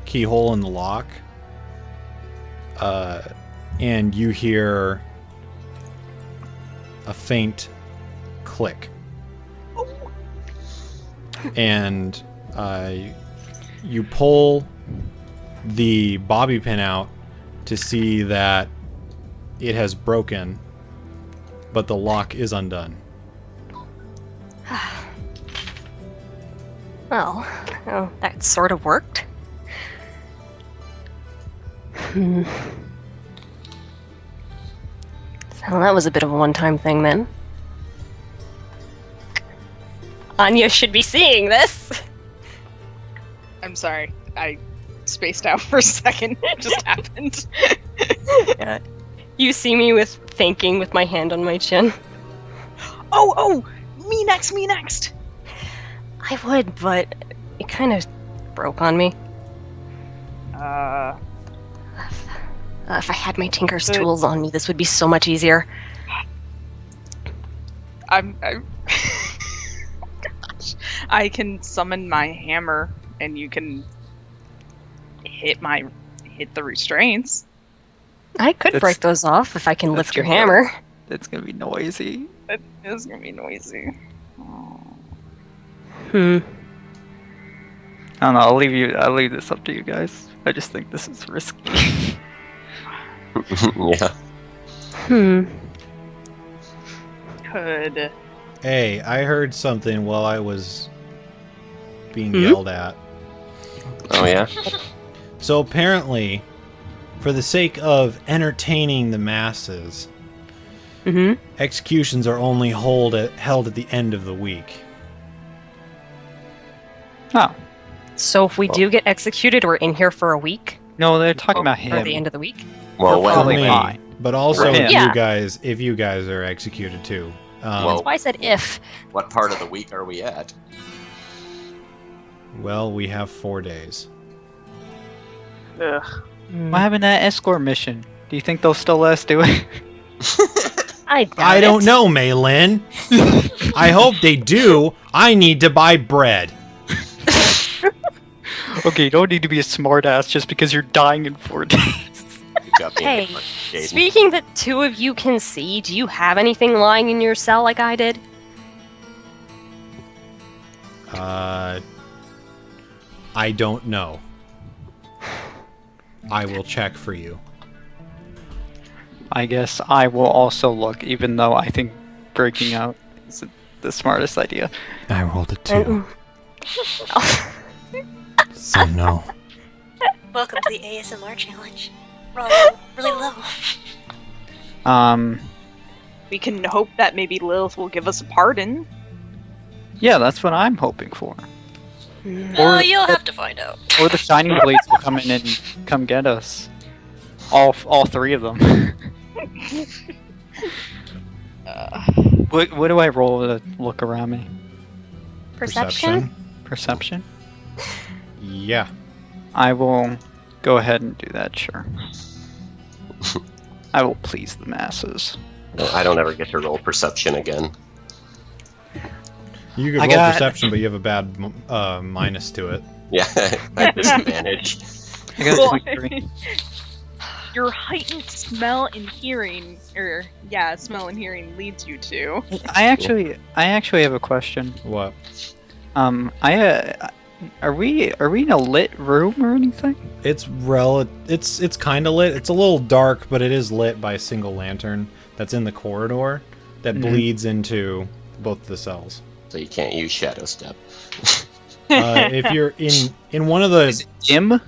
keyhole in the lock. And you hear a faint click. And you pull the bobby pin out to see that it has broken, but the lock is undone. Well, that sort of worked. So that was a bit of a one-time thing then. Anya should be seeing this. I'm sorry, I spaced out for a second. It just happened. Yeah. You see me thinking with my hand on my chin. Oh, me next. I would, but it kind of broke on me. If I had my Tinker's tools on me, this would be so much easier. I'm gosh. I can summon my hammer and you can hit the restraints. I could That's- break those off if I can that's lift your good. hammer. It's gonna be noisy. It is gonna be noisy. Hmm. I don't know. I'll leave this up to you guys. I just think this is risky. Yeah. Hmm. Could Hey, I heard something while I was being yelled at. Oh yeah. So apparently, for the sake of entertaining the masses, Mm-hmm. executions are only held at the end of the week. Oh So if we do get executed, we're in here for a week? no, they're talking about Or the him. end of the week? Well, We're For probably me, fine. but also For him. Yeah. if you guys are executed too. Well- That's why I said if. what part of the week are we at? Well, we have 4 days. ugh. What happened to that escort mission? Do you think they'll still let us do it? I doubt I don't it. know, Maylin. I hope they do. I need to buy bread. Okay, you don't need to be a smartass just because you're dying in 4 days. Good job being Hey, different, Jaden. speaking that two of you can see, do you have anything lying in your cell like I did? I don't know. I will check for you. I guess I will also look, even though I think breaking out is the smartest idea. I rolled a 2. So no. Welcome to the ASMR challenge. We're all really low. We can hope that maybe Lilith will give us a pardon. Yeah, that's what I'm hoping for. Well, you'll have to find out. Or the Shining Blades will come in and come get us. All three of them. What do I roll to look around me? Perception? Perception? Yeah. I will go ahead and do that, sure. I will please the masses. No, I don't ever get to roll perception again. You can roll perception, but you have a bad minus to it. Yeah, at disadvantage. I got Well, 23. Your heightened smell and hearing, smell and hearing leads you to. I actually have a question. What? Are we in a lit room or anything? It's kind of lit. It's a little dark, but it is lit by a single lantern that's in the corridor that bleeds into both the cells. So you can't use Shadow Step. If you're in one of the, Is it dim?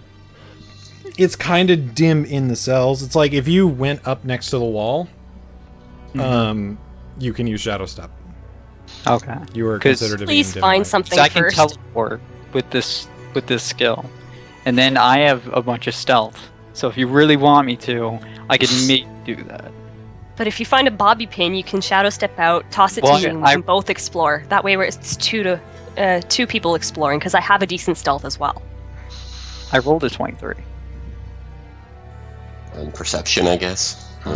it's kind of dim in the cells. It's like if you went up next to the wall, you can use Shadow Step. Okay. You were 'Cause- considered to be Please in dim find light. something So I can first. teleport with this skill, and then I have a bunch of stealth. So if you really want me to, I can make do that. But if you find a bobby pin, you can shadow step out, toss it Well, to me, and we can both explore. That way, it's two people exploring, because I have a decent stealth as well. I rolled a 23. And perception, I guess. Go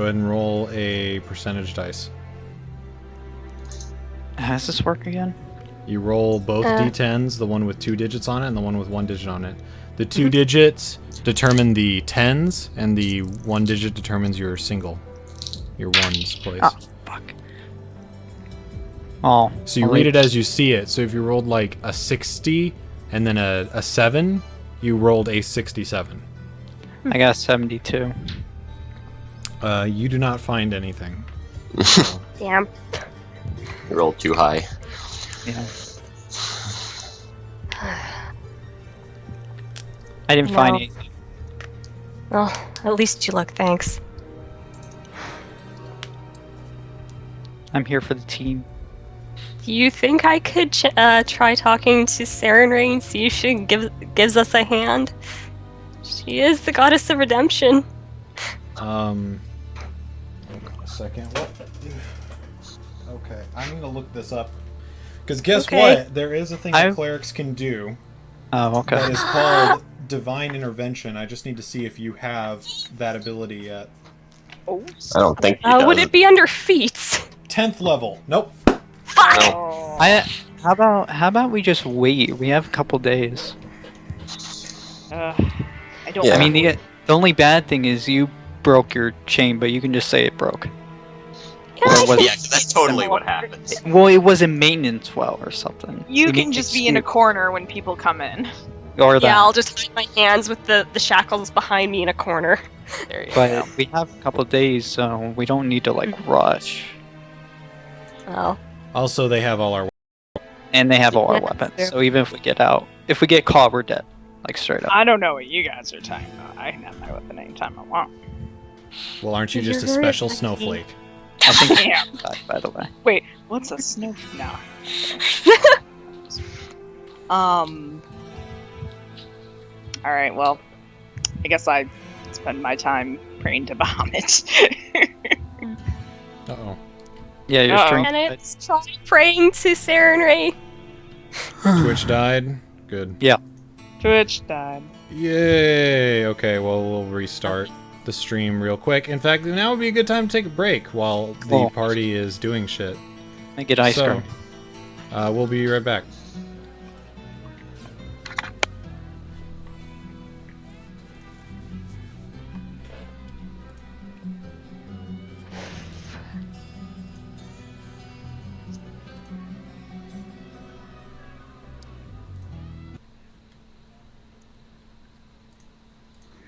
ahead and roll a percentage dice. How does this work again? You roll both d10s, the one with 2 digits on it and the one with 1 digit on it. The 2 digits determine the tens, and the 1 digit determines your ones place. Oh, fuck. Oh. So you read it as you see it. So if you rolled like a 60 and then a 7, you rolled a 67. I got 72. You do not find anything. So, Damn. You rolled too high. Yeah. I didn't find No. anything. Well, at least you look, thanks. I'm here for the team. Do you think I could try talking to Sarenrae and see if she gives us a hand? She is the goddess of redemption. hold on a second. What? Okay, I'm gonna look this up. Because guess what? There is a thing that clerics can do. Oh, okay. That is called Divine Intervention. I just need to see if you have that ability yet. Oh, I don't think he Would does. it be under feats? 10th level. Nope. Fuck! No. How about we just wait? We have a couple days. I don't. Yeah. I mean, the only bad thing is you broke your chain, but you can just say it broke. Yeah, Or was Yeah, 'cause that's totally what happens. Well, it was a maintenance well or something. You We can need just to be in a excuse- corner when people come in. Or that. yeah, I'll just hide my hands with the shackles behind me in a corner. There you But go. we have a couple days, so we don't need to like rush. Well, Also, they have all our. And they have all our Yeah, weapons, fair. so even if we get out, if we get caught, we're dead. Like straight up. I don't know what you guys are talking about. I can have my weapon anytime I want. Well, aren't you You're just a very special lucky. snowflake? I think Yeah. by the way. Wait, what's a snow? No. All right. Well, I guess I spend my time praying to Bahamut. Uh-oh. Yeah, you're Uh-oh. strength. and it's try praying to Sarenrae. Twitch died. Good. Twitch died. Yay! Okay, well, we'll restart the stream real quick. In fact, now would be a good time to take a break while the Cool. party is doing shit. I get ice cream. We'll be right back.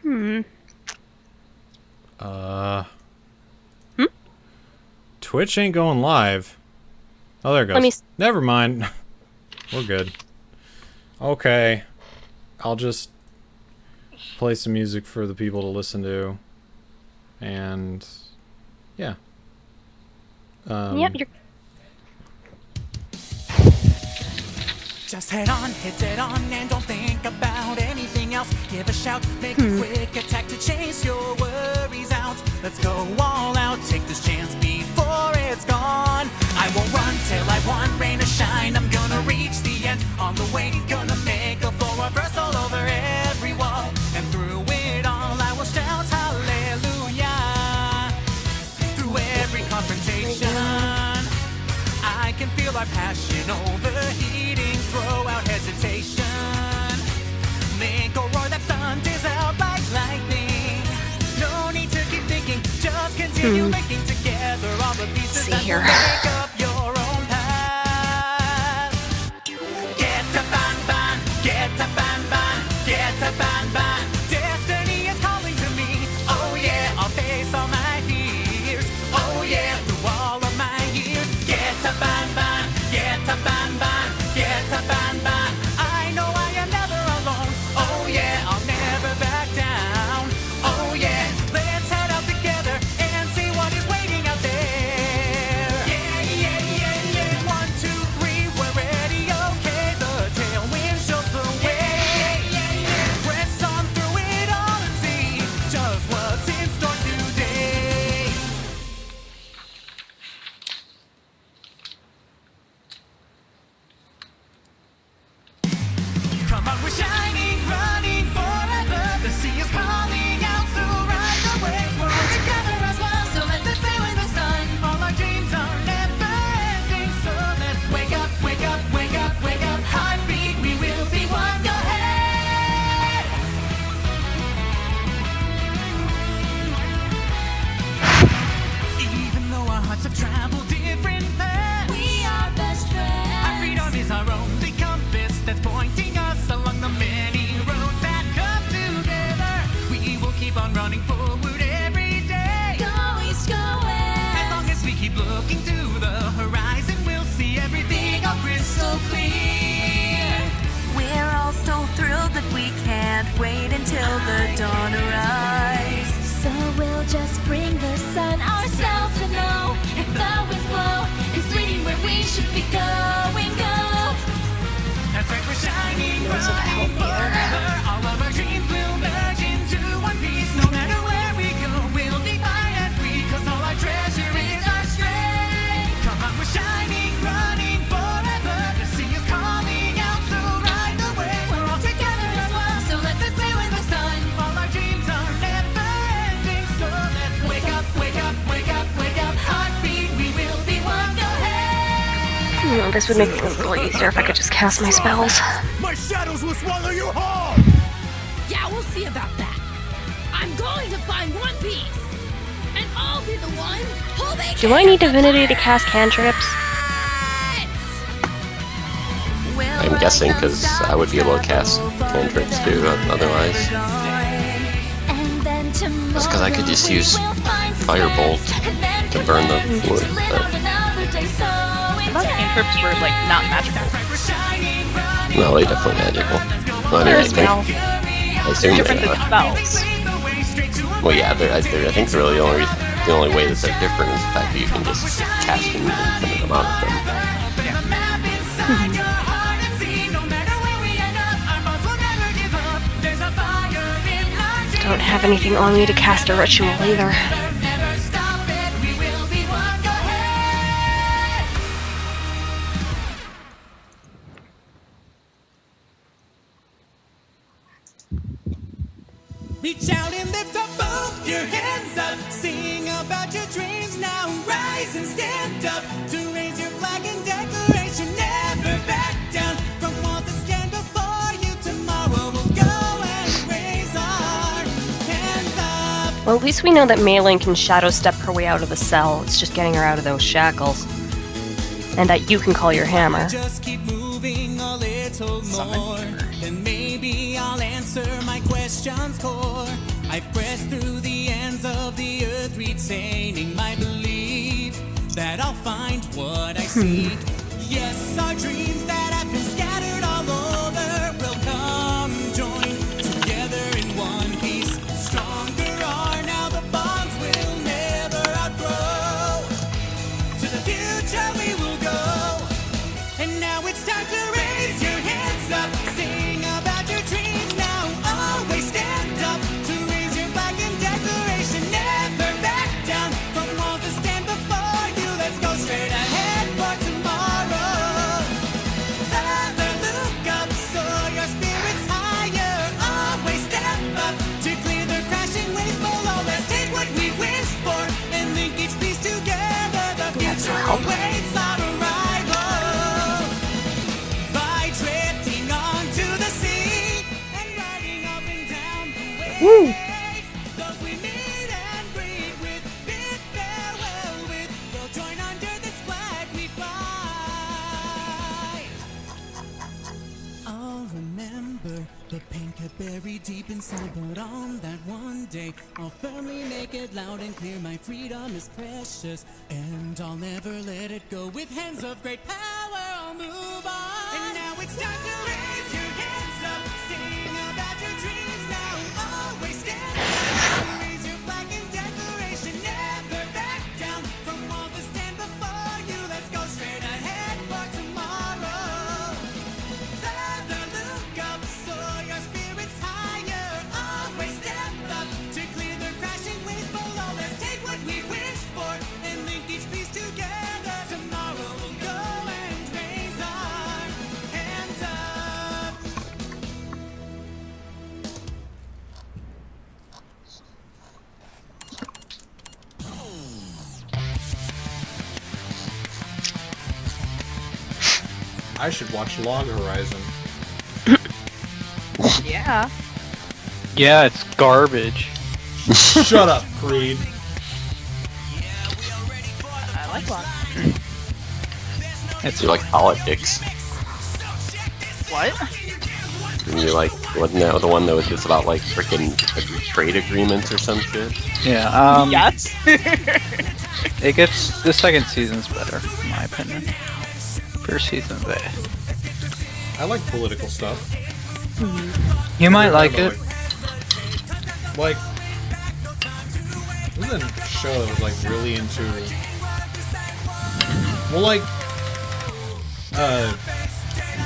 Hmm? Twitch ain't going live. Oh, there it goes. Let me Never mind. We're good. Okay. I'll just play some music for the people to listen to. And yeah. Yep, you're... Just head on, hit it on, and don't think about anything else. Give a shout, make a quick attack to chase your worries out. Let's go all out, take this chance before it's gone. I won't run till I've won, rain or shine. I'm gonna reach the end. On the way, gonna make a full reversal over every wall. And through it all, I will shout hallelujah. Through every confrontation, I can feel our passion overheating. Throw out hesitation. Make a roar that thunders out like lightning. No need to keep thinking, just continue making together all the pieces that will make up your own path. Get to ban ban, get to ban ban, get to ban ban. Destiny is calling to me. Oh yeah, I'll face all my fears. Oh yeah, through all of my years. Get to ban ban, get to ban ban, get to ban ban. I know I am never alone. Oh yeah, I'll never back down. Oh yeah, let's head out together and see what is waiting out there. Yeah, yeah, yeah, yeah. 1, 2, 3, we're ready. Okay, the tailwind shows the way. Yeah, yeah, yeah. Press on through it all and see just what's in store today. Come on, we're shining, running forever. The sea is calling out, so ride the waves. We're all together as one, so let's sail in the sun. All our dreams are never ending, so let's wake up, wake up, wake up, wake up. Heartbeat, we will be one. Go ahead. Even though our hearts have traveled different paths, we are best friends. Our freedom is our only compass that's pointing us along the many roads that come together. We will keep on running forward every day. Go east, go west. As long as we keep looking to the horizon, we'll see everything all crystal clear. We're all so thrilled that we can't wait until the dawn arrives. So we'll just bring the sun ourselves to know if the winds blow. It's leading where we should be going, go. That's right, we're shining, running forever. All of our dreams will merge into one piece. No matter where we go, we'll be fine and free. 'Cause all our treasure is our strength. Come on, we're shining, running forever. The sea is calling out, so ride the waves. We're all together as one, so let's set sail in the sun. All our dreams are never ending, so let's wake up, wake up, wake up, wake up. Heartbeat, we will be one. Go ahead. This would make it a little easier if I could just cast my spells. My shadows will swallow you whole. Yeah, we'll see about that. I'm going to find One Piece, and I'll be the one holding. Do I need divinity to cast cantrips? I'm guessing because I would be able to cast cantrips too, otherwise. That's because I could just use Firebolt to burn the wood. I thought cantrips were like not magical. No, they're definitely magical. Well, I mean, I assume Different they than are. spells. Well, yeah, I think really the only way that they're different is the fact that you can just cast an infinite amount of them. Don't have anything on me to cast a ritual either. Reach out and lift up both your hands up. Sing about your dreams now. Rise and stand up to raise your flag in declaration. Never back down from walls that stand before you. Tomorrow we'll go and raise our hands up. Well, at least we know that Maylin can shadow step her way out of the cell. It's just getting her out of those shackles. And that you can call your hammer. Just keep moving a little more, then maybe I'll answer my question's core. I've pressed through the ends of the earth, retaining my belief that I'll find what I seek. Yes, our dreams that have been scattered all over Woo! I'll remember the pain kept buried deep inside, but on that one day, I'll firmly make it loud and clear. My freedom is precious, and I'll never let it go. With hands of great power, I'll move on. And now it's time to raise your hands up, sing about your dreams now. Always stand up, raise your flag in declaration, never back down from all that stand before you. Let's go straight ahead for tomorrow. Further look up, soar your spirits higher. Always step up to clear the crashing waves below. Let's take what we wished for and link each piece together. Tomorrow we'll go and raise our hands up. I should watch Log Horizon. Yeah. Yeah, it's garbage. Shut up, Creed. I like one. It's You like politics? What? And you like what now? The one that was just about like freaking trade agreements or some shit. yeah. Yes. It gets the second season's better, in my opinion. First season's bad. I like political stuff. You might like it. Like, this is a show that was like really into. Well, like,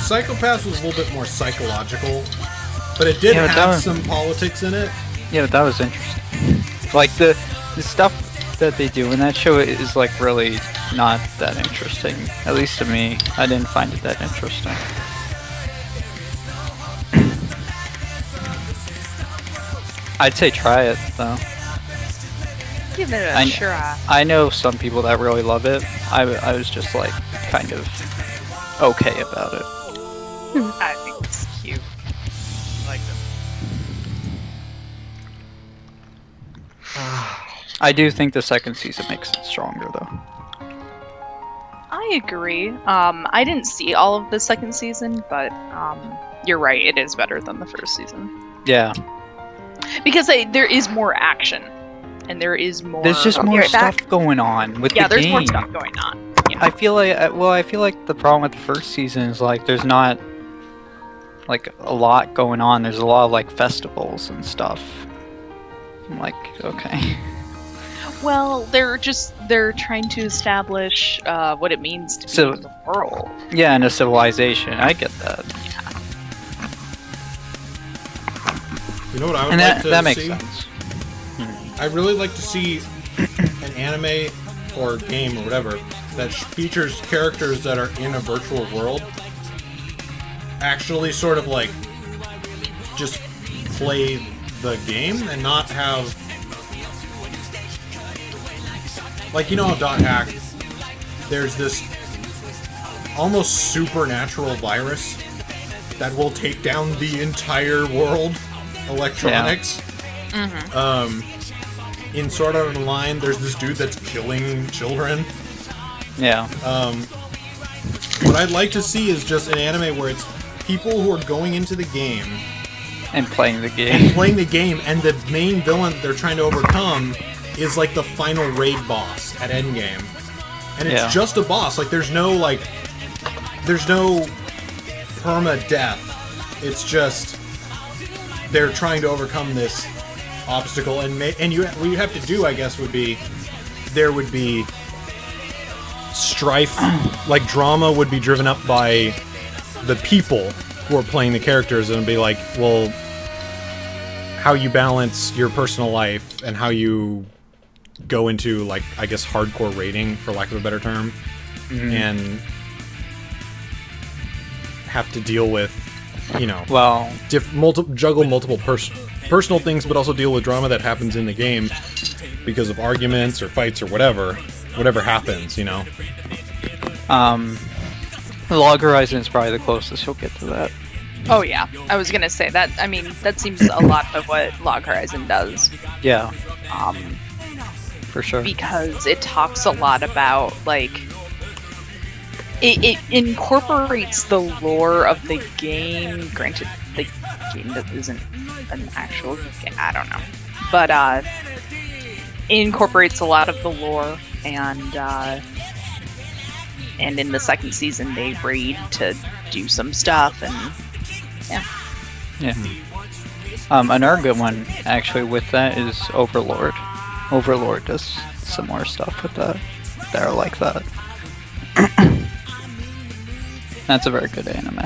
Psychopaths was a little bit more psychological, but it did Yeah, but that have was- some politics in it. Yeah, but that was interesting. Like the stuff that they do in that show is like really not that interesting. At least to me, I didn't find it that interesting. I'd say try it though. Give it a I- try. I know some people that really love it. I was just like kind of okay about it. I think it's cute. I like them. I do think the second season makes it stronger though. I agree. I didn't see all of the second season, but you're right. It is better than the first season Yeah. because there is more action, and there is more. There's just more Right stuff back. going on with Yeah, the there's game. more stuff going on. Yeah. I feel like the problem with the first season is like there's not like a lot going on. There's a lot of like festivals and stuff. I'm like, okay. Well, they're trying to establish what it means to be So- in the world. Yeah, and a civilization. I get that. You know what I would And like to that makes see? sense. I'd really like to see an anime or game or whatever that features characters that are in a virtual world actually sort of like just play the game and not have like, you know how Dot Hack, there's this almost supernatural virus that will take down the entire world electronics. In Sword Art Online, there's this dude that's killing children. Yeah. What I'd like to see is just an anime where it's people who are going into the game And playing the and game. playing the game, and the main villain that they're trying to overcome is like the final raid boss at endgame. And it's Yeah. just a boss. Like there's no perma-death. It's just they're trying to overcome this obstacle, and what you have to do, I guess, would be there would be strife, like drama would be driven up by the people who are playing the characters, and it'd be like, well, how you balance your personal life and how you go into, like, I guess hardcore raiding, for lack of a better term, and have to deal with, you know, Well, juggle multiple personal things, but also deal with drama that happens in the game because of arguments or fights or whatever happens, you know. Log Horizon is probably the closest you'll get to that. Oh yeah, I was gonna say that. I mean, that seems a lot of what Log Horizon does. Yeah, Um, for sure. because it talks a lot about like it incorporates the lore of the game. Granted, the game that isn't an actual game. I don't know, but it incorporates a lot of the lore, and in the second season they raid to do some stuff, and Yeah. Another good one actually with that is Overlord. Overlord does similar stuff with that. They're like that. That's a very good anime.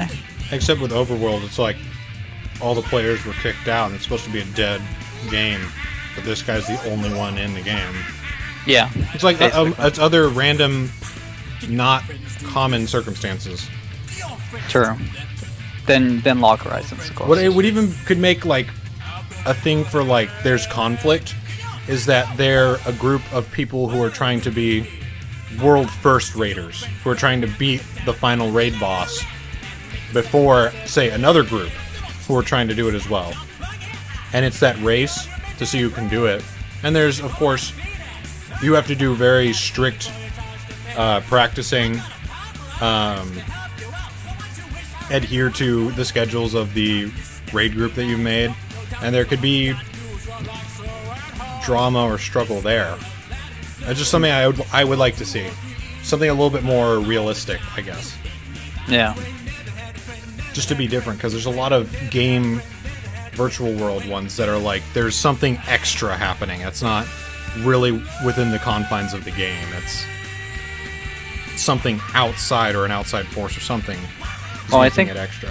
Except with Overworld, it's like all the players were kicked out, and it's supposed to be a dead game, but this guy's the only one in the game. Yeah. It's like it's other random, not common circumstances. True. Then Log Horizon's the What it closest. would even could make like a thing for like there's conflict is that they're a group of people who are trying to be world first raiders, who are trying to beat the final raid boss before, say, another group who are trying to do it as well. And it's that race to see who can do it. And there's, of course, you have to do very strict practicing, adhere to the schedules of the raid group that you've made, and there could be drama or struggle there. That's just something I would like to see. Something a little bit more realistic, I guess. Yeah. Just to be different, because there's a lot of game virtual world ones that are like, there's something extra happening. It's not really within the confines of the game. It's something outside or an outside force or something. Well, I making think it extra.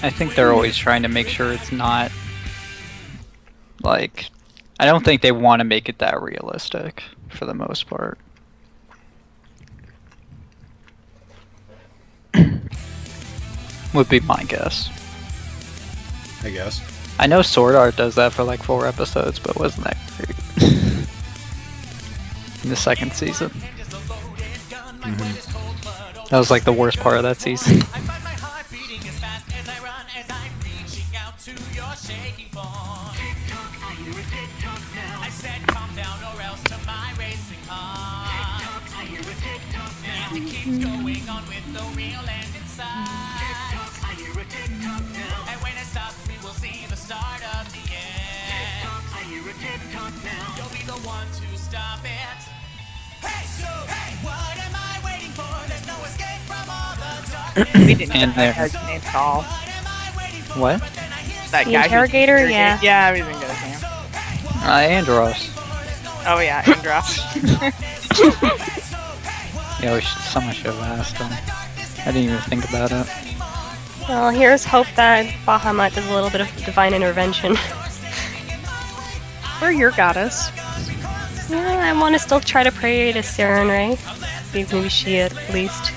I think they're always trying to make sure it's not like I don't think they want to make it that realistic for the most part. Would be my guess. I guess. I know Sword Art does that for like 4 episodes, but wasn't that great? In the second season. That was like the worst part of that season. we didn't And get that there. guy's name at all. What? That The guy who- interrogator, yeah. Yeah, we didn't get his name. Andros. Oh yeah, Andros. Yeah, someone should have asked him. I didn't even think about it. Well, here's hope that Bahamut does a little bit of divine intervention. We're your goddess. Yeah, I want to still try to pray to Sarenrae. See if maybe she at least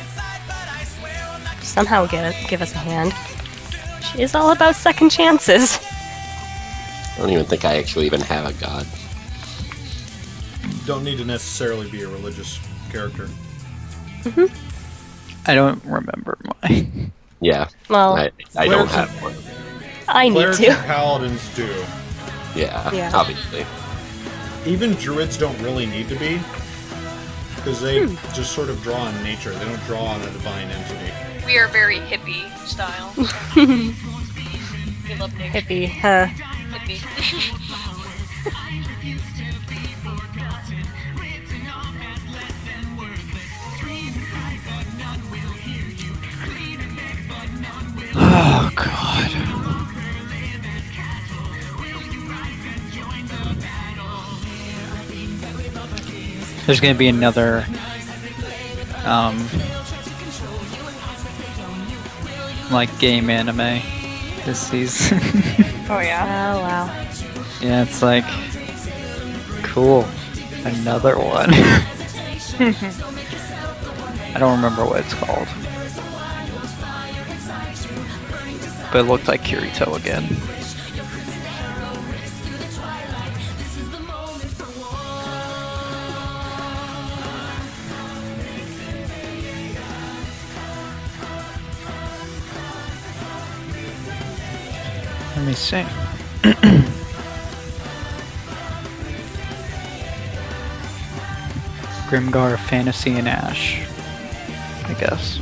somehow give us a hand. She is all about second chances. I don't even think I actually even have a god. Don't need to necessarily be a religious character. I don't remember mine. Yeah, Well, I don't have one. I need Clerics to. and paladins do. Yeah, Yeah. obviously. Even druids don't really need to be, because they just sort of draw on nature. They don't draw on a divine entity. We are very hippie style. We love nature. Hippie, Hippie. Oh god. There's gonna be another like game anime this season. Oh yeah. Oh wow. Yeah, it's like cool. Another one. I don't remember what it's called. But it looked like Kirito again. Let me see. Grimgar, Fantasy, and Ash. I guess.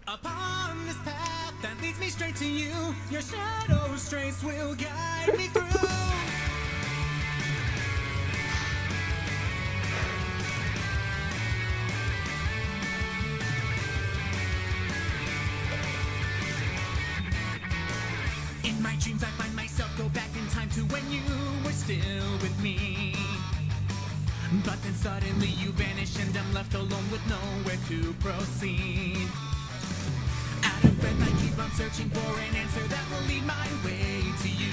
Upon this path that leads me straight to you, your shadow's trace will guide me through. In my dreams, I find myself go back in time to when you were still with me. But then suddenly you vanish and I'm left alone with nowhere to proceed. Out of breath, I keep on searching for an answer that will lead my way to you.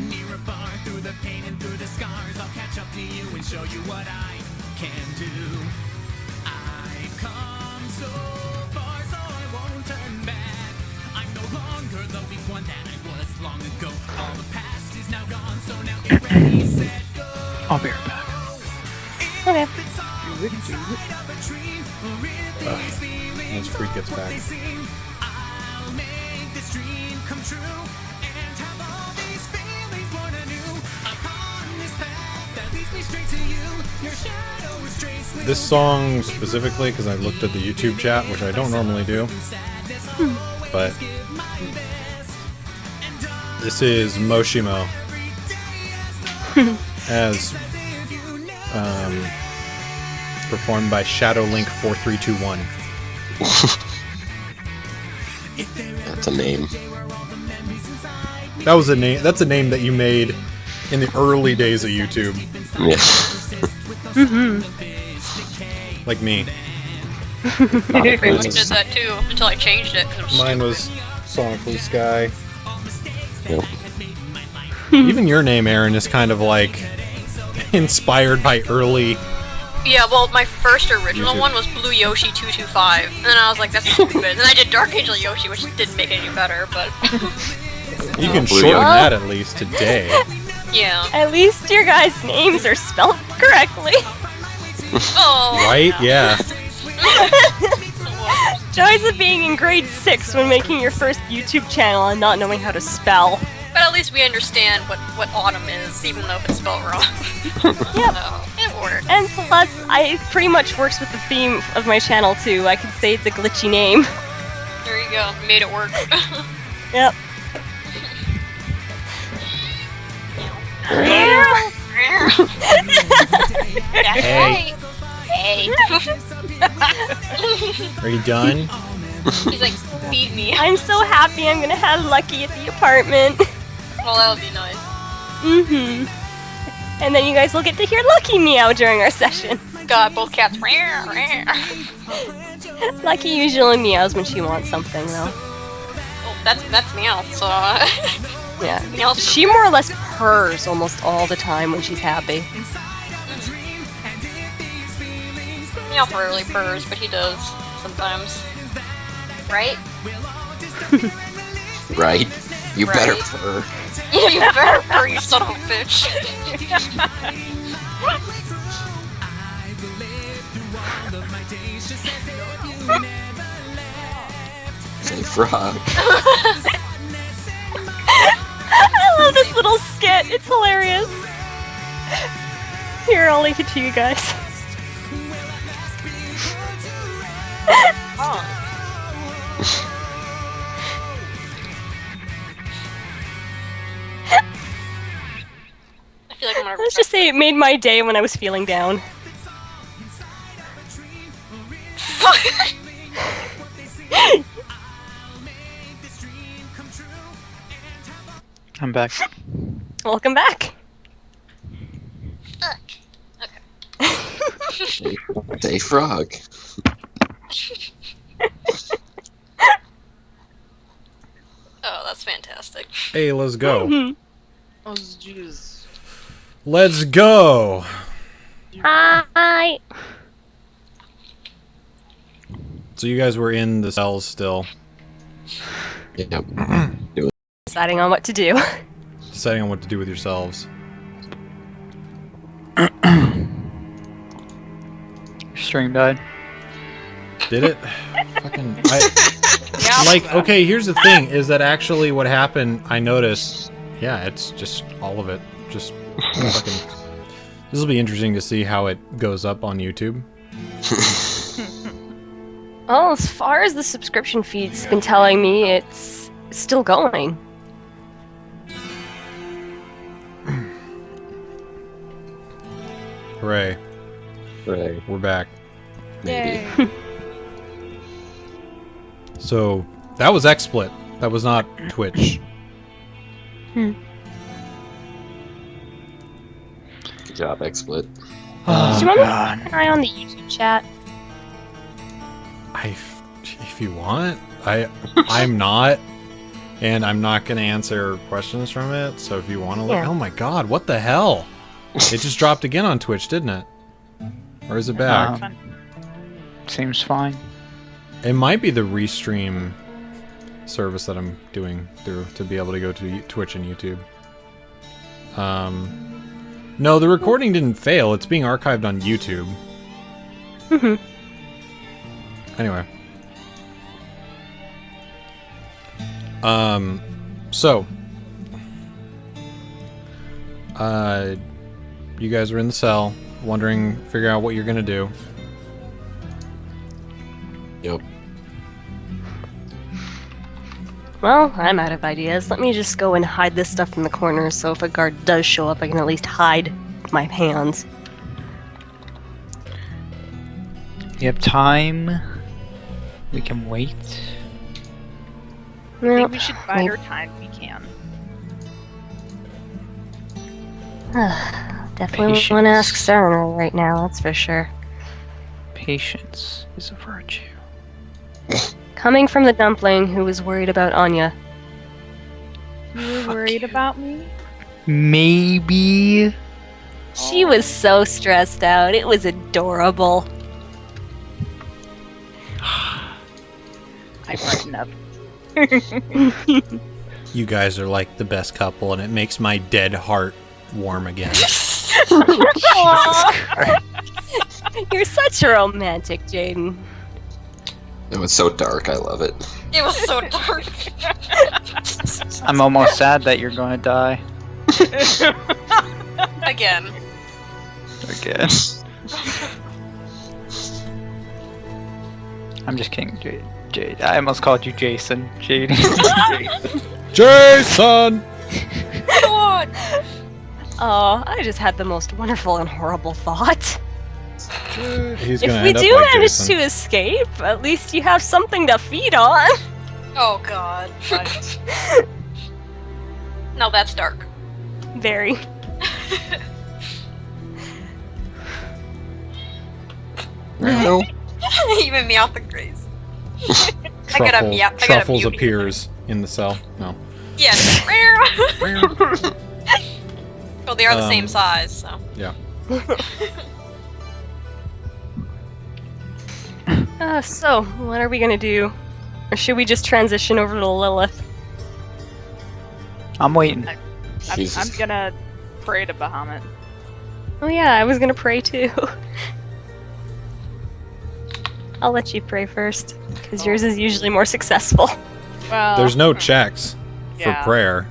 Near or far, through the pain and through the scars, I'll catch up to you and show you what I can do. I've come so far, so I won't turn back. I'm no longer the weak one that I was long ago. All the past is now gone, so now get ready, set, go. I'll be right back. Okay. Once Creed gets back. I'll make this dream come true and have all these feelings born anew. Upon this path that leads me straight to you, your shadow is traced with This song specifically, because I looked at the YouTube chat, which I don't normally do, but this is Moshimo as performed by Shadowlink 4321. That's a name. That was a name. That's a name that you made in the early days of YouTube, Yeah. like me. I did that too until I changed it. 'cause it was Mine was SonicBlueSky. Yep. Even your name, Aaron, is kind of like inspired by early. Yeah, well, my first original YouTube. one was Blue Yoshi 225, and then I was like, that's stupid. And then I did Dark Angel Yoshi, which didn't make it any better, but You can Blue shorten Yoshi. that at least today. yeah. At least your guys' names are spelled correctly. Oh. Right? Yeah. Joys of being in grade 6 when making your first YouTube channel and not knowing how to spell. But at least we understand what autumn is, even though if it's spelled wrong. Yep. So, it works. And plus, it pretty much works with the theme of my channel too. I could say it's a glitchy name. There you go. Made it work. Yep. Hey. Hey. Are you done? He's like, feed me. I'm so happy I'm gonna have Lucky at the apartment. Well, that would be nice. And then you guys will get to hear Lucky meow during our session. God, both cats. Lucky usually meows when she wants something though. Oh, that's meow, so Yeah. meows. She more or less purrs almost all the time when she's happy. Meow rarely purrs, but he does sometimes. Right? Right? You better Right. purr. Yeah, you better purr, you son of a bitch. Say frog. I love this little skit. It's hilarious. Here, I'll link it to you guys. I feel like I'm gonna. Let's just say it made my day when I was feeling down. I'm back. Welcome back. Say frog. Oh, that's fantastic. Hey, let's go. Oh, jeez. Let's go. Hi. So you guys were in the cells still, Yep. Deciding on what to do. deciding on what to do with yourselves. stream died. Did it? Fucking. Like, okay, here's the thing: is that actually what happened? I noticed. Yeah, it's just all of it. Just fucking. This will be interesting to see how it goes up on YouTube. Well, as far as the subscription feed's been telling me, it's still going. Hooray! Right. We're back. Maybe. So that was XSplit. That was not Twitch. Good job, XSplit. Do you want me to keep an eye on the YouTube chat? If you want, I'm not, and I'm not gonna answer questions from it. So if you want to look, Yeah. oh my god, what the hell? It just dropped again on Twitch, didn't it? Or is it back? Seems fine. It might be the restream service that I'm doing through to be able to go to Twitch and YouTube. No, the recording didn't fail. It's being archived on YouTube. Anyway. So. You guys are in the cell, figuring out what you're gonna do. Yep. Well, I'm out of ideas. Let me just go and hide this stuff in the corner so if a guard does show up, I can at least hide my hands. You have time. We can wait. I think we should bide our time if we can. Definitely want to ask Sarah right now, that's for sure. Patience is a virtue. Coming from the dumpling who was worried about Anya. You were worried about me? Maybe. She was so stressed out. It was adorable. I brighten up. You guys are like the best couple, and it makes my dead heart warm again. You're such a romantic, Jaden. It was so dark. I love it. It was so dark. I'm almost sad that you're going to die Again. again. I'm just kidding, Jade. I almost called you Jason. Jade. Jason! Come on. Oh, I just had the most wonderful and horrible thought. He's If gonna we end up do like manage Jason. to escape, at least you have something to feed on. Oh god. No, that's dark. Very. No. Even me off the grace. I gotta meow. I gotta Truffles mute. appears in the cell. No. Yes. Well, they are the same size, so. Yeah. So, what are we gonna do? Or should we just transition over to Lilith? I'm waiting. I'm gonna pray to Bahamut. Oh yeah, I was gonna pray too. I'll let you pray first, because yours is usually more successful. Well, There's no checks for Yeah. prayer.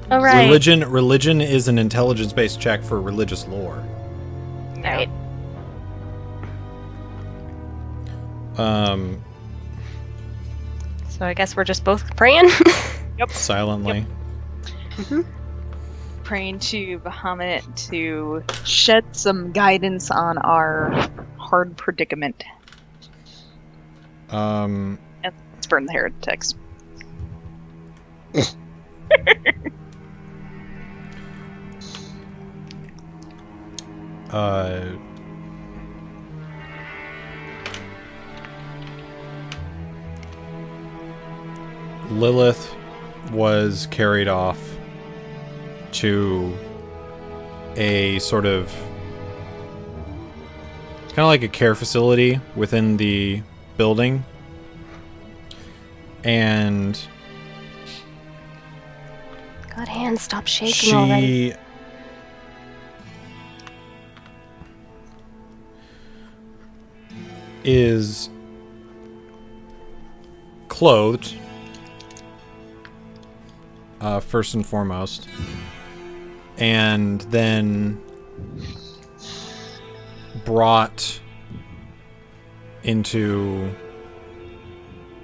All right. Religion is an intelligence-based check for religious lore. Right. So I guess we're just both praying. Silently. praying to Bahamut to shed some guidance on our hard predicament. Let's burn the heretics. Lilith was carried off to a sort of kind of like a care facility within the building, and God, hands, stop shaking already. is clothed, first and foremost, and then brought into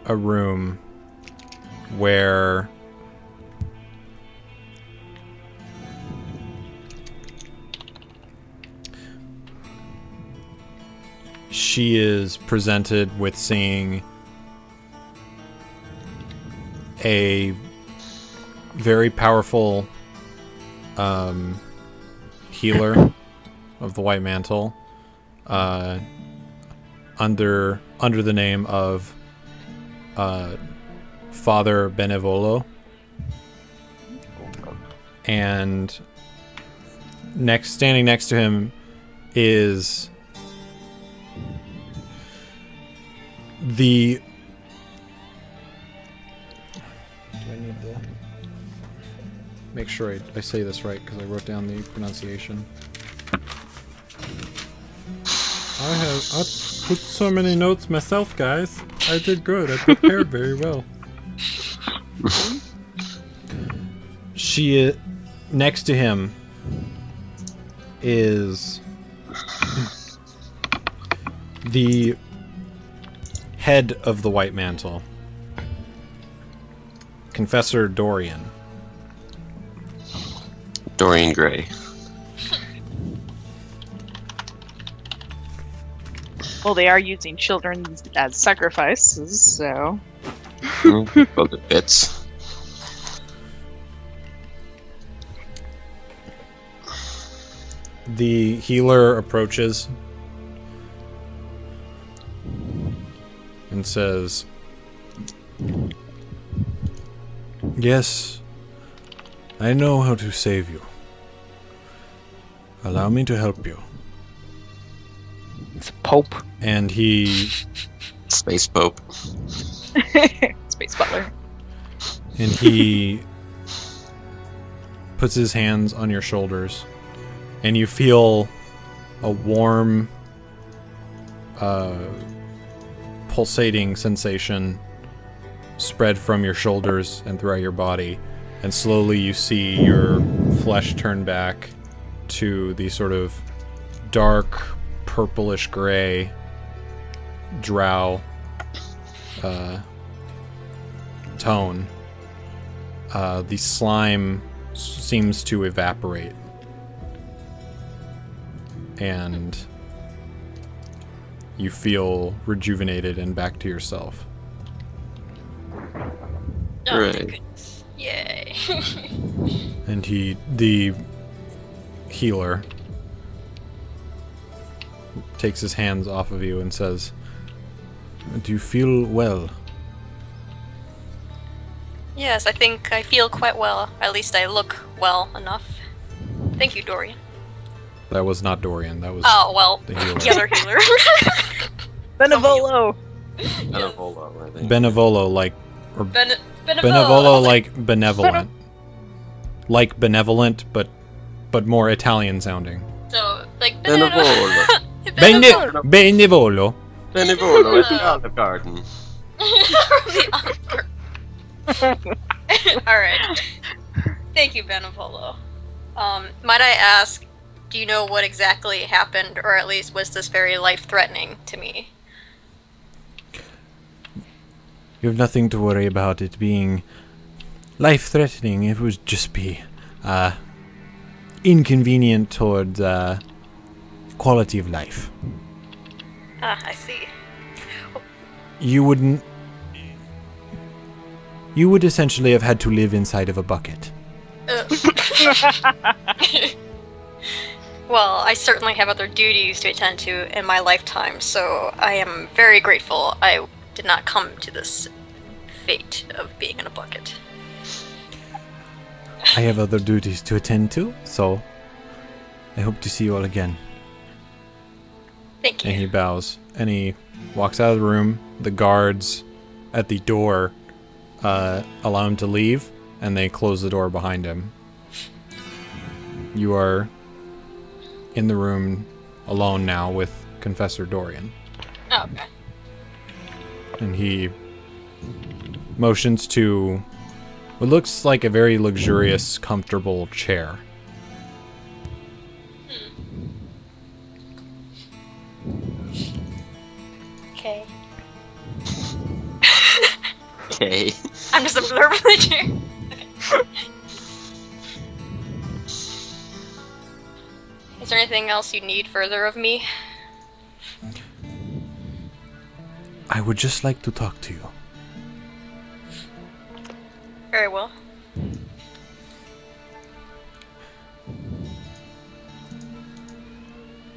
a room where she is presented with seeing a very powerful healer of the White Mantle, under the name of Father Benevolo, and standing next to him is the... Do I need to make sure I say this right, because I wrote down the pronunciation. I put so many notes myself, guys. I did good. I prepared very well. She, next to him, is the head of the White Mantle, Confessor Dorian. Dorian Gray. Well, they are using children as sacrifices, so... Both the bits. The healer approaches and says, "Yes, I know how to save you. Allow me to help you." It's Pope. And he... Space Pope. Space Butler. And he puts his hands on your shoulders, and you feel a warm, pulsating sensation spread from your shoulders and throughout your body, and slowly you see your flesh turn back to the sort of dark, purplish gray drow tone. The slime seems to evaporate, and you feel rejuvenated and back to yourself. Oh, Right. my goodness. Yay. And the healer, takes his hands off of you and says, "Do you feel well?" Yes, I think I feel quite well. At least I look well enough. Thank you, Dorian. That was not Dorian. That was Oh, well, the healer. the other healer. Benevolo! Benevolo, I think. Benevolo, like, or Benevolo. Benevolo, like benevolent, like benevolent, but more Italian sounding. So, like, Benevolo. Benevolo. Benevolo. Benevolo at the Olive Garden. Alright. Thank you, Benevolo. Might I ask, do you know what exactly happened, or at least was this very life-threatening to me? You have nothing to worry about it being life-threatening. It would just be inconvenient towards quality of life. Ah, I see. You wouldn't. You would essentially have had to live inside of a bucket. Well, I certainly have other duties to attend to in my lifetime, so I am very grateful I did not come to this fate of being in a bucket. I have other duties to attend to, so I hope to see you all again. Thank you. And he bows, and he walks out of the room. The guards at the door allow him to leave, and they close the door behind him. You are in the room alone now with Confessor Dorian. Oh, okay. And he motions to what looks like a very luxurious, comfortable chair. Okay. Okay. I'm just observing the chair. Okay. Is there anything else you need further of me? I would just like to talk to you. Very well.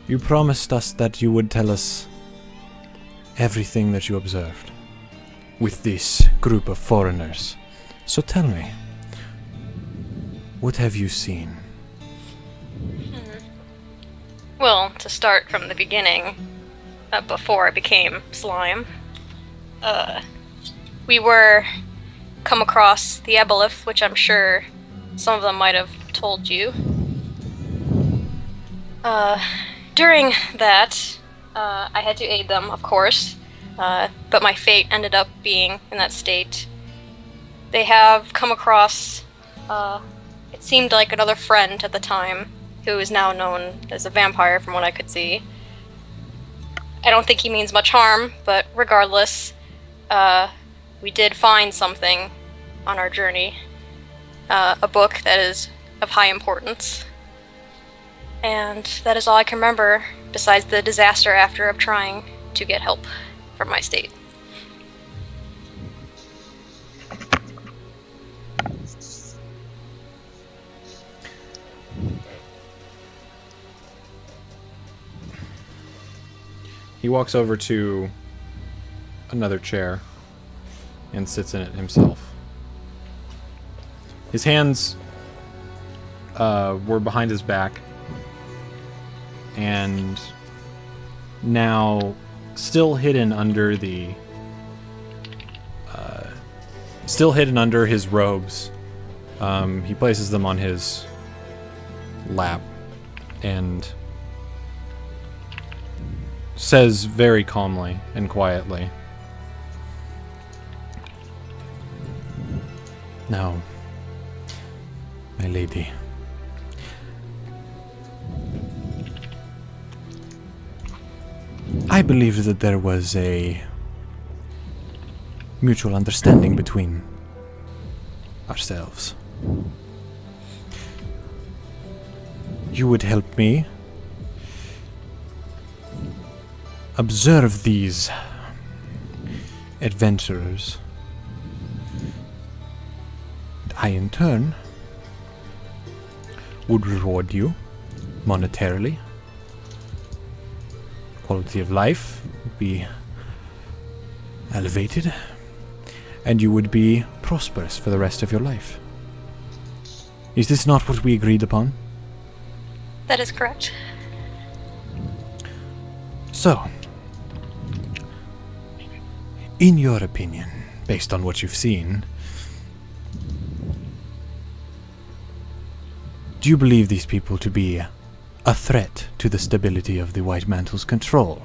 You promised us that you would tell us everything that you observed with this group of foreigners. So tell me, what have you seen? Well, to start from the beginning, before I became slime, we were come across the Aboleth, which I'm sure some of them might have told you. During that, I had to aid them, of course, but my fate ended up being in that state. They have come across, it seemed like another friend at the time, who is now known as a vampire from what I could see. I don't think he means much harm, but regardless, we did find something on our journey. A book that is of high importance. And that is all I can remember, besides the disaster after of trying to get help from my state. He walks over to another chair and sits in it himself. His hands were behind his back, and now still hidden under the his robes. He places them on his lap and says very calmly and quietly, "Now, my lady, I believe that there was a mutual understanding between ourselves. You would help me observe these adventurers. I, in turn, would reward you monetarily. Quality of life would be elevated, and you would be prosperous for the rest of your life. Is this not what we agreed upon?" That is correct. So, in your opinion, based on what you've seen, do you believe these people to be a threat to the stability of the White Mantle's control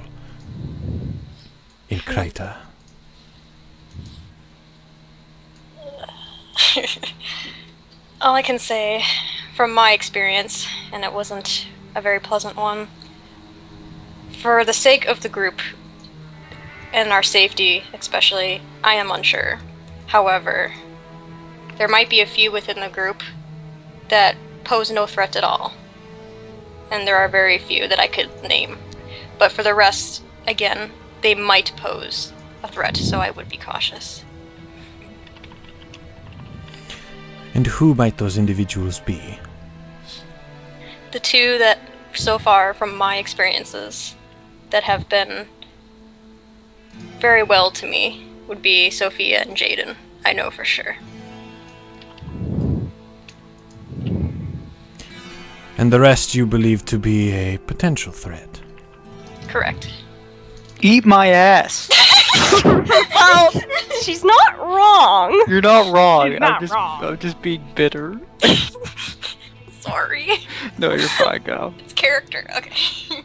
in Kryta? All I can say, from my experience, and it wasn't a very pleasant one, for the sake of the group, and our safety especially, I am unsure. However, there might be a few within the group that pose no threat at all. And there are very few that I could name. But for the rest, again, they might pose a threat, so I would be cautious. And who might those individuals be? The two that, so far, from my experiences, that have been very well to me would be Sophia and Jaden. I know for sure. And the rest you believe to be a potential threat? Correct. Eat my ass. Well, she's not wrong. You're not wrong. She's not wrong. I'm just being bitter. Sorry. No, you're fine, go. It's character. Okay.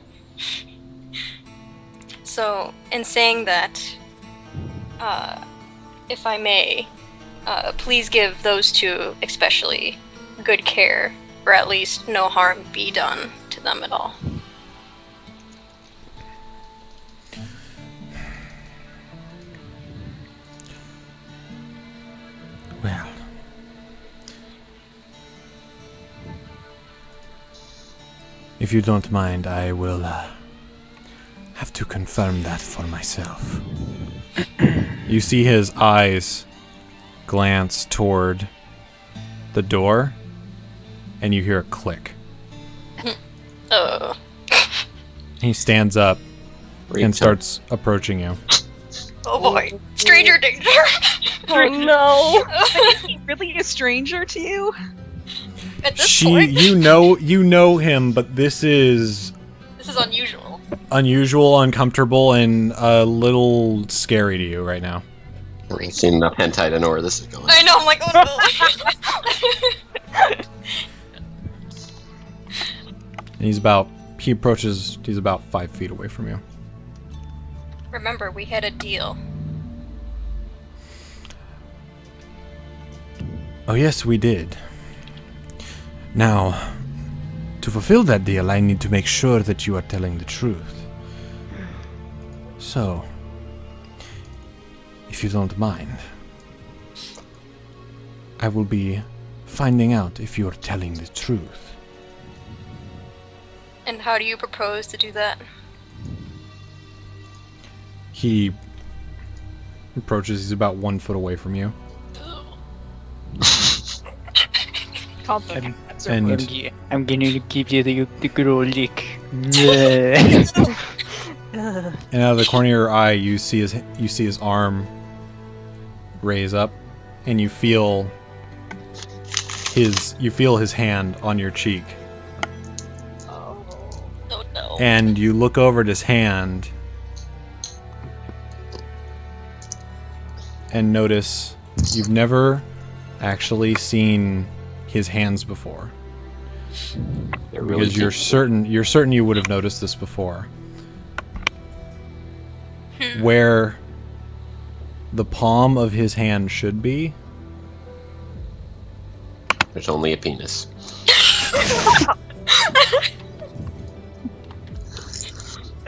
So, in saying that, if I may, please give those two especially good care, or at least no harm be done to them at all. Well, if you don't mind, I will have to confirm that for myself. You see his eyes glance toward the door, and you hear a click. Oh. He stands up and starts approaching you. Oh boy. Stranger danger! Oh no! Is he really a stranger to you? At this point, You know him, but this is this is unusual. unusual, uncomfortable, and a little scary to you right now. I've seen enough hentai to know where this is going. I know, I'm like, oh no. He's about 5 feet away from you. Remember, we had a deal. Oh yes, we did. Now, to fulfill that deal, I need to make sure that you are telling the truth. So, if you don't mind, I will be finding out if you're telling the truth. And how do you propose to do that? He approaches, he's about 1 foot away from you. And I'm gonna give you the good old lick. And out of the corner of your eye, you see his arm raise up, and you feel his hand on your cheek. Oh no. And you look over at his hand and notice you've never actually seen his hands before. Because you're certain you would have noticed this before. Where the palm of his hand should be, There's only a penis.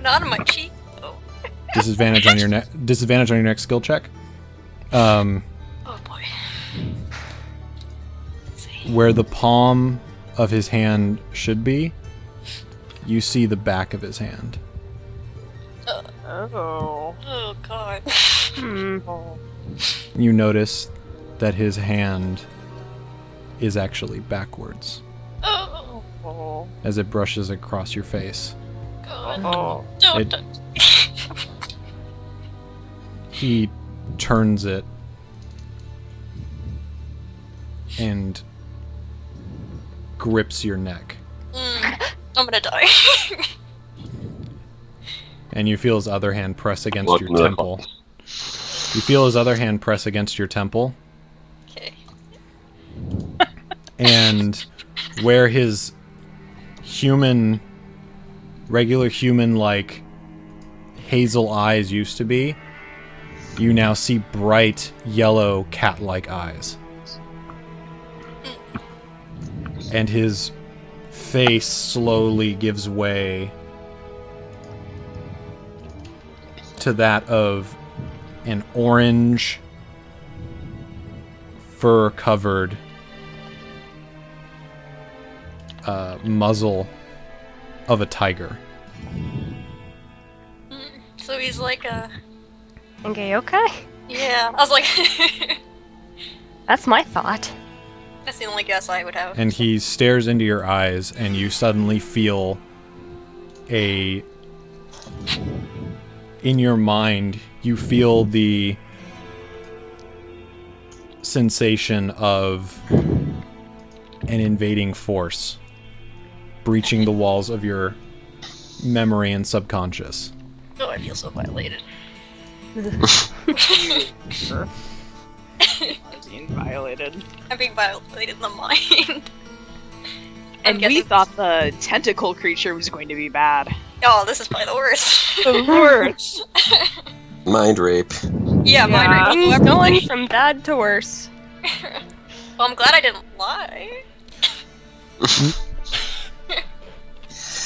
Not on my cheek. Oh. disadvantage on your next skill check. Oh boy. Let's see. Where the palm of his hand should be, you see the back of his hand. Oh. Oh god. You notice that his hand is actually backwards Oh as it brushes across your face. god. Oh. Don't It- touch. He turns it and grips your neck. I'm gonna die. And you feel his other hand press against Look, your no. temple. You feel his other hand press against your temple. Okay. And where his regular human-like hazel eyes used to be, you now see bright yellow cat-like eyes. And his face slowly gives way to that of an orange, fur-covered muzzle of a tiger. So he's like a... Okay, okay. Yeah, I was like... That's my thought. That's the only guess I would have. And he stares into your eyes, and you suddenly feel in your mind, you feel the sensation of an invading force breaching the walls of your memory and subconscious. Oh, I feel so violated. Being violated. I'm being violated in the mind. And we thought the tentacle creature was going to be bad. Oh, this is probably the worst. The worst. Mind rape. Yeah, mind rape. Things Everything. going from bad to worse. Well, I'm glad I didn't lie.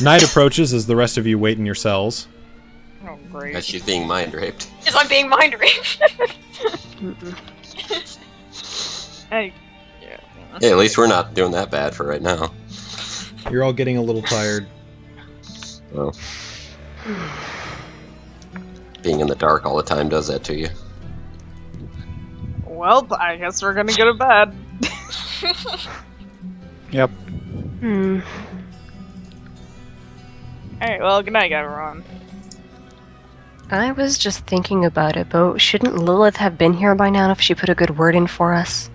Night approaches as the rest of you wait in your cells. Oh, great. Because she's being mind raped. Because I'm being mind raped. Hey. Hey, at least we're not doing that bad for right now. You're all getting a little tired. Well, being in the dark all the time does that to you. Well, I guess we're gonna go to bed. Yep. Alright, well, good night, everyone. I was just thinking about it, but shouldn't Lilith have been here by now if she put a good word in for us?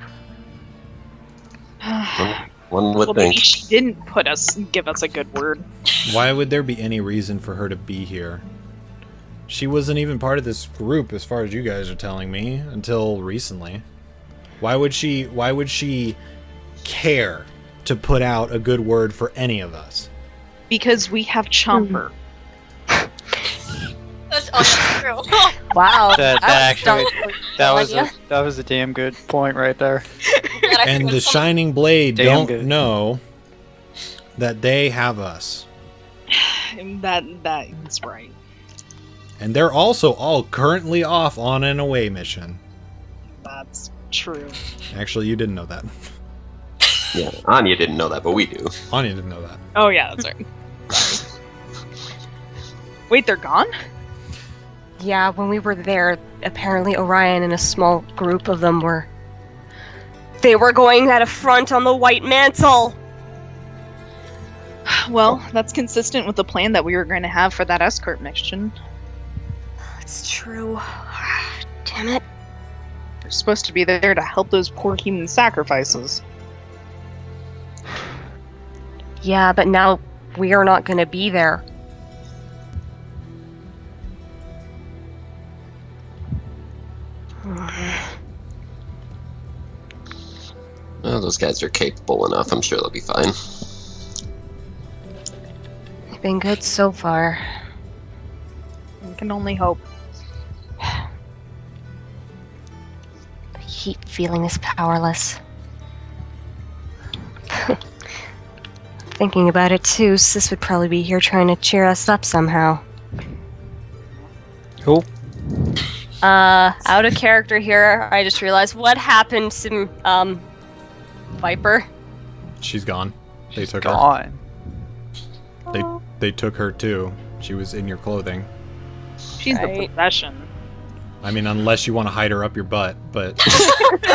One would Well, think. maybe she didn't give us a good word. Why would there be any reason for her to be here? She wasn't even part of this group, as far as you guys are telling me, until recently. Why would she care to put out a good word for any of us? Because we have Chomper. That's true. Wow. That was a damn good point right there. And the Shining Blade Damn don't good. know that they have us. That is right. And they're also all currently off on an away mission. That's true. Actually, you didn't know that. Yeah, Anya didn't know that, but we do. Anya didn't know that. Oh yeah, that's right. Sorry. Wait, they're gone? Yeah, when we were there, apparently Orion and a small group of them were... They were going at a front on the White Mantle! Well, that's consistent with the plan that we were going to have for that escort mission. That's true. Damn it. We're supposed to be there to help those poor human sacrifices. Yeah, but now we are not gonna be there. Well, those guys are capable enough. I'm sure they'll be fine. They've been good so far. We can only hope. I keep feeling this powerless. Thinking about it too, Sis would probably be here trying to cheer us up somehow. Cool. Out of character here, I just realized what happened to, Viper. She's gone. They took her. Gone. They took her too. She was in your clothing. She's the Right. possession. I mean, unless you want to hide her up your butt, but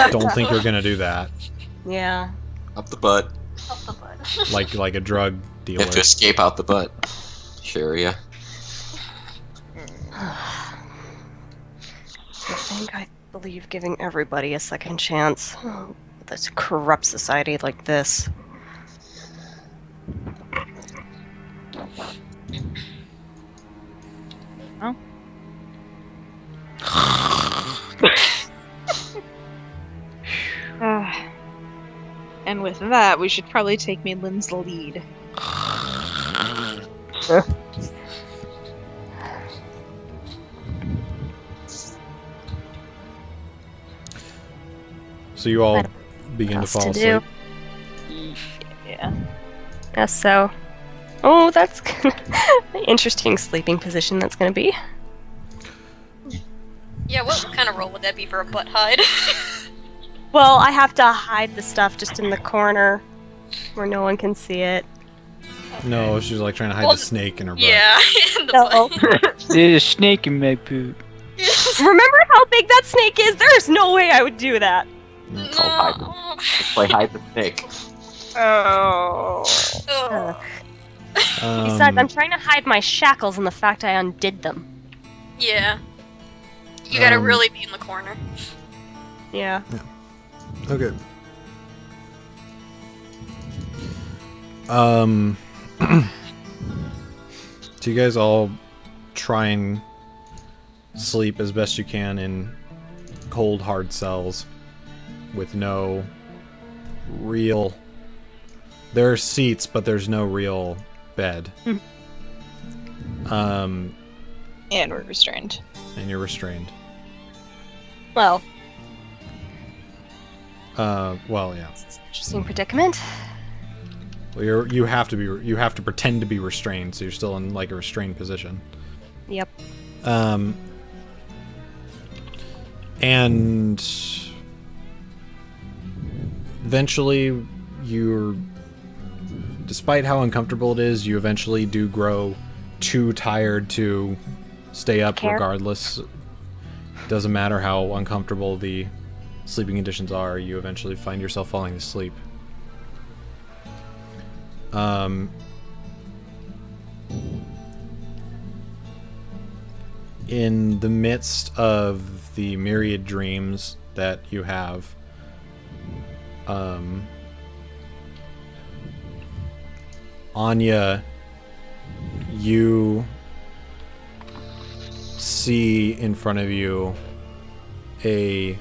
don't think you're gonna do that. Yeah. Up the butt. Like a drug You dealer. have to escape out the butt. Sure, yeah. I think I believe giving everybody a second chance. With this corrupt society like this. Oh. And with that, we should probably take Maitland's lead. So you all begin to else fall to do. asleep. Yeah. Yes, so. Oh, that's an interesting sleeping position that's gonna be. Yeah, what kind of role would that be for a butt hide? Well, I have to hide the stuff just in the corner where no one can see it. No, she's like trying to hide Well, the snake in her butt. Yeah, in the No. butt. There's a snake in my poop. Remember how big that snake is? There's no way I would do that. It's called hide. No. Let's play hide the snake. Oh. Ugh. Besides, I'm trying to hide my shackles and the fact I undid them. Yeah. You gotta Um, really be in the corner. Yeah. Okay. So you guys all try and sleep as best you can in cold, hard cells with no real... There are seats, but there's no real bed. And And we're restrained. you're restrained. Well, Well, yeah. interesting predicament. Well, you have to pretend to be restrained, so you're still in like a restrained position. Yep. And eventually, despite how uncomfortable it is, you eventually do grow too tired to stay up Care. regardless. Doesn't matter how uncomfortable the sleeping conditions are, you eventually find yourself falling asleep. In the midst of the myriad dreams that you have, Anya, you see in front of you a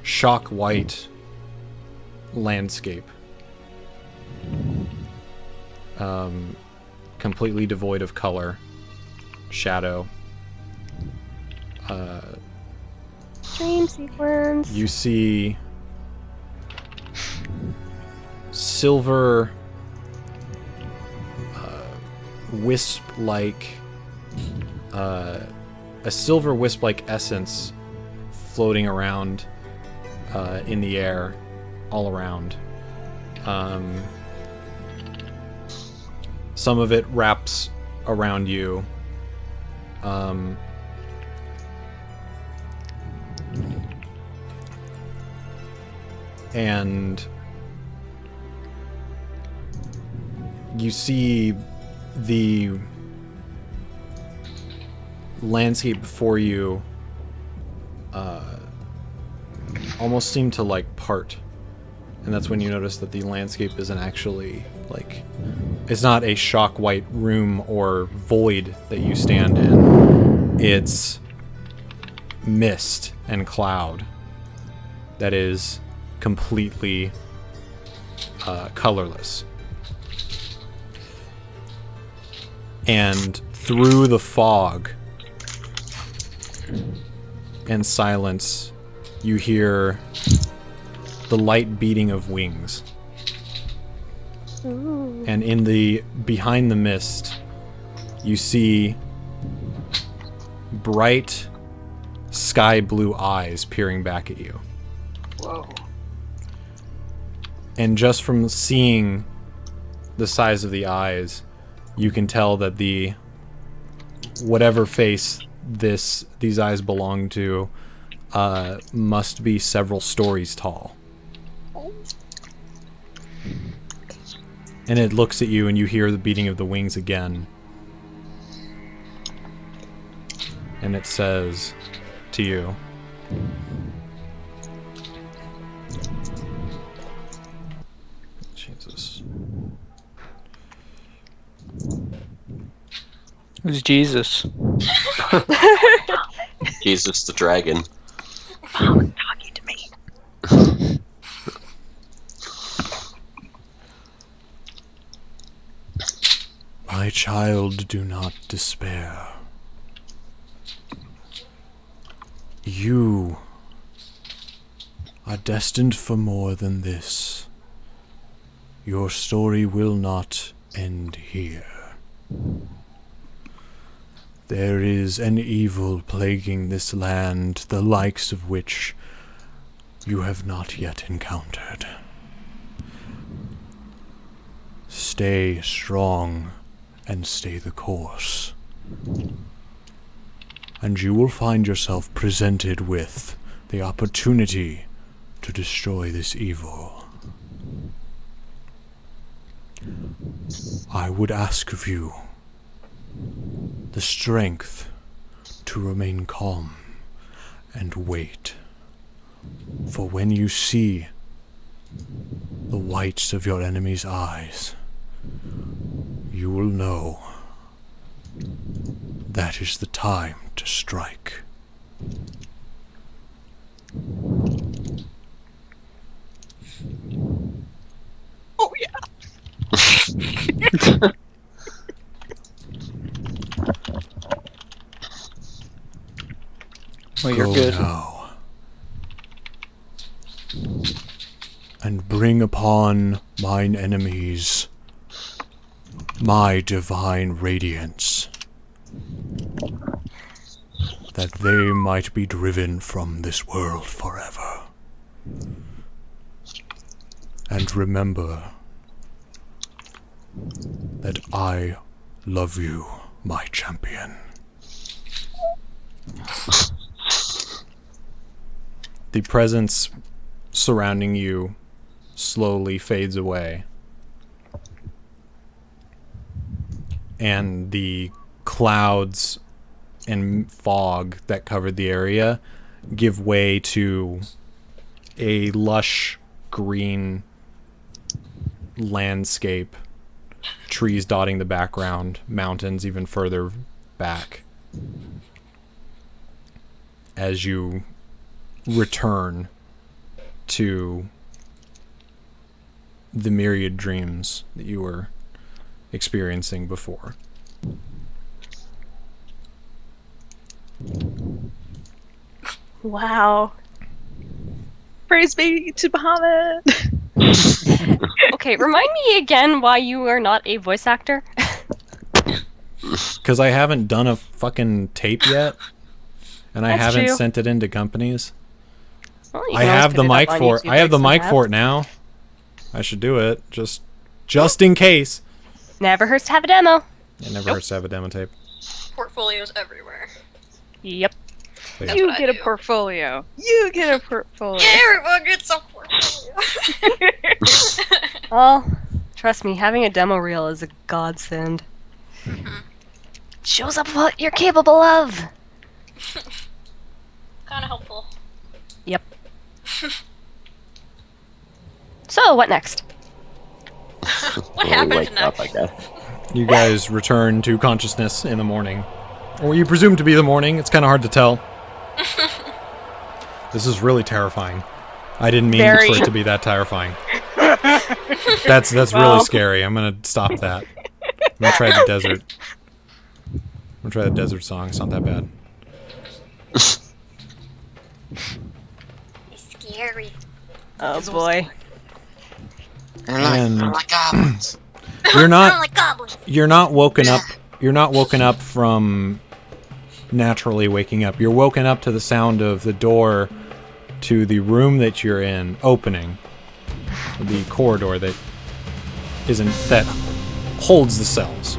shock white landscape, completely devoid of color, shadow. Dream sequence. You see silver wisp-like a silver wisp-like essence floating around in the air all around. Some of it wraps around you. And you see the landscape before you almost seem to like part, and that's when you notice that the landscape isn't actually like, it's not a shock white room or void that you stand in. It's mist and cloud that is completely colorless. And through the fog and silence, you hear the light beating of wings. Ooh. And behind the mist, you see bright sky blue eyes peering back at you. Whoa. And just from seeing the size of the eyes, you can tell that whatever face these eyes belong to must be several stories tall. And it looks at you, and you hear the beating of the wings again. And it says to you, Jesus. Who's Jesus? Jesus the dragon. Talking to me. My child, do not despair. You are destined for more than this. Your story will not end here. There is an evil plaguing this land, the likes of which you have not yet encountered. Stay strong and stay the course. And you will find yourself presented with the opportunity to destroy this evil. I would ask of you the strength to remain calm and wait. For when you see the whites of your enemy's eyes, you will know that is the time to strike. Oh yeah. Well, you're Go good. now, and bring upon mine enemies my divine radiance, that they might be driven from this world forever. And remember that I love you, my champion. The presence surrounding you slowly fades away, and the clouds and fog that covered the area give way to a lush green landscape, trees dotting the background, mountains even further back, as you return to the myriad dreams that you were experiencing before. Wow. Praise be to Bahamut. Okay, remind me again why you are not a voice actor. Because I haven't done a fucking tape yet, and I That's haven't true. sent it into companies. Well, you I can always have put the it up mic on for it. YouTube I have the like mic some for it have. now. I should do it just in case. Never hurts to have a demo. It never hurts to have a demo tape. Portfolios everywhere. Yep. But yeah. You what I get a do. portfolio. You get a portfolio. Everyone gets a portfolio. Well, trust me, having a demo reel is a godsend. Shows up what you're capable of. Kind of helpful. Yep. So, what next? What When we happened wake up, next? I guess. You guys return to consciousness in the morning. Or you presume to be the morning. It's kind of hard to tell. This is really terrifying. I didn't mean Very. for it to be that terrifying. That's really scary. I'm gonna stop that. I'm gonna try the desert. I'm gonna try the desert song. It's not that bad. It's scary. Oh boy. And like goblins. you're not like goblins. you're not woken up. You're not woken up from naturally waking up. You're woken up to the sound of the door to the room that you're in opening. The corridor that holds the cells.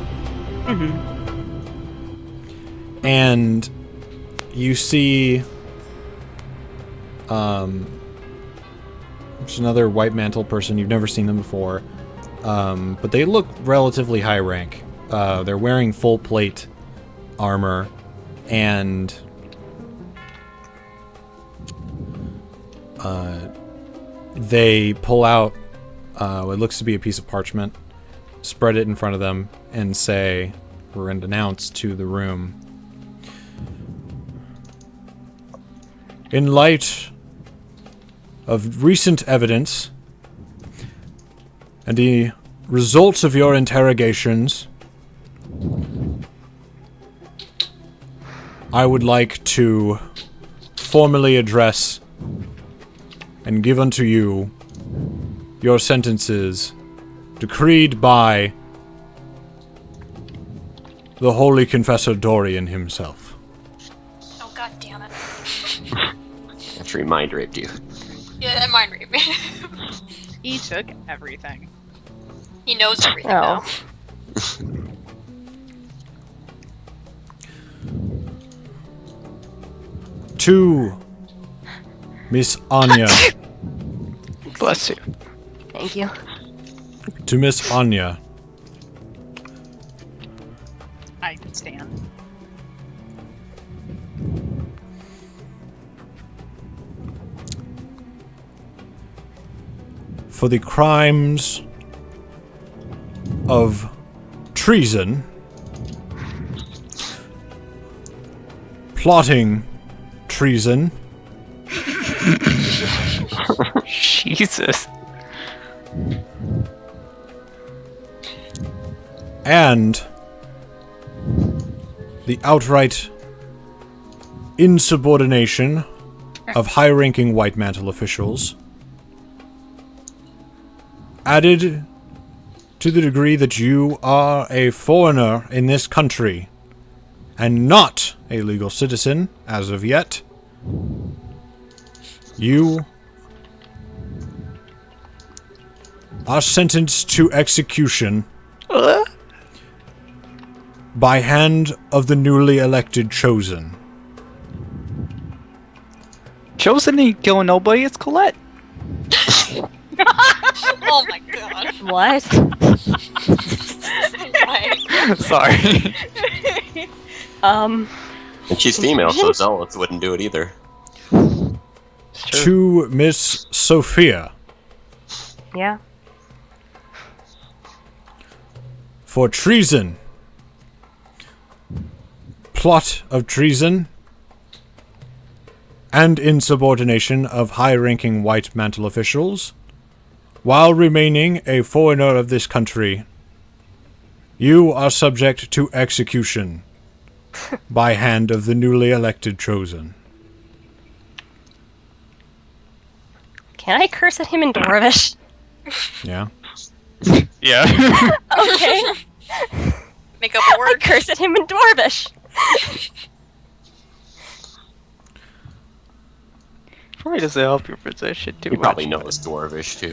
And you see there's another white mantle person. You've never seen them before, but they look relatively high rank. They're wearing full plate armor, and they pull out what looks to be a piece of parchment, spread it in front of them, and say, and announce to the room, in light of recent evidence and the results of your interrogations, I would like to formally address and give unto you your sentences decreed by the Holy Confessor Dorian himself. Oh god damn it. After he mind raped you. Yeah, that mind raped me. He took everything. He knows everything Oh. now. To Miss Anya. Bless you. Thank you. To Miss Anya. I can stand. For the crimes of treason, plotting treason, Jesus. and the outright insubordination of high-ranking white mantle officials, added to the degree that you are a foreigner in this country and not a legal citizen as of yet, you are sentenced to execution by hand of the newly elected chosen. Chosen ain't killing nobody, it's Colette. Oh my god. What? Right. Sorry. And she's female, so Zealots wouldn't do it either. To Miss Sophia Yeah. for treason, plot of treason, and insubordination of high-ranking white mantle officials, while remaining a foreigner of this country. You are subject to execution by hand of the newly elected chosen. Can I curse at him in Dwarvish? Yeah? Yeah. Okay. Make up a I word. curse at him in Dwarvish. Probably doesn't help your position too He much. probably knows Dwarvish, too.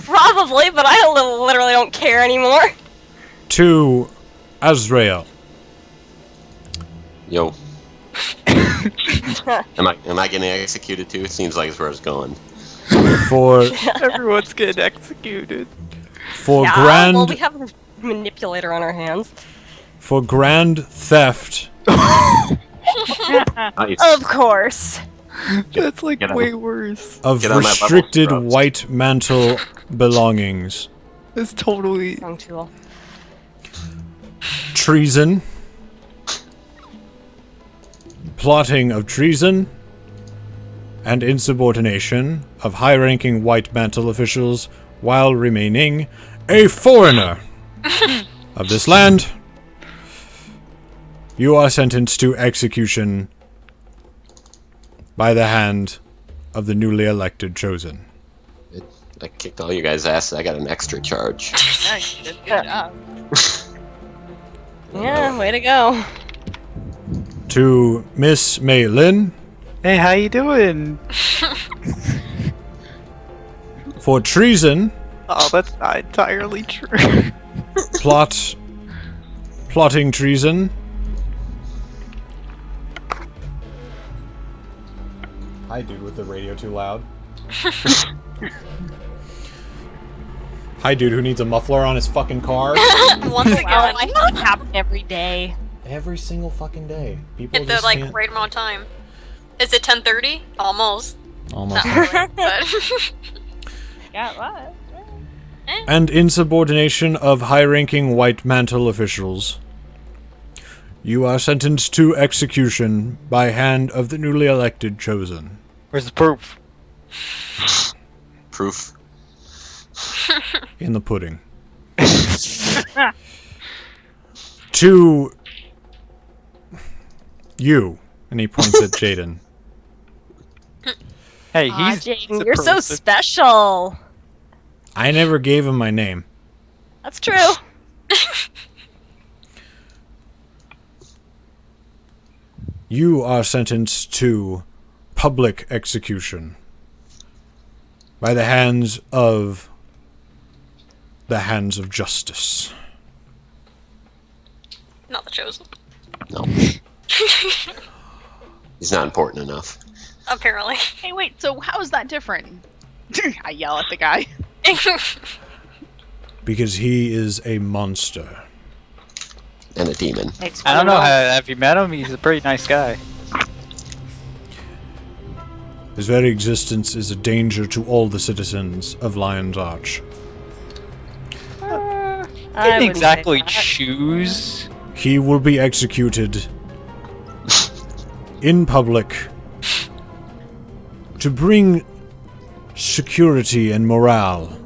Probably, but I literally don't care anymore. To Azrael. Yo. Am I getting executed too? Seems like it's where it's going. For Everyone's getting executed. Yeah, grand well, we have a manipulator on our hands. for grand theft Nice. Of course. That's like get way on- worse. of Get on my level, restricted bros. white mantle belongings. It's totally. Wrong tool. Treason. Plotting of treason. And insubordination of high-ranking white mantle officials while remaining a foreigner of this land. You are sentenced to execution by the hand of the newly elected chosen. I kicked all you guys' asses. I got an extra charge. Nice. Good job. Yeah, way to go. To Miss Mei Lin Hey, how you doing? for treason, Oh, that's not entirely true. plotting treason. Hi, dude, with the radio too loud. Hi, dude, who needs a muffler on his fucking car? Once again. Well, I have it happen every day. Every single fucking day. People At the just like can't- right amount of time. Is it 10:30? Almost. Almost. Not really, but Got what? And insubordination of high-ranking white mantle officials. You are sentenced to execution by hand of the newly elected chosen. Where's the proof? Proof. In the pudding. To you. And he points at Jaden. Hey, Aw, he's Jaden, a you're so person. special. I never gave him my name. That's true. You are sentenced to public execution by the hands of justice. not the chosen. No. He's not important enough. Apparently. Hey, wait. So how is that different? I yell at the guy. Because he is a monster. And a demon. I don't know, have you met him? He's a pretty nice guy. His very existence is a danger to all the citizens of Lion's Arch. Didn't exactly choose. He will be executed in public to bring security and morale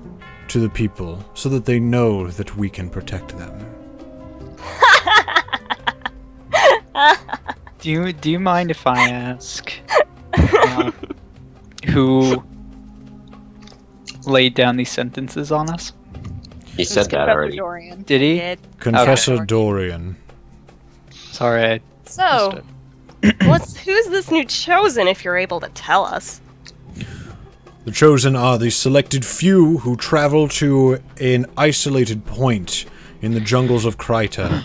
to the people so that they know that we can protect them. Do you mind if I ask who laid down these sentences on us? He said that already. Dorian. Did he? Did. Confessor Dorian. Sorry, I So, who's this new chosen, if you're able to tell us? The chosen are the selected few who travel to an isolated point in the jungles of Kryta,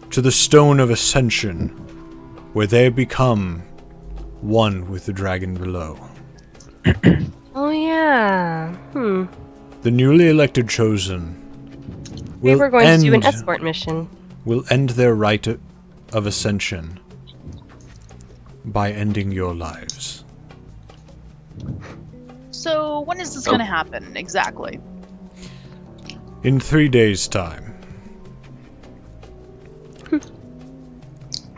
to the Stone of Ascension, where they become one with the dragon below. Oh yeah. The newly elected chosen We will were going to do an end- escort mission. will end their right of ascension by ending your lives. So when is this going to happen exactly? In 3 days' time.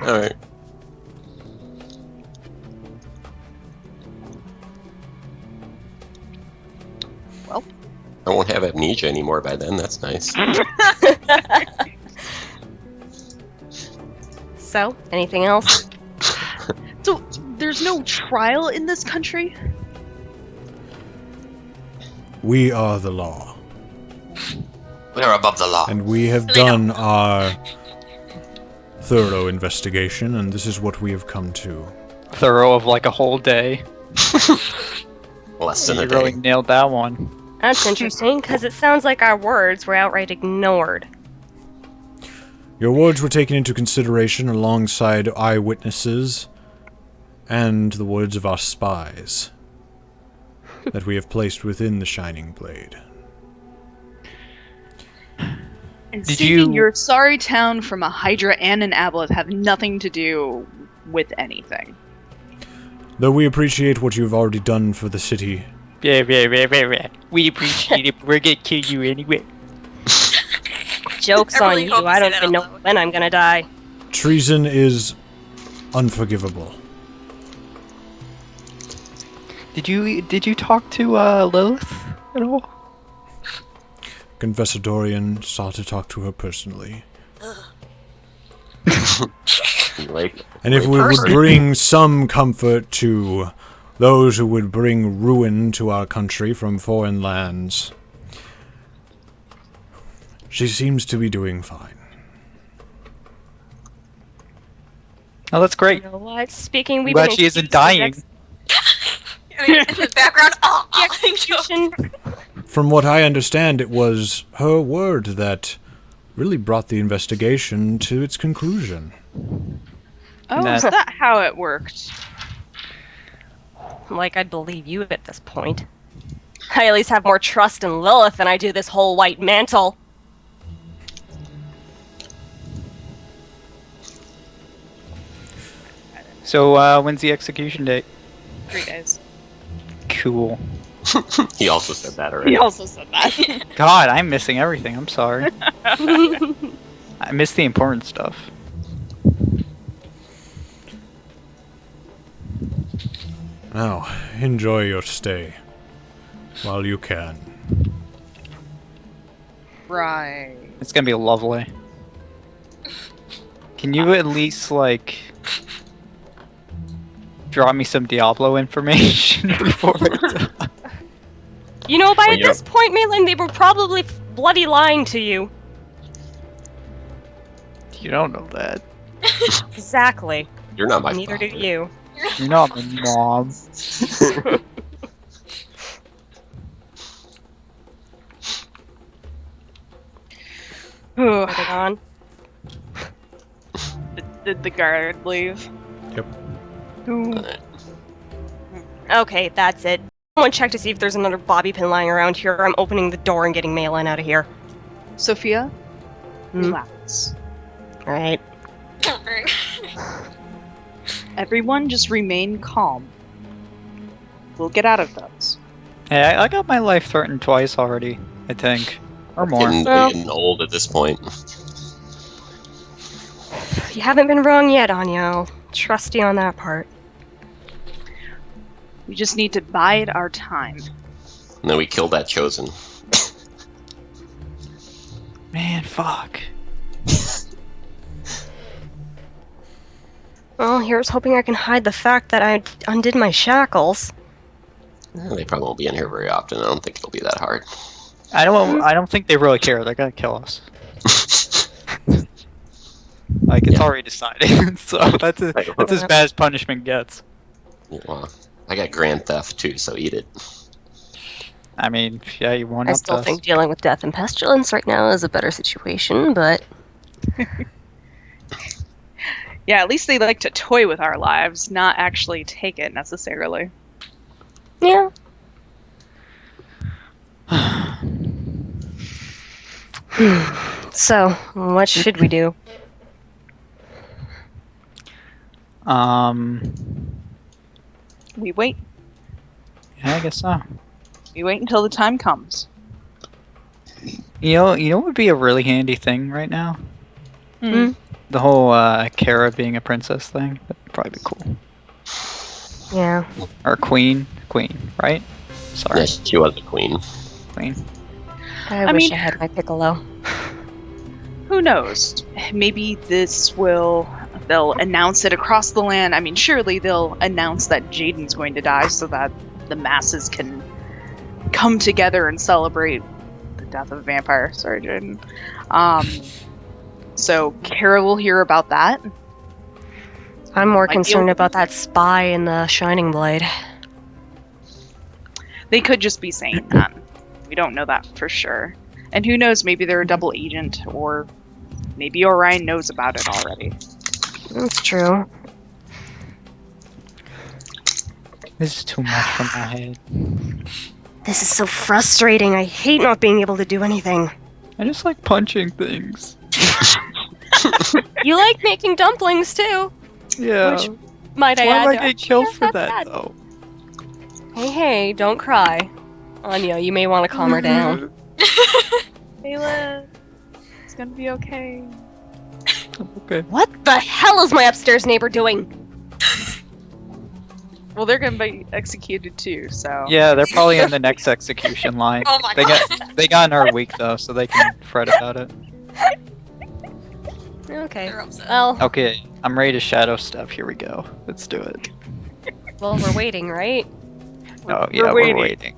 Alright. Well, I won't have amnesia anymore by then. That's nice. So, anything else? so there's no trial in this country? We are the law, We're above the law. and we have done our thorough investigation, and this is what we have come to. thorough of like a whole day. Less than You a day. really nailed that one. That's interesting, because it sounds like our words were outright ignored. Your words were taken into consideration alongside eyewitnesses and the words of our spies that we have placed within the Shining Blade. And Did saving you- your sorry town from a Hydra and an Aboleth have nothing to do with anything. Though we appreciate what you've already done for the city, Yeah. We appreciate it, but we're gonna kill you anyway. Joke's I on really you, hope I you don't say that even know out loud. when I'm gonna die. treason is unforgivable. Did you talk to Lilith at all? Confessor Dorian sought to talk to her personally. Like, And if we would bring some comfort to those who would bring ruin to our country from foreign lands, she seems to be doing fine. Oh, that's great. You know what? Speaking, I'm we've glad been she isn't accused of dying. In the background, execution. From what I understand, it was her word that really brought the investigation to its conclusion. Oh, Nah. is that how it worked? Like I'd believe you at this point. I at least have more trust in Lilith than I do this whole white mantle. So, when's the execution date? 3 days. Cool. he also said that already. He also said that. God, I'm missing everything. I'm sorry. I missed the important stuff. Now, enjoy your stay while you can. Right. It's gonna be lovely. Can you at least, like, drop me some Diablo information before it's You know, by Well, you this point, Maitland, they were probably bloody lying to you. You don't know that. Exactly. You're not my Neither do father. you. You're not my mom. Ooh, Put it on. did the guard leave? Yep. Ooh. Okay, that's it. Someone check to see if there's another bobby pin lying around here. I'm opening the door and getting Maitland out of here. Sophia, Hmm. relax. Alright. Everyone just remain calm. We'll get out of this. Hey, I got my life threatened twice already, I think. Or more. Getting old at this point. You haven't been wrong yet, Anya. I'll trust you on that part. We just need to bide our time. And then we killed that chosen. Man, fuck. Well, here's hoping I can hide the fact that I undid my shackles. They probably won't be in here very often. I don't think it'll be that hard. I don't think they really care. They're gonna kill us. Like it's Yeah. already decided. So that's as bad as punishment gets. Well, I got grand theft too, so eat it. I mean, yeah, you want I up still us. think dealing with death and pestilence right now is a better situation, but Yeah, at least they like to toy with our lives, not actually take it necessarily. yeah. So, what should we do? We wait. Yeah, I guess so. We wait until the time comes. You know what would be a really handy thing right now? Hmm? The whole Kara being a princess thing. That'd probably be cool. Yeah. Or queen, right? Sorry, Yeah, she was a queen. queen. I wish I had my piccolo. Who knows? Maybe they'll announce it across the land. I mean, surely they'll announce that Jaden's going to die so that the masses can come together and celebrate the death of a vampire. Sorry, Jaden. So Kara will hear about that. I'm more Might be concerned a- about that spy in the Shining Blade. They could just be saying that. We don't know that for sure. And who knows, maybe they're a double agent, or maybe Orion knows about it already. That's true. This is too much for my head. This is so frustrating. I hate not being able to do anything. I just like punching things. You like making dumplings too. Yeah. Which, might I Why add, am I they're getting actually killed not for that that bad. though? Hey, don't cry. Anya, you may want to calm her down. Ayla, it's gonna be okay. Okay. What the hell is my upstairs neighbor doing? Well, they're gonna be executed too, so. Yeah, they're probably in the next execution line. Oh my they god. they got another week though, so they can fret about it. Okay. They're upset. Well, Okay, I'm ready to shadow step. Here we go. Let's do it. we're waiting, right? Oh yeah, we're waiting.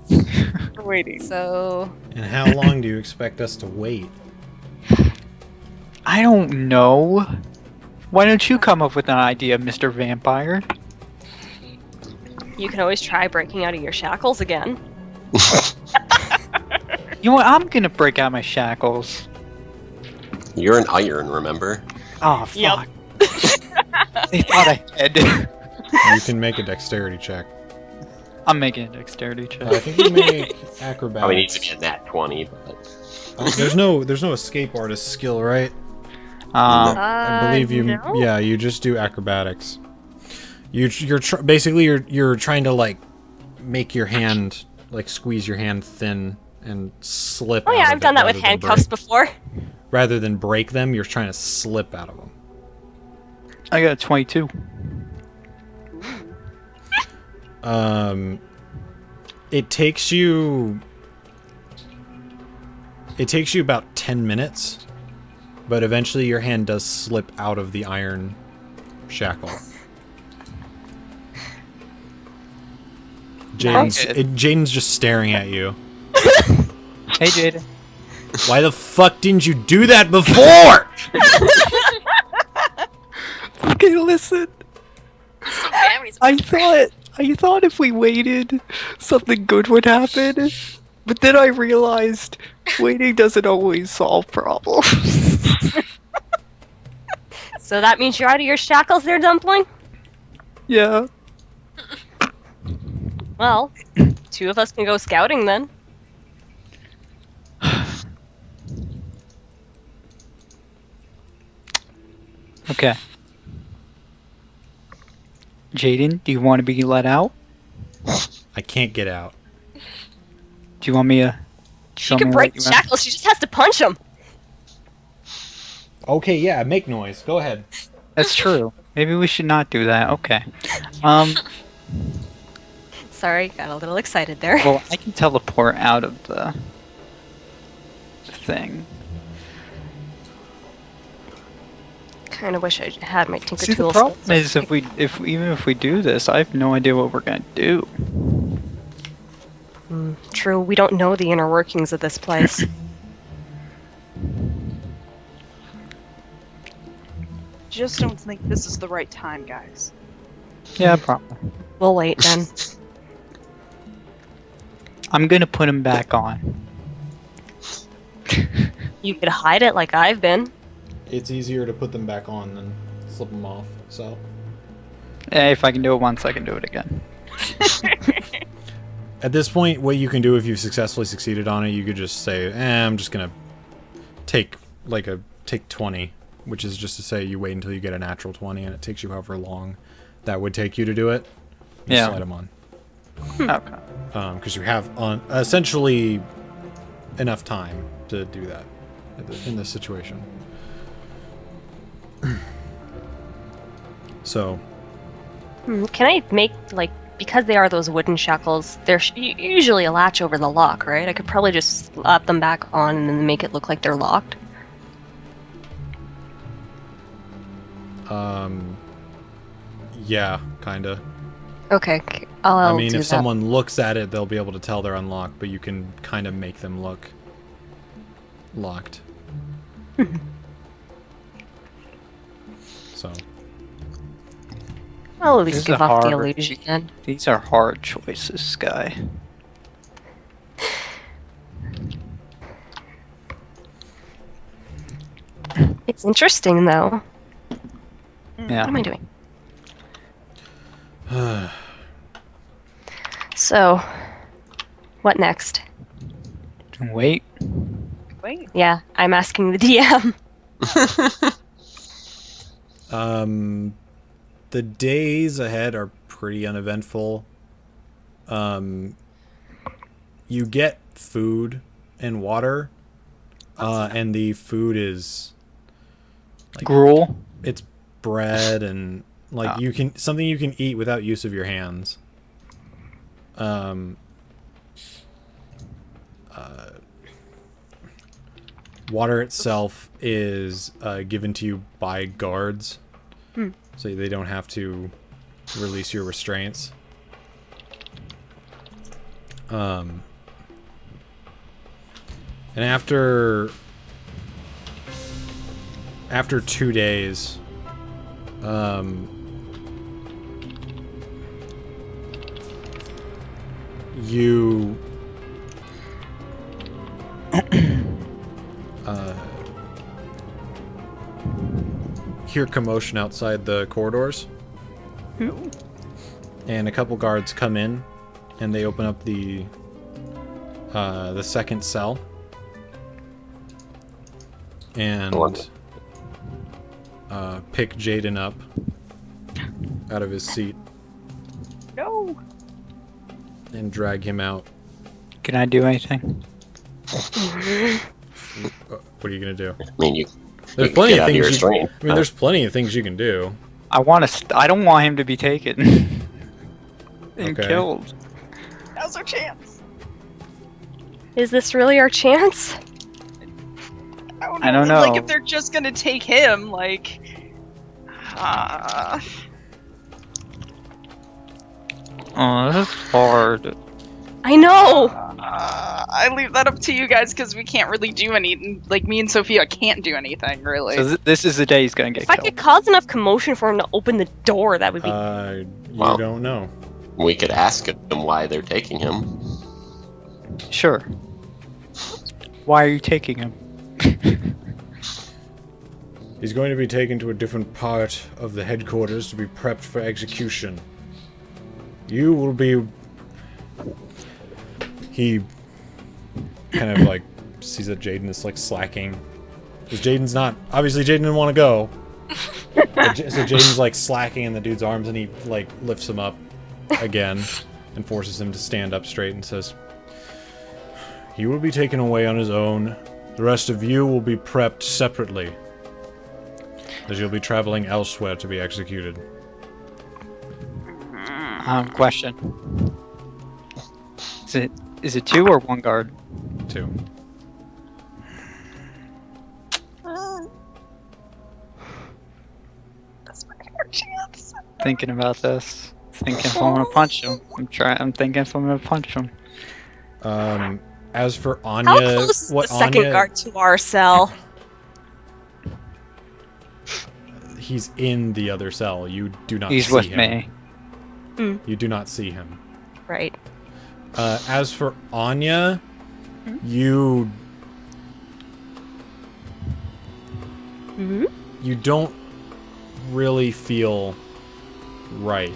We're waiting. So, And how long do you expect us to wait? I don't know. Why don't you come up with an idea, Mr. Vampire? you can always try breaking out of your shackles again. You know what? I'm gonna break out my shackles. You're an iron, remember? Oh fuck. Yep. They thought I had. You can make a dexterity check. I'm making a dexterity check. I think you make acrobatics. Probably needs to be a nat 20, but There's no escape artist skill, right? I believe you. No? Yeah, you just do acrobatics. Basically you're trying to like make your hand like squeeze your hand thin and slip. Oh yeah, out of I've done it that with rather than handcuffs before. Rather than break them, you're trying to slip out of them. I got a 22. It takes you about 10 minutes, but eventually your hand does slip out of the iron shackle. Jaden's just staring at you. Hey, Jaden. Why the fuck didn't you do that before? Okay, listen. I thought if we waited, something good would happen. But then I realized waiting doesn't always solve problems. So that means you're out of your shackles there, Dumpling? Yeah. Well, two of us can go scouting then. Okay. Jaden, do you want to be let out? I can't get out. Do you want me to? She can break the shackles, she just has to punch them. Okay, yeah, make noise. Go ahead. That's true. Maybe we should not do that. Okay. Sorry, got a little excited there. Well, I can teleport out of the thing. And I wish I had my Tinker See, the tools. problem is even if we do this, I have no idea what we're gonna do. True, we don't know the inner workings of this place. Just don't think this is the right time, guys. Yeah, probably. We'll wait then. I'm gonna put him back on. You could hide it like I've been. It's easier to put them back on than slip them off. So If I can do it once, I can do it again. at this point, what you can do if you've successfully succeeded on it, you could just say, I'm just gonna take 20, which is just to say you wait until you get a natural 20, and it takes you however long that would take you to do it. You Yeah. slide them on. Okay. Because you have essentially enough time to do that in this situation. So, Can I make, because they are those wooden shackles, there's usually a latch over the lock, right? I could probably just slap them back on and then make it look like they're locked. yeah, kinda. Okay, I'll I mean, do if that. someone looks at it, they'll be able to tell they're unlocked, but you can kind of make them look locked. So, I'll at This least is give a off the hard- illusion then. These are hard choices, Sky. It's interesting, though. Yeah. What am I doing? So, what next? Wait. Wait. Yeah, I'm asking the DM. the days ahead are pretty uneventful. You get food and water, and the food is Gruel. it's bread and you can something you can eat without use of your hands. Water itself is given to you by guards, so they don't have to release your restraints. And after 2 days, you hear commotion outside the corridors, and a couple guards come in, and they open up the second cell, and pick Jaden up out of his seat No. and drag him out. Can I do anything? What are you gonna do? I mean, you There's can plenty get of out of your things. restraint. There's plenty of things you can do. I don't want him to be taken and Okay. killed. Now's our chance. Is this really our chance? I don't know. know. Like, if they're just gonna take him, Oh, this is hard. I know! I leave that up to you guys because we can't really do anything. Like, me and Sophia can't do anything, really. So this is the day he's gonna get If I killed. could cause enough commotion for him to open the door, that would be... You Wow. don't know. We could ask them why they're taking him. Sure. Why are you taking him? He's going to be taken to a different part of the headquarters to be prepped for execution. You will be... He kind of sees that Jaden is slacking. Because Jaden's not... Obviously Jaden didn't want to go. So Jaden's slacking in the dude's arms, and he lifts him up again and forces him to stand up straight and says, "He will be taken away on his own. The rest of you will be prepped separately, as you'll be traveling elsewhere to be executed." Question. Is it 2 or 1 guard? 2. This might be our chance. Thinking about this. Thinking if I'm gonna punch him. I'm thinking if I'm gonna punch him. As for Anya, How close is the second guard to our cell? He's in the other cell. You do not He's see with him. me. You do not see him. Right. As for Anya, you don't really feel right.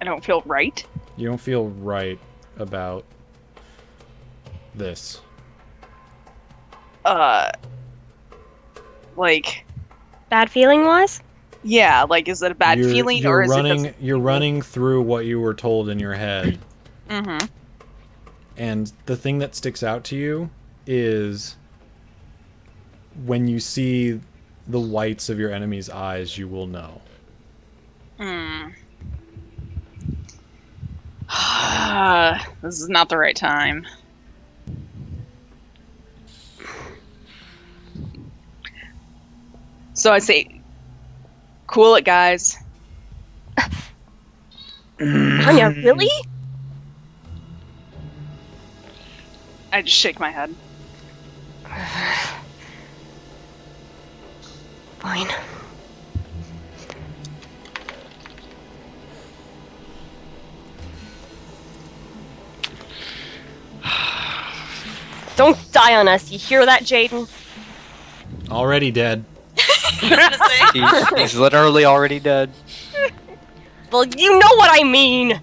I don't feel right. You don't feel right about this. Like, Bad feeling wise? yeah, like, is it a bad feeling or is it you're running through what you were told in your head. Mm-hmm. And the thing that sticks out to you is when you see the whites of your enemy's eyes, you will know. This is not the right time. So I say, cool it, guys. Anya, really? I just shake my head. Fine. Don't die on us, you hear that, Jaden? Already dead. He's literally already dead. Well, you know what I mean!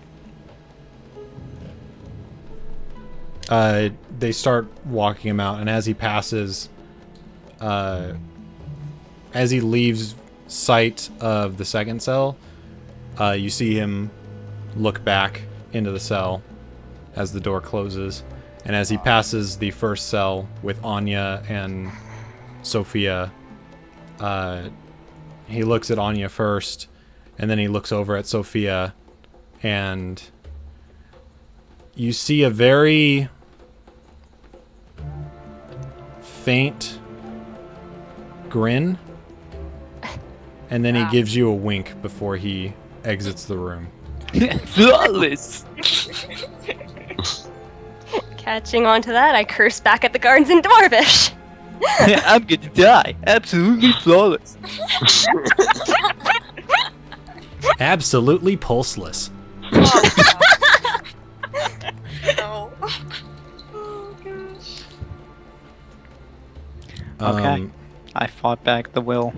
They start walking him out, and as he passes, as he leaves sight of the second cell, you see him look back into the cell as the door closes. And as he passes the first cell with Anya and Sophia, he looks at Anya first, and then he looks over at Sophia, and you see a very faint grin, and then he gives you a wink before he exits the room. Flawless. Catching on to that, I curse back at the gardens in Dwarvish. I'm gonna die. Absolutely flawless. Absolutely pulseless. No. Okay. I fought back the will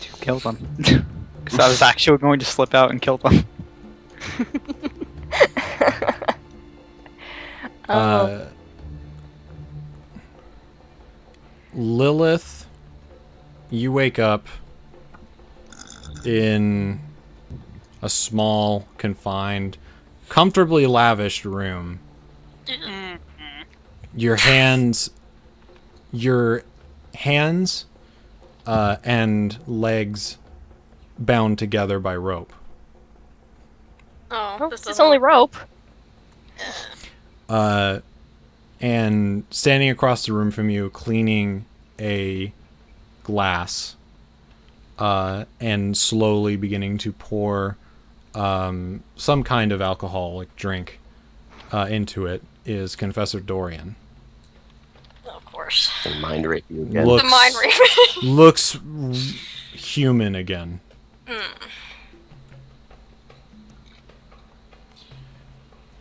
to kill them. Because I was actually going to slip out and kill them. Lilith, you wake up in a small, confined, comfortably lavished room. Your hands and legs bound together by rope. Oh, It's only rope. And standing across the room from you, cleaning a glass, and slowly beginning to pour some kind of alcoholic drink into it, is Confessor Dorian. Of course. The mind rape you again. Looks, The mind rape. looks human again.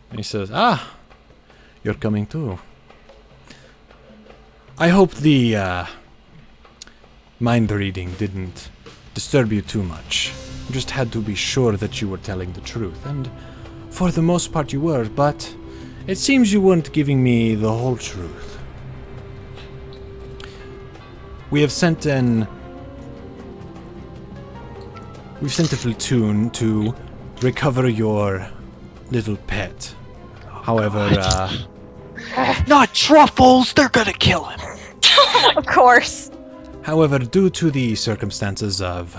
And he says, "Ah, you're coming too. I hope the mind reading didn't disturb you too much. Just had to be sure that you were telling the truth, and for the most part you were, but it seems you weren't giving me the whole truth. We've sent a platoon to recover your little pet. However, Not truffles! They're gonna kill him! Of course. However, due to the circumstances of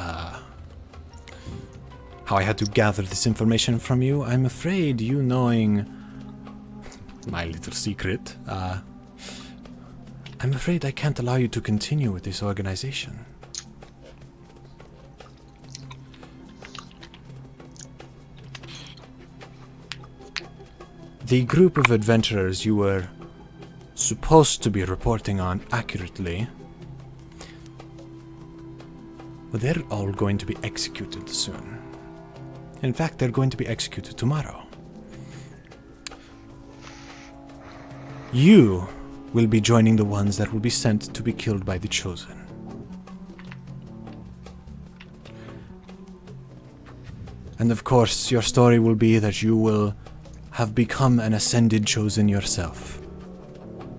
how I had to gather this information from you, I'm afraid you knowing my little secret, I'm afraid I can't allow you to continue with this organization." the group of adventurers you were supposed to be reporting on accurately, well, they're all going to be executed soon. In fact, they're going to be executed tomorrow. You will be joining the ones that will be sent to be killed by the Chosen. And of course, your story will be that you will have become an ascended Chosen yourself,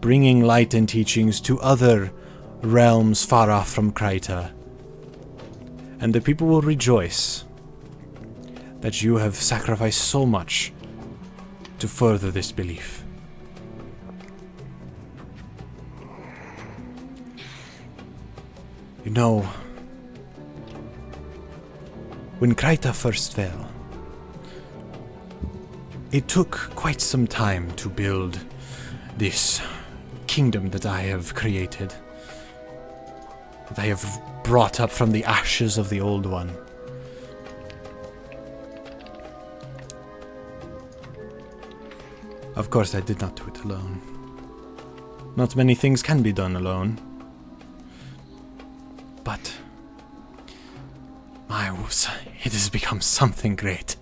bringing light and teachings to other realms far off from Kryta. And the people will rejoice that you have sacrificed so much to further this belief. You know, when Kryta first fell, it took quite some time to build this kingdom that I have created, that I have brought up from the ashes of the old one. Of course, I did not do it alone. Not many things can be done alone. But it has become something great.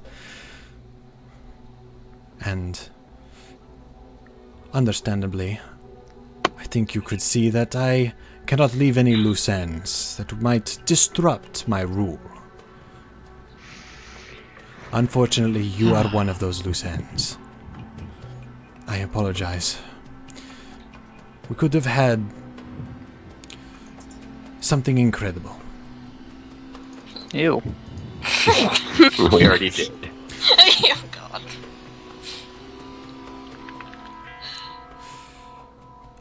And understandably, I think you could see that I cannot leave any loose ends that might disrupt my rule. Unfortunately, you are one of those loose ends. I apologize. We could have had something incredible. Ew. We already did. Oh god.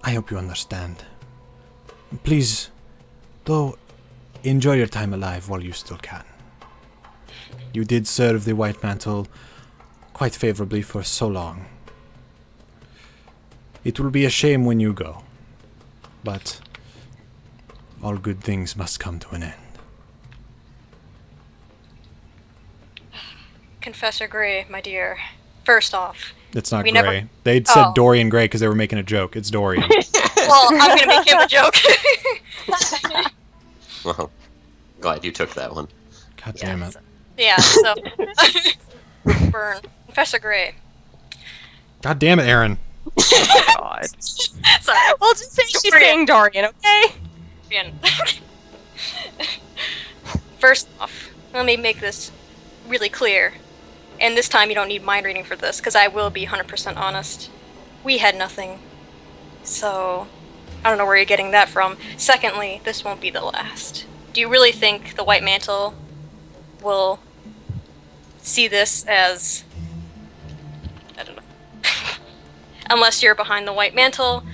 I hope you understand. Please, though, enjoy your time alive while you still can. You did serve the White Mantle quite favorably for so long. It will be a shame when you go, but all good things must come to an end. Confessor Gray, my dear. First off, It's not We Gray. never- They said Oh. Dorian Gray because they were making a joke. It's Dorian. well, I'm gonna make him a joke. Well, glad you took that one. God damn it. Yeah, so burn. Confessor Gray. God damn it, Aaron. God. Sorry. We'll just say she's Dorian. saying Dorian, okay? Dorian. First off, let me make this really clear. And this time you don't need mind reading for this, because I will be 100% honest. We had nothing. So, I don't know where you're getting that from. Secondly, this won't be the last. Do you really think the White Mantle will see this as... I don't know. Unless you're behind the White Mantle,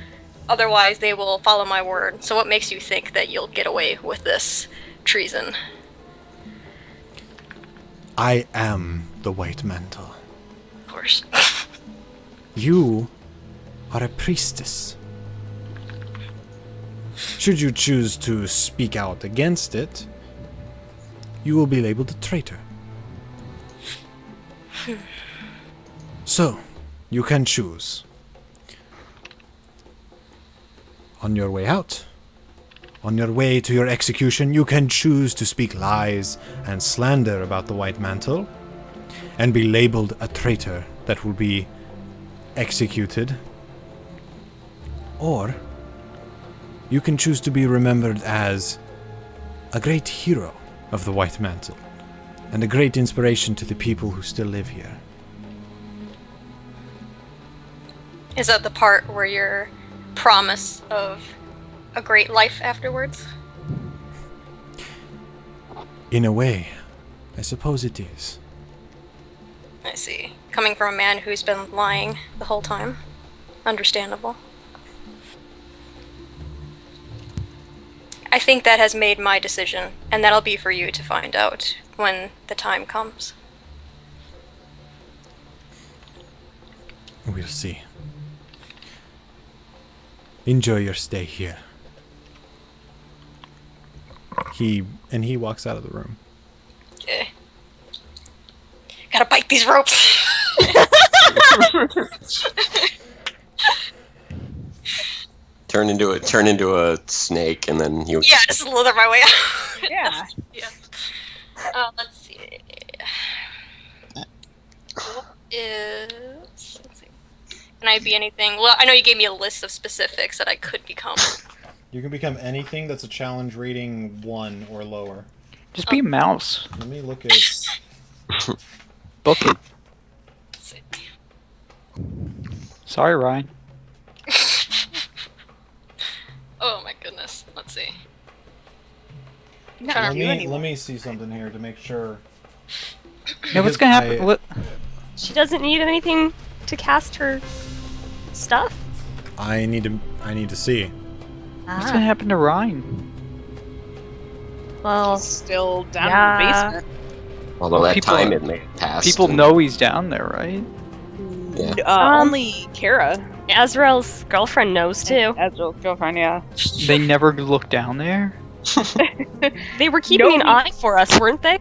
otherwise they will follow my word. So what makes you think that you'll get away with this treason? I am the White Mantle. Of course. You are a priestess. Should you choose to speak out against it, you will be labeled a traitor. So, you can choose. On your way out, on your way to your execution, you can choose to speak lies and slander about the White Mantle and be labeled a traitor that will be executed. Or you can choose to be remembered as a great hero of the White Mantle and a great inspiration to the people who still live here. Is that the part where your promise of a great life afterwards? In a way, I suppose it is. I see. Coming from a man who's been lying the whole time. Understandable. I think that has made my decision, and that'll be for you to find out when the time comes. We'll see. Enjoy your stay here. He walks out of the room. Okay. Gotta bite these ropes. Turn into a snake, and then you. Yeah, just slither my way out. Yeah. Yeah. Let's see. What is? Let's see. Can I be anything? Well, I know you gave me a list of specifics that I could become. You can become anything that's a challenge rating 1 or lower. Just be a mouse. Let me look at. Book it. Let's see. Sorry, Ryan. Oh my goodness. Let's see. Let me see something here to make sure. Yeah, what's gonna happen? What? She doesn't need anything to cast her stuff. I need to see. What's gonna happen to Ryan? Well, Still down yeah. in the basement. Although that People- time it may have passed. People and- know he's down there, right? Yeah. Only Kara. Azrael's girlfriend knows too. Azrael's girlfriend, yeah. They never look down there. They were keeping an eye for us, weren't they?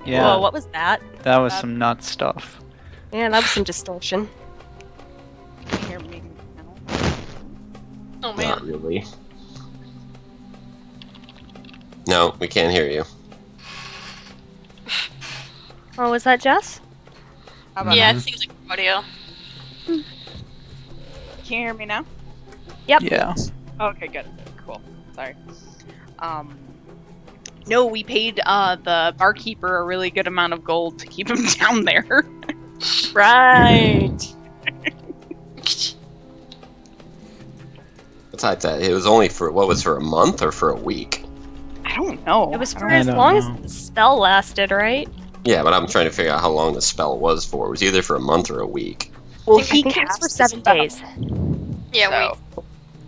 Yeah, Whoa, what was that? that was some nut stuff. Yeah, that was some distortion. Can you hear me now? Oh man. Not really. No, we can't hear you. Oh, was that Jess? How about Yeah, now? it seems like audio. Can you hear me now? Yep. Yeah. Okay, good. Cool. Sorry. No, we paid the barkeeper a really good amount of gold to keep him down there. Right. Besides that, it was only for for a month or for a week? I don't know. It was for I as don't long know. as the spell lasted, right? Yeah, but I'm trying to figure out how long the spell was for. It was either for a month or a week. Well, I think it was for 7 days. Yeah, So-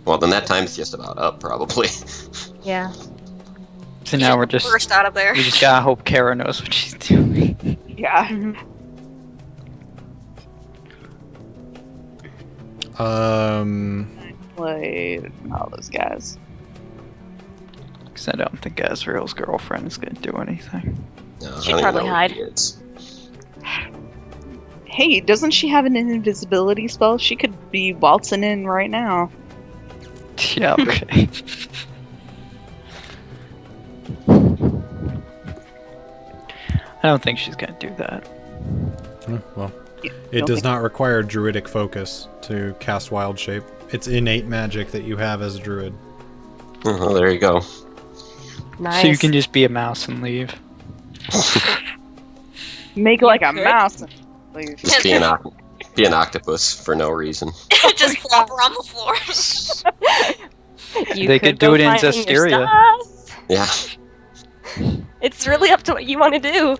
Well, then that time's just about up, probably. Yeah. So now we're just burst out of there. we just gotta hope Kara knows what she's doing. Yeah. Played all those guys. Because I don't think Azrael's girlfriend is gonna do anything. No, I She'd don't even probably know hide. who he is. Hey, doesn't she have an invisibility spell? She could be waltzing in right now. Yeah, okay. I don't think she's gonna do that. Well, Yeah, it don't does think- not require druidic focus to cast Wild Shape. It's innate magic that you have as a druid. Oh, well, there you go. Nice. So you can just be a mouse and leave. Make like a could. mouse. And leave. Just be an octopus for no reason. Just flop her on the floor. You They could do go it in find your Zestiria. stuff. Yeah. It's really up to what you want to do.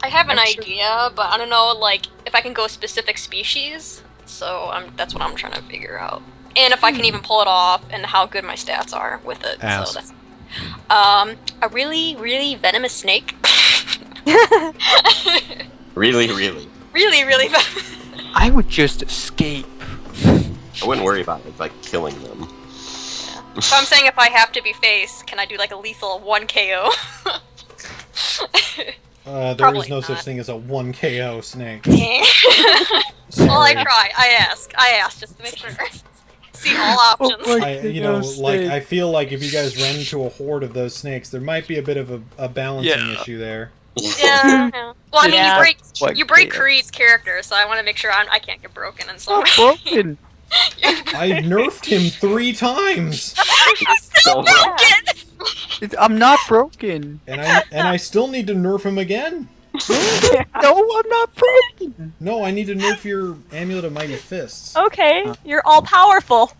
I have an I'm sure- idea, but I don't know, like, if I can go specific species. So that's what I'm trying to figure out. And if I can even pull it off, and how good my stats are with it. Ask. So that's a really, really venomous snake. Really. really, really venomous. I would just escape. I wouldn't worry about it, like killing them. So I'm saying if I have to be faced, can I do like a lethal 1 KO? There Probably is no such not. thing as a 1 KO snake. Dang. Sorry. Well, I try. I ask just to make sure. See all options. I feel like if you guys run into a horde of those snakes, there might be a bit of a balancing issue there. Yeah. Well, I mean, Yeah. you break Yeah. Creed's character, so I want to make sure I can't get broken in some way. Broken. I nerfed him 3 times, So, I'm not broken. and I still need to nerf him again. No, I'm not broken. No, I need to nerf your Amulet of Mighty Fists. Okay, you're all powerful.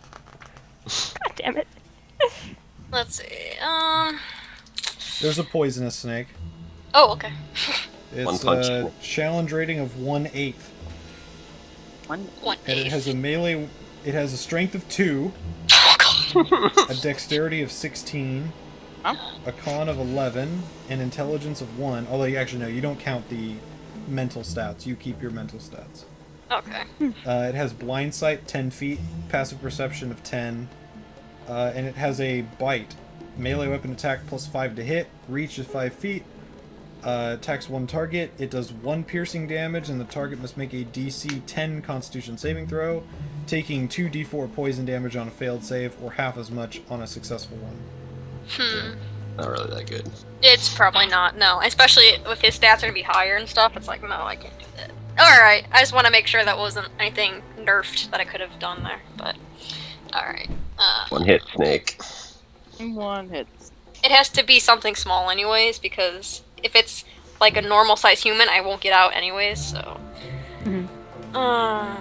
God damn it. Let's see. There's a poisonous snake. Oh, okay. One It's punch. a challenge rating of 1/8, and it has a melee. It has a strength of 2, Oh god. a dexterity of 16, Huh? a con of 11, and intelligence of 1. Although you actually no, you don't count the mental stats. You keep your mental stats. Okay. It has blind sight 10 feet, passive perception of 10, and it has a bite. Melee weapon attack plus 5 to hit, reach is 5 feet, Attacks one target. It does 1 piercing damage, and the target must make a DC 10 Constitution saving throw, taking 2d4 poison damage on a failed save, or half as much on a successful one. Not really that good. It's probably not, no. Especially if his stats are gonna be higher and stuff, it's like, no, I can't do that. Alright, I just want to make sure that wasn't anything nerfed that I could have done there, but... Alright. One hit, Snake. 1 hit. It has to be something small anyways, because if it's like a normal size human, I won't get out anyways, so... Like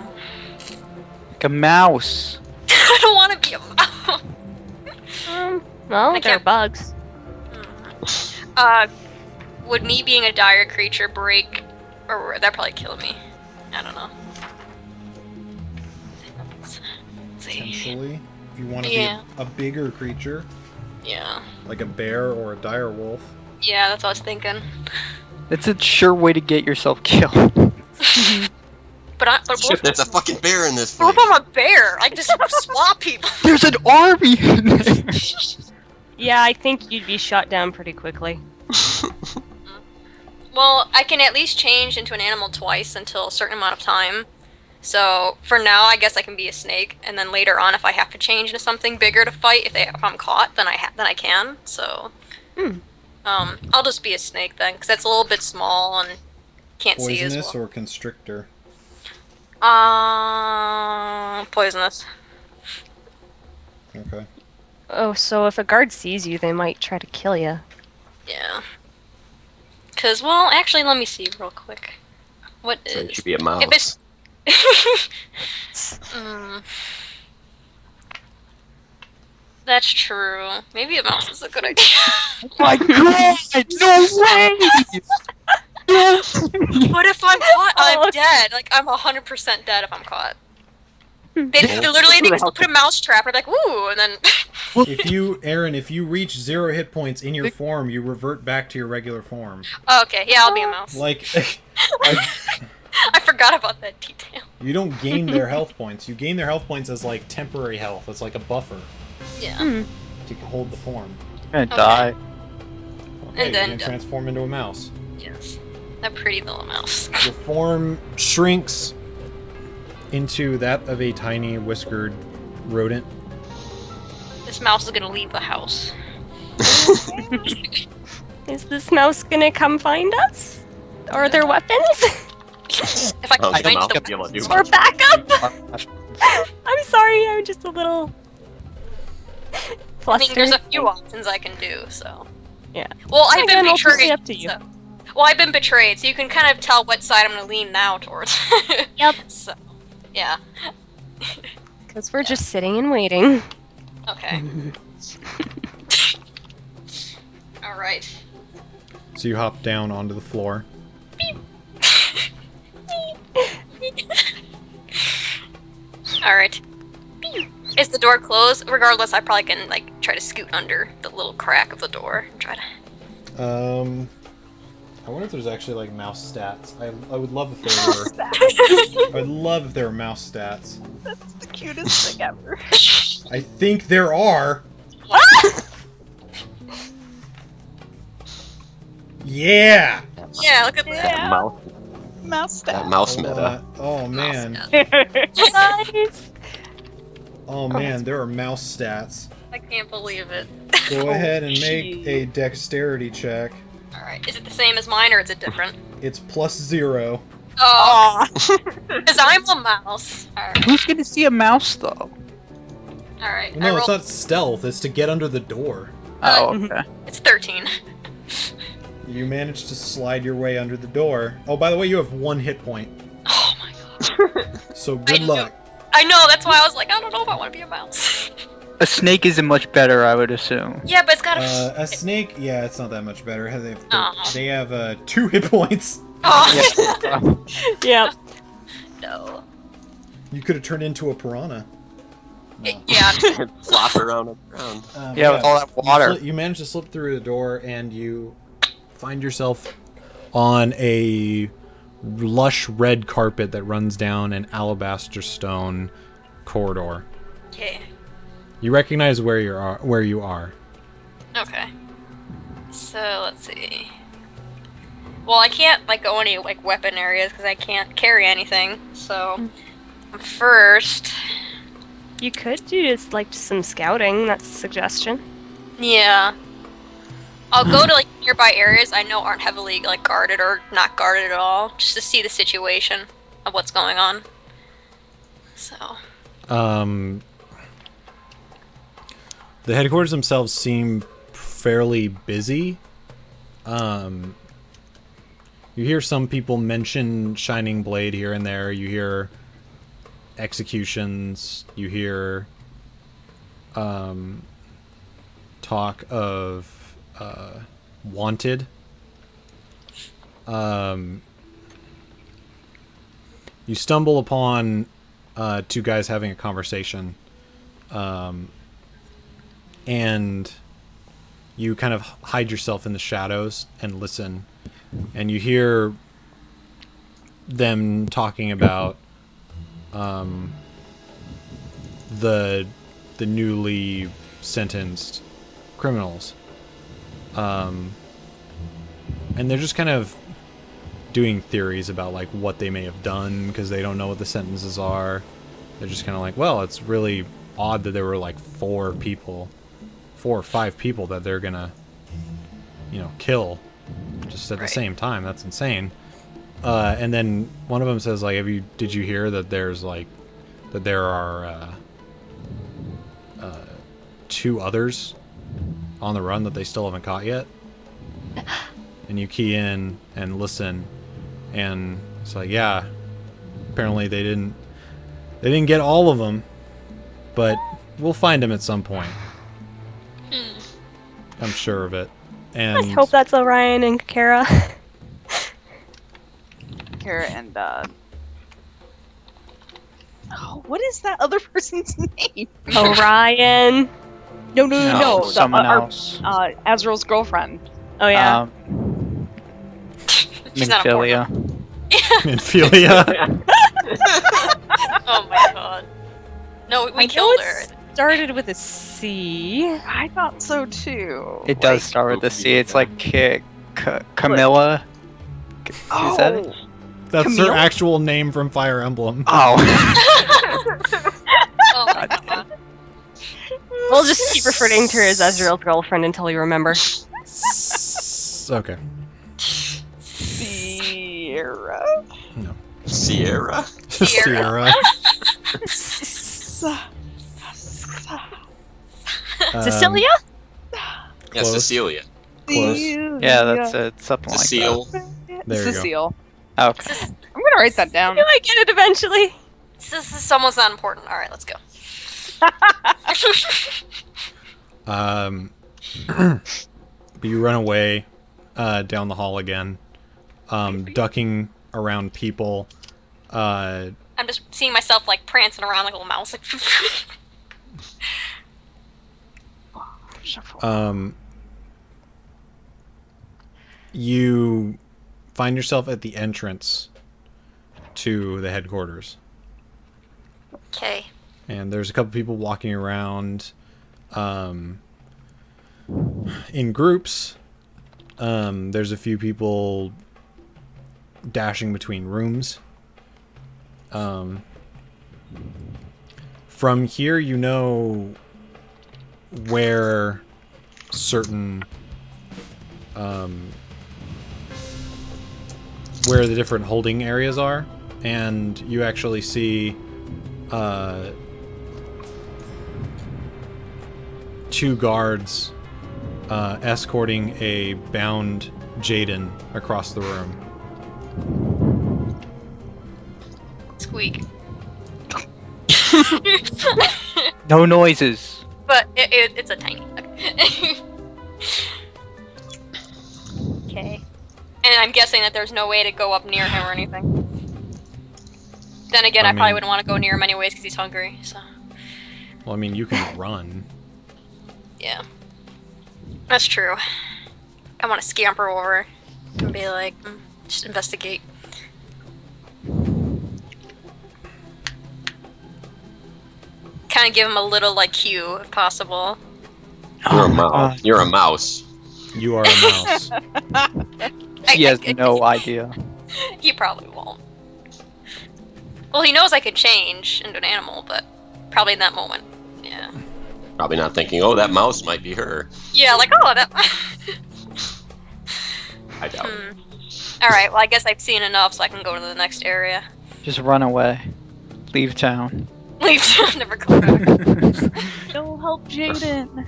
a mouse. I don't want to be a mouse. Well, I they're can't- bugs. Would me being a dire creature break... Or that'd probably kill me. I don't know. Let's see. Potentially, if you want to Yeah. be a bigger creature, Yeah. like a bear or a dire wolf. Yeah, that's what I was thinking. That's a sure way to get yourself killed. But what There's a fucking bear in this if place. I'm a bear? I can just swap people. There's an army in there. Yeah, I think you'd be shot down pretty quickly. Well, I can at least change into an animal twice until a certain amount of time. So for now, I guess I can be a snake, and then later on, if I have to change into something bigger to fight, if I'm caught, then I can. So, I'll just be a snake then, because that's a little bit small and can't see as Poisonous well. or constrictor? Poisonous. Okay. Oh, so if a guard sees you, they might try to kill you. Yeah. Cause well, actually, let me see real quick. What So it is? should be a mouse. If it's That's true. Maybe a mouse is a good idea. My God! No way! No. But if I'm caught, I'm dead. Like, I'm 100% dead if I'm caught. They literally just put a mouse trap and like, ooh, and then... If you reach 0 hit points in your form, you revert back to your regular form. Oh, okay, yeah, I'll be a mouse. Like, I forgot about that detail. you don't gain their health points. You gain their health points as, like, temporary health. It's like a buffer Yeah. to hold the form. I'm gonna die. Okay, And then you're gonna transform into a mouse. Yes. A pretty little mouse. Your form shrinks into that of a tiny whiskered rodent. This mouse is gonna leave the house. Is this mouse gonna come find us? Are there weapons? If I can How's the find mouse the be able to do Or much? backup? I'm sorry, I'm just a little I mean, flustered. there's a few options I can do, so. Yeah. Well, I've been Again, ultimately betrayed. up to you. So. Well, I've been betrayed, so you can kind of tell what side I'm gonna lean now towards. Yep. So, yeah. Because we're just sitting and waiting. Okay. Alright. So you hop down onto the floor. Alright. Is the door closed? Regardless, I probably can, like, try to scoot under the little crack of the door and try to... I wonder if there's actually like mouse stats. I would love if there were. I'd love if there were mouse stats. That's the cutest thing ever. I think there are. Yeah. Yeah, look at that. That mouse, Mouse that stat. mouse meta. Oh man. Nice. Oh man, there are mouse stats. I can't believe it. Go ahead and make a dexterity check. Alright, is it the same as mine or is it different? It's +0. Oh, because I'm a mouse. Alright, Who's gonna see a mouse though? alright. I No, it's rolled... not stealth. It's to get under the door. Oh, okay. It's 13. You managed to slide your way under the door. Oh, by the way, you have 1 hit point. Oh my god. So good I luck. I know, that's why I was like, I don't know if I want to be a mouse. A snake isn't much better, I would assume. Yeah, but it's got a... A snake, yeah, it's not that much better. Aw. They have 2 hit points. Oh. Yep. No. You could have turned into a piranha. Yeah. Flop around on the ground. Yeah, with all that water. You managed to slip through the door, and you find yourself on a lush red carpet that runs down an alabaster stone corridor. Okay. You recognize where you are. Okay. So, let's see. Well, I can't like go any like weapon areas because I can't carry anything. So first, You could do just like some scouting. That's a suggestion. yeah, I'll go to like nearby areas I know aren't heavily like guarded or not guarded at all, just to see the situation of what's going on. So. The headquarters themselves seem fairly busy. You hear some people mention Shining Blade here and there. You hear executions. You hear talk of wanted. You stumble upon two guys having a conversation. And you kind of hide yourself in the shadows and listen. And you hear them talking about the newly sentenced criminals. And they're just kind of doing theories about like what they may have done because they don't know what the sentences are. They're just kind of like, well, it's really odd that there were like 4 or 5 people that they're gonna, kill just at the same time. That's insane. And then one of them says, like, did you hear that there are 2 others on the run that they still haven't caught yet? And you key in and listen, and it's like, yeah, apparently they didn't get all of them, but we'll find them at some point. I'm sure of it. And I hope that's Orion and Kara. Kara and what is that other person's name? Orion. No. Someone else. Azrael's girlfriend. Oh yeah. She's not Minfilia. Minfilia. Oh my god. No, we killed her. Started with a C. I thought so too. It does start with a C. It's like Camilla. Is that it? That's Camille? her actual name from Fire Emblem. Oh. Oh my god. We'll just keep referring to her as Ezreal's girlfriend until we remember. Okay. Sierra. No. Sierra? Sierra. Cecilia? Yeah, Close. Cecilia. Close. Yeah, that's it. Something like that. Cecile. There you go. Cecile. Okay. I'm gonna write that down. You might get it eventually. Someone's not important. Alright, let's go. But you run away down the hall again, ducking around people. I'm just seeing myself like prancing around like a little mouse. You find yourself at the entrance to the headquarters. Okay. And there's a couple people walking around in groups. There's a few people dashing between rooms. From here, you know where certain where the different holding areas are, and you actually see 2 guards escorting a bound Jaden across the room. Squeak. No noises. But it's a tiny. Okay. And I'm guessing that there's no way to go up near him or anything. Then again, I probably wouldn't want to go near him anyways because he's hungry. So. Well, I mean, you can run. Yeah. That's true. I want to scamper over and be like, just investigate. Kind of give him a little like cue if possible. You're a mouse. You're a mouse. You are a mouse. He has no idea. He probably won't. Well, he knows I could change into an animal, but probably in that moment, yeah. Probably not thinking, oh, that mouse might be her. Yeah, like, oh, that... I doubt. Alright, well, I guess I've seen enough, so I can go to the next area. Just run away. Leave town. Leave town, never come back. Go help Jaden.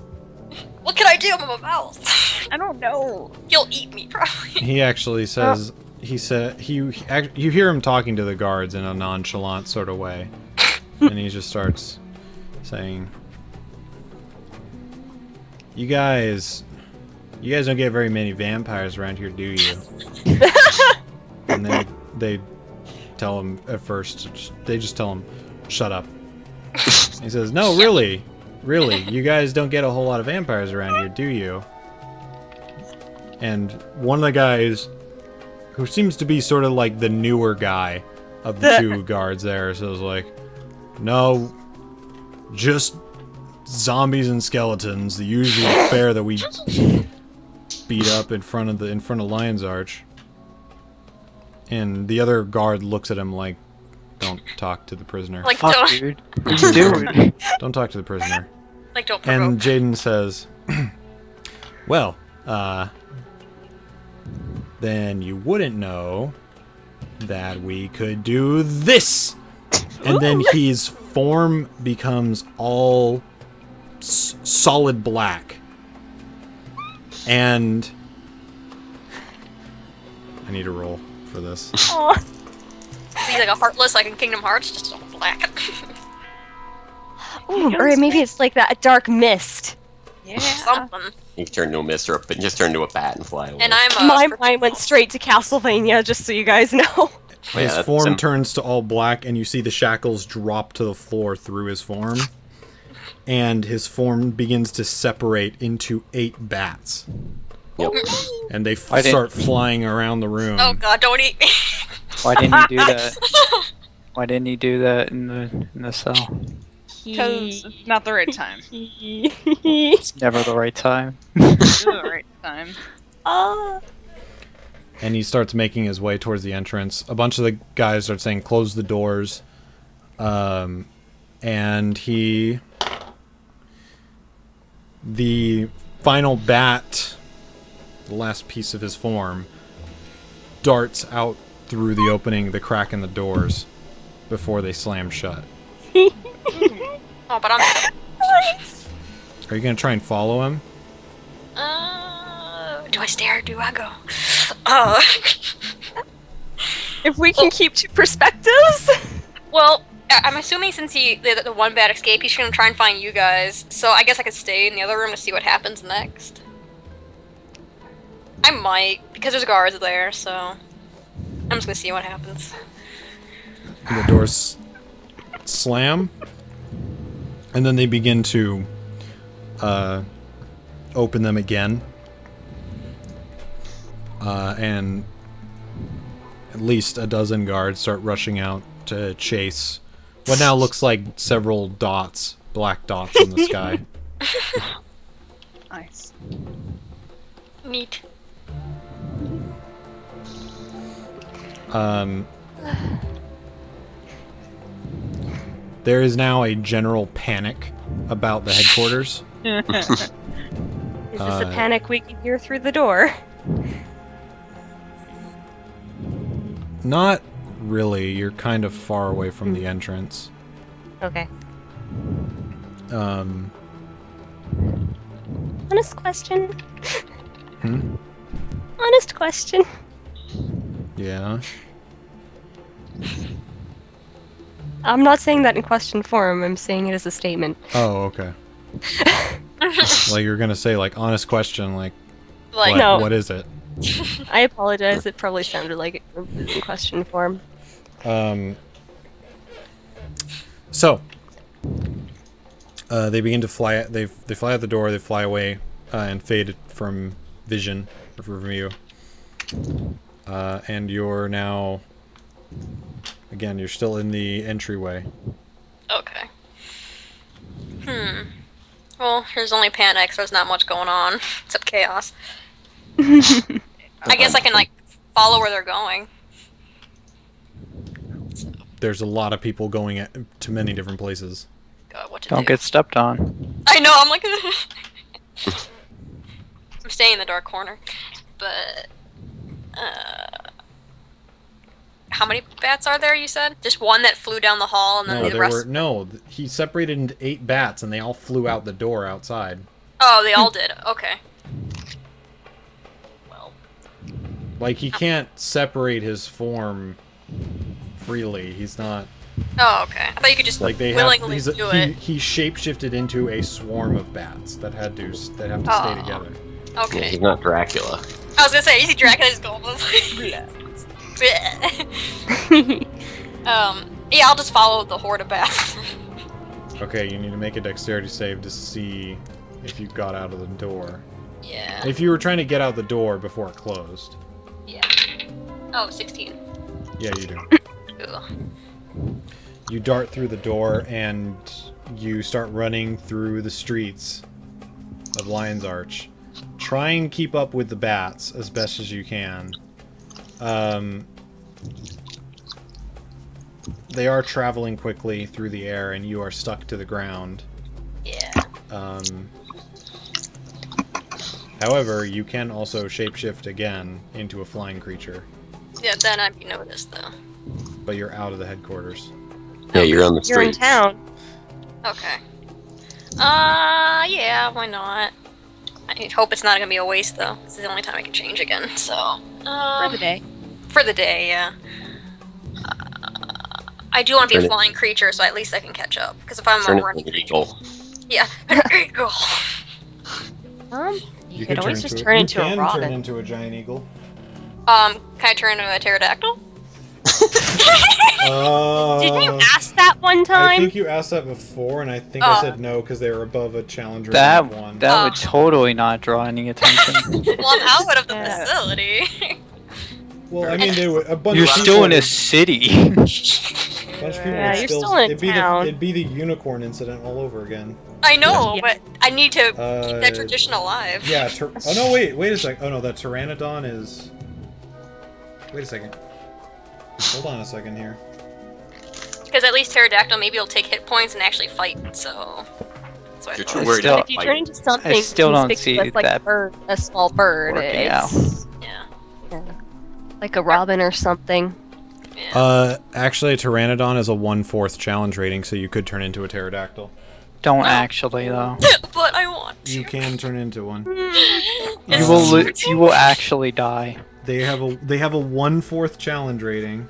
What can I do? I'm a mouse. I don't know. He'll eat me, probably. He actually says, you hear him talking to the guards in a nonchalant sort of way. And he just starts saying, You guys don't get very many vampires around here, do you? And they tell him at first, they just tell him, shut up. He says, no, really, you guys don't get a whole lot of vampires around here, do you? And one of the guys, who seems to be sort of like the newer guy of the two guards there, says like, no, just zombies and skeletons, the usual fare that we beat up in front of Lion's Arch. And the other guard looks at him like, don't talk to the prisoner. Like, Fuck, don't, dude. What are you doing? Don't talk to the prisoner. like, don't provoke. And Jaden says, well, then you wouldn't know that we could do this. And then his form becomes all solid black. And I need a roll for this. Aw. Is he like a Heartless, like in Kingdom Hearts? Just all black. Ooh, or maybe it's like that dark mist. Yeah. Something. You can turn into a mist or just turn into a bat and fly away. And I'm My mind went straight to Castlevania, just so you guys know. Yeah, His that's form turns to all black, and you see the shackles drop to the floor through his form. And his form begins to separate into 8 bats. Yep. And they Why didn't- start flying around the room. Oh god, don't eat me. Why didn't he do that? Why didn't he do that in the cell? Because it's not the right time. It's never the right time. It's the right time. And he starts making his way towards the entrance. A bunch of the guys start saying, close the doors. And the final bat, the last piece of his form, darts out through the opening, the crack in the doors, before they slam shut. Oh, but I'm... Are you going to try and follow him? Do I stare or do I go? If we can keep 2 perspectives. Well, I'm assuming since the one bad escape, he's gonna try and find you guys. So I guess I could stay in the other room to see what happens next. I might, because there's guards there, so I'm just gonna see what happens. And the doors slam. And then they begin to open them again. And at least a dozen guards start rushing out to chase what now looks like several dots, black dots in the sky. Nice. Neat. There is now a general panic about the headquarters. Is this a panic we can hear through the door? Not really. You're kind of far away from the entrance. Okay. Um, Honest question. hmm? Honest question. Yeah. I'm not saying that in question form, I'm saying it as a statement. Oh, okay. Like you're gonna say like honest question, like Like, No. what is it? I apologize, it probably sounded like it was in question form. So they begin to fly. They fly out the door. They fly away and fade from vision or from view. And you're now again. You're still in the entryway. okay. Well, there's only panic, so there's not much going on except chaos. I guess I can like follow where they're going. There's a lot of people going to many different places. God, what to Don't do? get stepped on. I know. I'm like, I'm staying in the dark corner, but how many bats are there? You said just one that flew down the hall, and then the rest. He separated into 8 bats, and they all flew out the door outside. Oh, they all did. Okay. Well. Like he can't separate his form freely. He's not. Oh, okay. I thought you could just Like they willingly have, do it. he shapeshifted into a swarm of bats that have to stay together. Okay. Yeah, he's not Dracula. I was gonna say, easy Dracula just go. Yeah, I'll just follow the horde of bats. Okay, you need to make a dexterity save to see if you got out of the door. Yeah. If you were trying to get out the door before it closed. Yeah. Oh, 16. Yeah, you do. Ugh. You dart through the door and you start running through the streets of Lion's Arch. Try and keep up with the bats as best as you can. They are traveling quickly through the air and you are stuck to the ground. Yeah. However, you can also shapeshift again into a flying creature. Yeah, then I'd be noticed, though. But you're out of the headquarters. Yeah, you're on the You're in street. town. Okay. Yeah, why not? I hope it's not gonna be a waste, though. This is the only time I can change again, so... For the day. For the day, yeah. I do want to be Turn a it- flying creature, so at least I can catch up. Because if I'm Turn a it running into an creature... eagle. Yeah, an eagle! You could always just turn into a robin. turn into a giant eagle. Can I turn into a pterodactyl? Didn't you ask that one I time? think you asked that before, and I think I said no because they were above a challenge rating That of 1. that would totally not draw any attention. Well, I'm out of the Yeah. facility. Well, I mean, they would, a bunch You're of people still in a would- city. bunch of people Yeah, would you're still still in it'd be town. it'd be the unicorn incident all over again. I know, Yeah. but I need to keep that Uh, tradition alive. Yeah. Oh no! Wait a sec. Oh no, that pteranodon is. Wait a second. Hold on a second here. Because at least pterodactyl, maybe it'll take hit points and actually fight, so... That's what I You're thought. too worried Still- about If you turn fighting. into something I still don't conspicuous see like that a small bird, working out. Yeah. like a robin or something. Actually, a pteranodon is a 1/4 challenge rating, so you could turn into a pterodactyl. Don't actually though. But I want to. You can turn into one. You will actually die. They have a 1/4 challenge rating,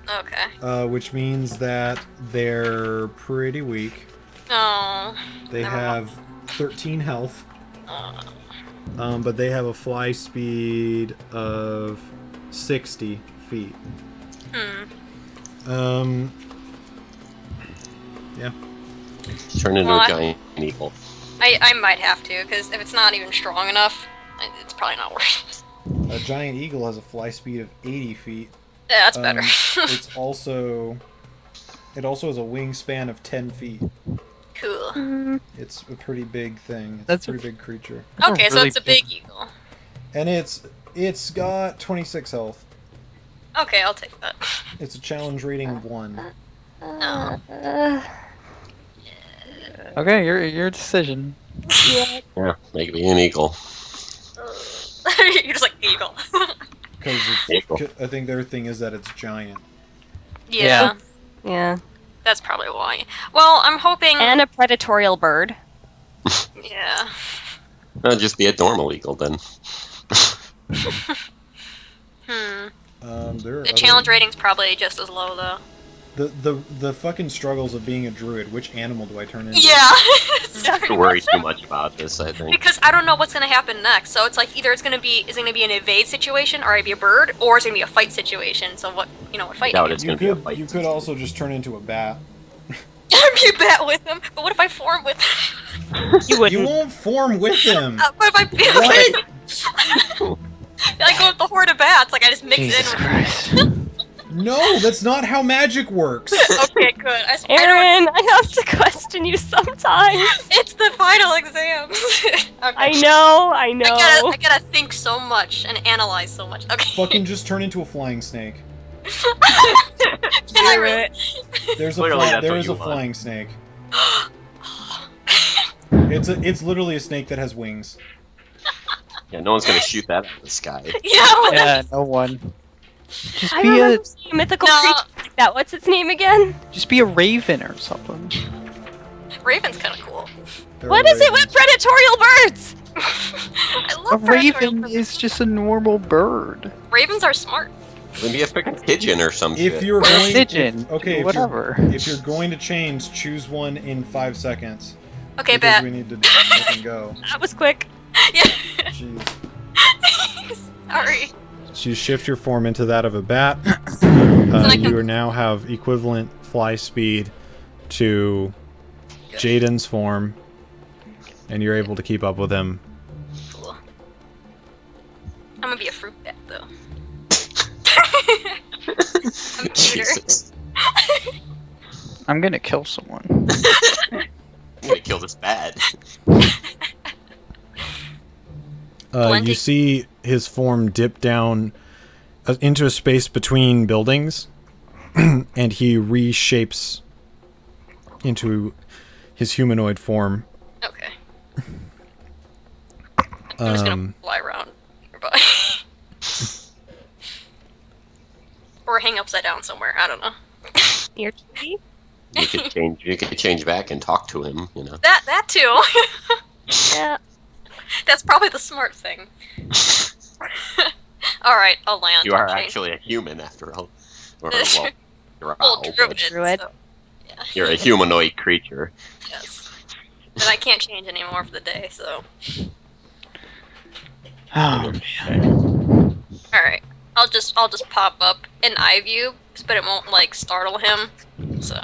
Okay. which means that they're pretty weak. Oh. They Never have 13 health. But they have a fly speed of 60 feet. Yeah. Turn into Well, a giant eagle. I might have to, because if it's not even strong enough, it's probably not worth it. A giant eagle has a fly speed of 80 feet. Yeah, that's better. It also has a wingspan of 10 feet. Cool. It's a pretty big thing. It's That's a pretty big creature. Okay, so really it's a big eagle. And it's got 26 health. Okay, I'll take that. It's a challenge rating 1. No. Okay, your decision. Yeah, make me an eagle. You're just like eagle. Because I think their thing is that it's giant. Yeah, Yeah. that's probably why. Well, I'm hoping. And a predatorial bird. Yeah. No, just be a normal eagle then. The challenge rating's probably just as low though. The fucking struggles of being a druid. Which animal do I turn into? Yeah. Don't worry too much about this, I think. Because I don't know what's gonna happen next. So it's like either is it gonna be an evade situation, or I'd be a bird, or it's gonna be a fight situation. So what fight? Doubt do it's You gonna be a could fight. you could also just turn into a bat. Be a bat with him. But what if I form with him? You wouldn't. You won't form with him. What if I feel What? I go with the horde of bats? Like I just mix Jesus it in. Christ. No, that's not how magic works. Okay, good. I Aaron, I have to question you sometimes. It's the final exams. Okay. I know. I gotta think so much and analyze so much. Okay. Fucking just turn into a flying snake. Can I really? There's a Clearly that's there what is you a want. flying snake. It's literally a snake that has wings. Yeah, no one's gonna shoot that out of the sky. Yeah, no one. Just I be a remember seeing a mythical creature like that. What's its name again? just be a raven or something. Raven's kind of cool. What is it with predatorial birds? I A love predatory raven birds. is just a normal bird. Ravens are smart. Maybe a freaking pigeon or some shit. If you're Or a going, pigeon. okay, Whatever. If you're going to change, choose one in 5 seconds. Okay, because bet. we need to fucking go. That was quick. Yeah. Jeez. Sorry. So you shift your form into that of a bat. I can- You now have equivalent fly speed to Jaden's form, and you're able to keep up with him. Cool. I'm gonna be a fruit bat though. I'm cuter. Jesus. I'm gonna kill someone. I'm gonna kill this bat. Plenty. You see his form dip down into a space between buildings, and he reshapes into his humanoid form. Okay. I'm just gonna fly around nearby. Or hang upside down somewhere. I don't know. Your tree? You could change back and talk to him, you know. That too. Yeah. That's probably the smart thing. Alright, I'll land. You are Change. actually a human after all. Or, well, you're a Well, owl, druid. but Druid. So, yeah. you're a humanoid creature. Yes. But I can't change anymore for the day, so. Oh man. Alright. I'll just pop up in eye view, but it won't like startle him. So.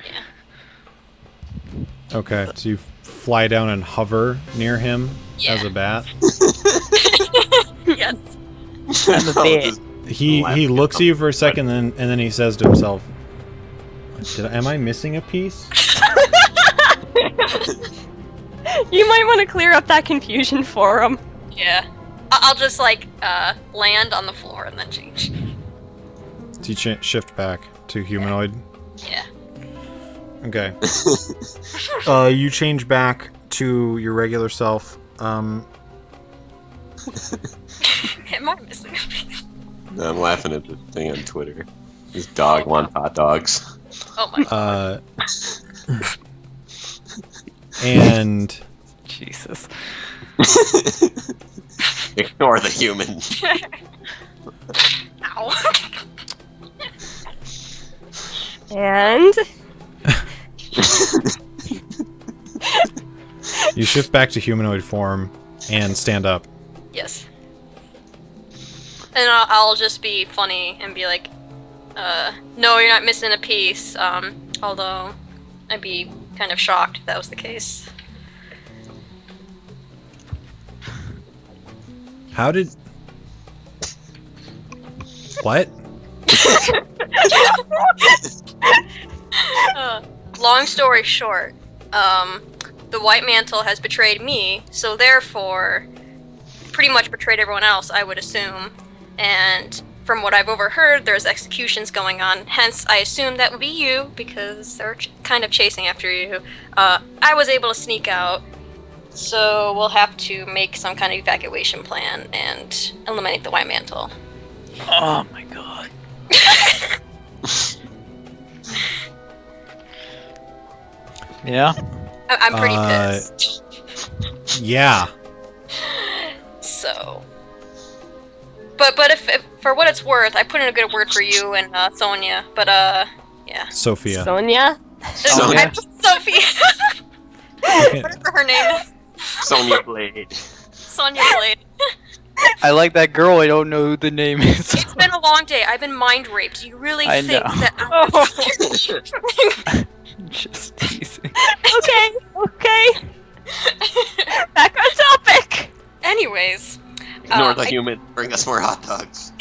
Yeah. Okay, so you fly down and hover near him as Yeah. a bat. Yes. I'm a bit. He looks at you for a second, and then he says to himself, "Am I missing a piece?" You might want to clear up that confusion for him. Yeah. I'll just like land on the floor and then change. So you shift back to humanoid. Yeah. Okay. You change back to your regular self. Am I missing a piece? I'm laughing at the thing on Twitter. This dog wants hot dogs. Oh my god. And Jesus. Ignore the human. Ow. And you shift back to humanoid form and stand up. Yes. And I'll just be funny and be like, no, you're not missing a piece. Although I'd be kind of shocked if that was the case. How did... What? Long story short, the White Mantle has betrayed me, so therefore, pretty much betrayed everyone else, I would assume. And from what I've overheard, there's executions going on. Hence, I assume that would be you, because they're kind of chasing after you. I was able to sneak out, so we'll have to make some kind of evacuation plan and eliminate the White Mantle. Oh my god. Yeah. I'm pretty pissed. Yeah. So, but if for what it's worth, I put in a good word for you and Sonia. But yeah. Sophia. Sonia? Sonia. I put Sophie. Whatever her name is. Sonia Blade. Sonia Blade. I like that girl. I don't know who the name is. It's been a long day. I've been mind raped. Do you really I think know. that? Just teasing. Okay. Back on topic. Anyways, Ignore the human. Bring us more hot dogs.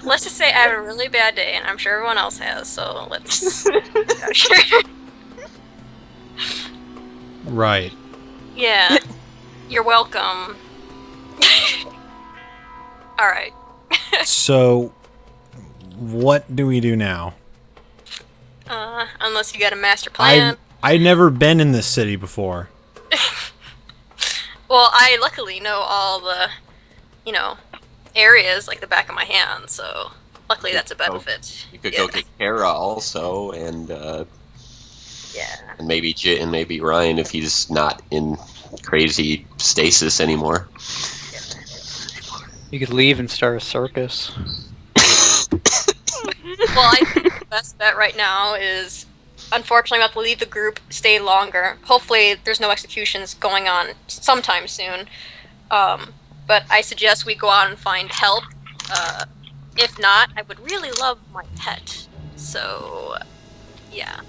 Let's just say I had a really bad day, and I'm sure everyone else has. So let's. Right. Yeah. You're welcome. All right. So, what do we do now? Unless you got a master plan. I've never been in this city before. Well, I luckily know all the, areas like the back of my hand, so luckily that's a benefit. You could go get Kara also, and and maybe Ryan if he's not in crazy stasis anymore. You could leave and start a circus. Well, I think the best bet right now is, unfortunately, we have to leave the group, stay longer. Hopefully, there's no executions going on sometime soon. But I suggest we go out and find help. If not, I would really love my pet. So, yeah.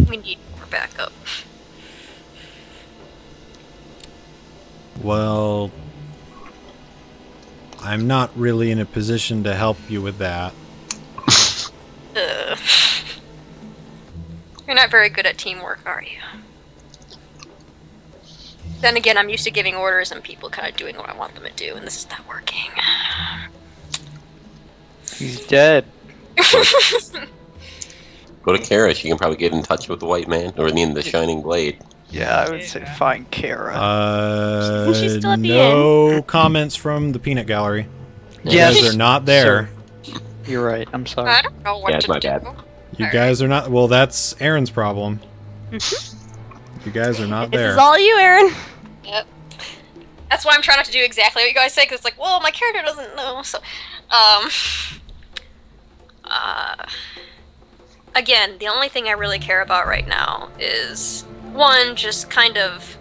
We need more backup. Well, I'm not really in a position to help you with that. You're not very good at teamwork, are you? Then again, I'm used to giving orders and people kind of doing what I want them to do, and this is not working. He's dead. Go to Kara. She can probably get in touch with the white man, or the Shining Blade. Yeah, I would say find Kara. She's still at the No comments from the peanut gallery. Yes, They're not there. Sir. You're right. I'm sorry. I don't know what Yeah, it's to my do. bad. You guys are not. Well, that's Aaron's problem. You guys are not This there. is all you, Aaron. Yep. That's why I'm trying not to do exactly what you guys say, because it's like, well, my character doesn't know, so... Again, the only thing I really care about right now is, one, just kind of,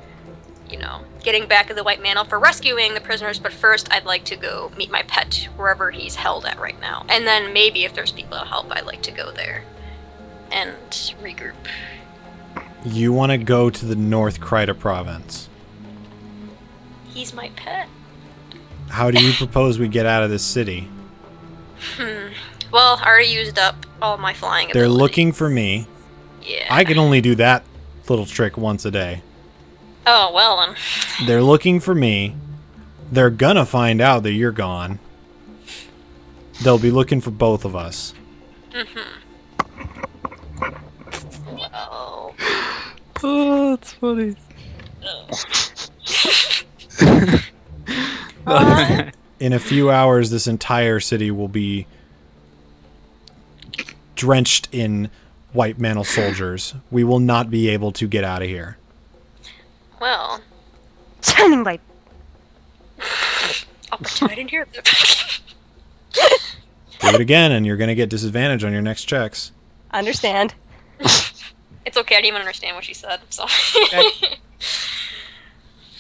getting back of the White Mantle for rescuing the prisoners, but first I'd like to go meet my pet wherever he's held at right now. And then maybe if there's people to help, I'd like to go there and regroup. You want to go to the North Kryta province. He's my pet. How do you propose we get out of this city? Well, I already used up all my flying They're ability. looking for me. Yeah. I can only do that little trick once a day. Oh, well then. They're looking for me. They're gonna find out that you're gone. They'll be looking for both of us. Well... Oh, that's funny. In a few hours, this entire city will be drenched in White Mantle soldiers. We will not be able to get out of here. Well... Shining light. I'll pretend I didn't hear that. Do it again, and you're gonna get disadvantage on your next checks. Understand. It's okay, I didn't even understand what she said, so... Okay.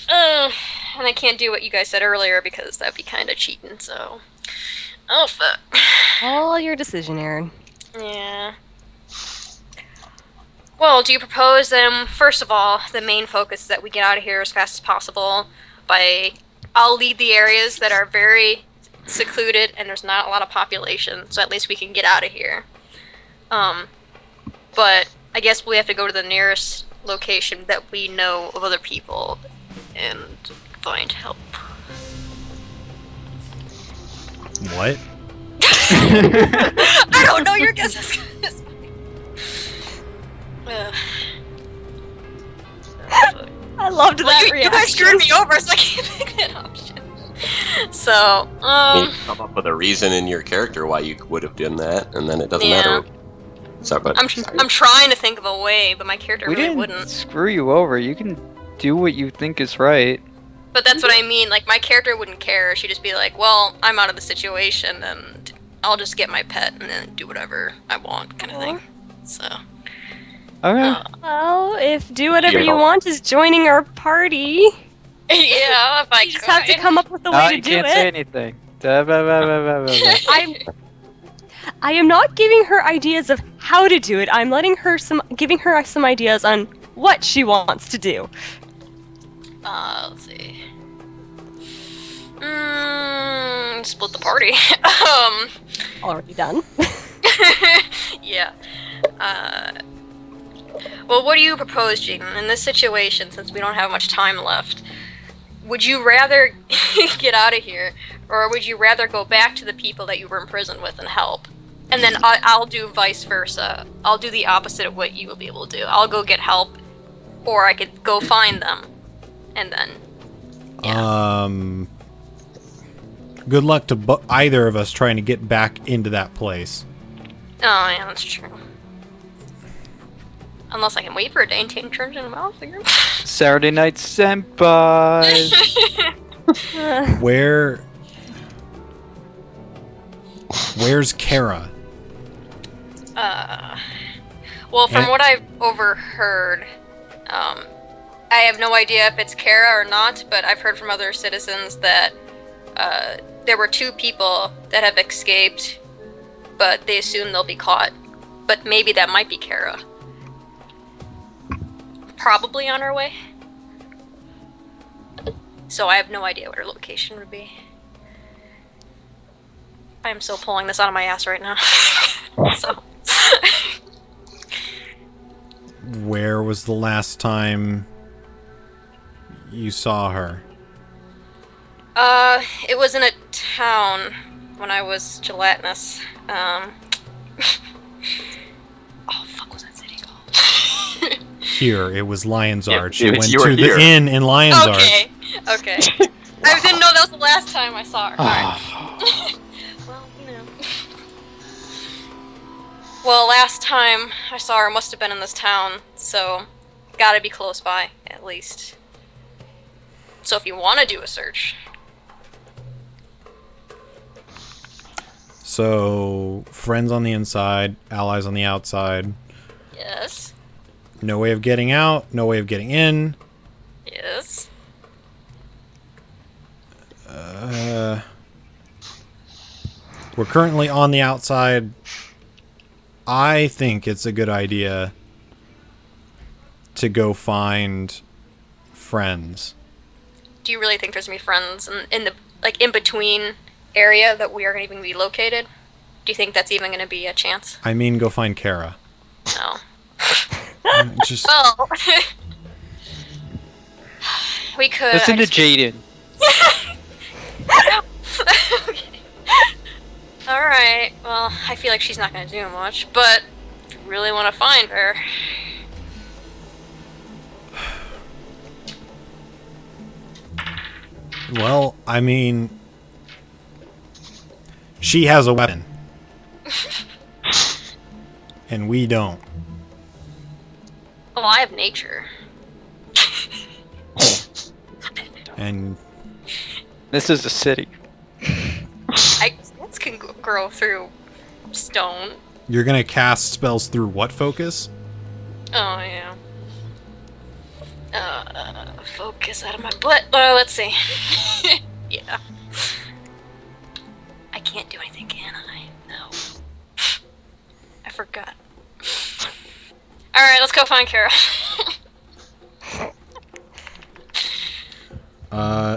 And I can't do what you guys said earlier because that'd be kind of cheating, so... Oh, fuck. All your decision, Aaron. Yeah. Well, do you propose then, first of all, the main focus is that we get out of here as fast as possible I'll lead the areas that are very secluded and there's not a lot of population, so at least we can get out of here. But I guess we have to go to the nearest location that we know of other people and find help. What? I don't know, your guess is good. I loved that You reaction. guys screwed me over, so I can't pick that option. So, Maybe come up with a reason in your character why you would have done that, and then it doesn't Yeah. matter. Sorry, but I'm trying to think of a way, but my character We really didn't wouldn't. screw you over. You can do what you think is right. But that's what I mean, like, my character wouldn't care. She'd just be like, well, I'm out of the situation, and I'll just get my pet and then do whatever I want, kind of thing. So, Okay. Well, if do whatever Yeah. you want is joining our party, yeah, if I you just have to come up with a way No, to you do can't it. say anything. Da, ba, ba, ba, ba, ba, ba. I am not giving her ideas of how to do it. I'm giving her some ideas on what she wants to do. Let's see. Split the party. Already done. Yeah. Well, what do you propose, Jaden? In this situation, since we don't have much time left, would you rather get out of here, or would you rather go back to the people that you were imprisoned with and help? And then I'll do vice versa. I'll do the opposite of what you will be able to do. I'll go get help, or I could go find them, and then. Yeah. Good luck to either of us trying to get back into that place. Oh, yeah, that's true. Unless I can wait for a day and turn into a mouse again. Saturday Night Senpai. Where's Kara? Well, from what I've overheard, I have no idea if it's Kara or not, but I've heard from other citizens that there were 2 people that have escaped, but they assume they'll be caught. But maybe that might be Kara. Probably on her way. So I have no idea what her location would be. I am so pulling this out of my ass right now. So. Where was the last time you saw her? It was in a town when I was gelatinous. Oh, fuck, was that city called? Here, it was Lion's Arch. Yeah, You went you were to here. the inn in Lion's Arch. Okay. I didn't know that was the last time I saw her. Alright. Well, you know. Well, last time I saw her must have been in this town, so gotta be close by, at least. So if you want to do a search. So, friends on the inside, allies on the outside. Yes. No way of getting out, no way of getting in. Yes. We're currently on the outside. I think it's a good idea to go find friends. Do you really think there's gonna be friends in the in between area that we are gonna even be located? Do you think that's even gonna be a chance? I mean, go find Kara. No. Just Well, we could. Listen to Jaden. Okay. Alright, well, I feel like she's not gonna do much, but if you really want to find her. well, I mean, she has a weapon. And we don't. Oh, I have nature. And This is a city. Plants can grow through stone. you're gonna cast spells through what focus? Oh, yeah. Focus out of my butt. Let's see. Yeah. I can't do anything, can I? No. I forgot. Alright, let's go find Kara.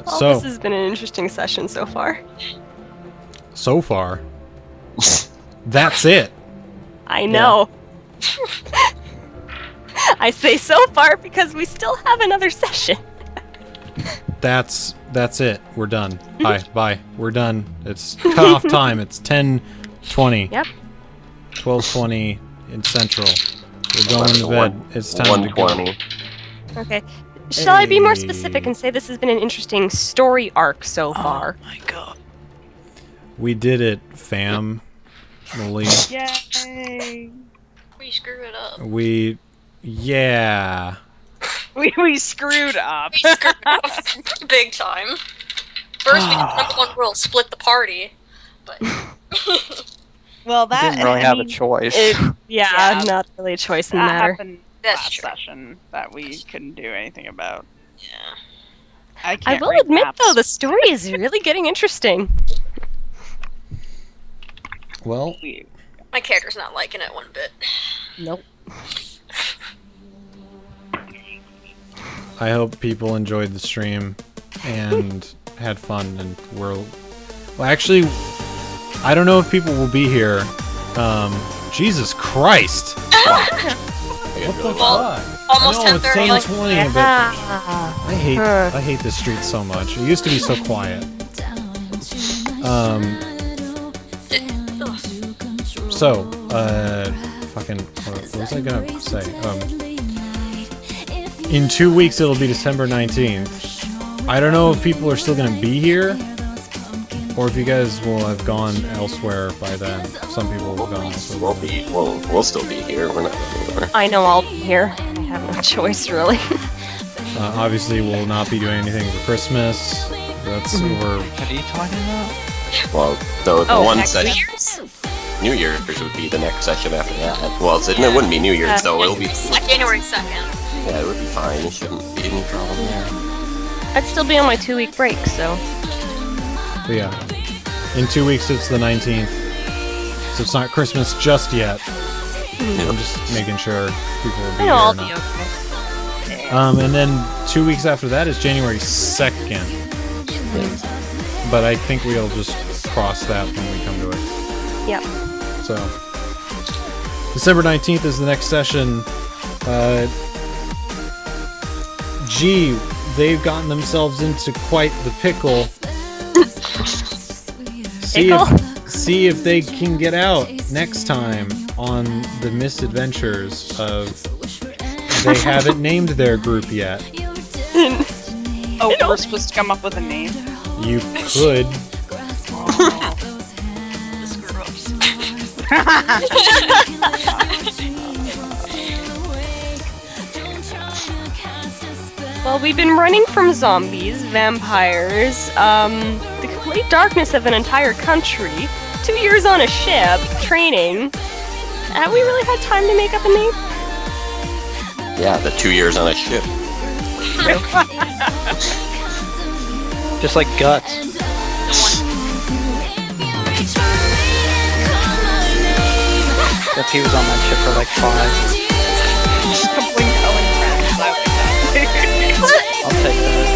So This has been an interesting session so far. so far, that's it. I know. I say so far because we still have another session. That's it. We're done. Bye. We're done. It's cut off time. It's 10:20. Yep. 12:20 in Central. We're going to bed. It's time to go. 120. Okay. Shall I be more Hey. specific and say this has been an interesting story arc so far? Oh my god. We did it, fam. Lily. Yay! We screw it up. Yeah. We screwed up. We screwed up big time. First, we did number one rule, split the party. But Well, We that didn't really I have a mean, choice. Yeah, Yeah. not really a choice in the that matter. happened That's last true. session that we couldn't do anything about. yeah. I I can't will read admit, maps. though, the story is really getting interesting. Well, My character's not liking it one bit. Nope. I hope people enjoyed the stream and had fun. And well, actually, I don't know if people will be here. Jesus Christ! What the fuck? Almost I know it's 10:30. 10:20, but I hate this street so much. It used to be so quiet. Fucking, what was I gonna say? In 2 weeks it'll be December 19th. I don't know if people are still gonna be here, or if you guys will have gone elsewhere by then. Some people will have gone elsewhere. We'll still be here. We're not going anywhere. I know I'll be here. I have no choice, really. Obviously, we'll not be doing anything for Christmas. That's over. What are you talking about? Well, the one next session. New Year's would be the next session after that. Well, it wouldn't be New Year's, though. It'll be. January 2nd. Yeah, it would be fine. It shouldn't be any problem there. I'd still be on my 2-week break, so. But yeah, in 2 weeks it's the 19th, so it's not Christmas just yet. I'm just making sure people will be I here know I'll or be not. okay. And then 2 weeks after that is January 2nd. But I think we'll just cross that when we come to it. Yep. So, December 19th is the next session. Gee, they've gotten themselves into quite the pickle. See if they can get out next time on the misadventures of. They haven't named their group yet. Oh, we're supposed to come up with a name? You could. Well, we've been running from zombies, vampires, the complete darkness of an entire country, 2 years on a ship, training. Have we really had time to make up a name? Yeah, the 2 years on a ship. Just like Guts. Except he was on that ship for like 5. I'll take that.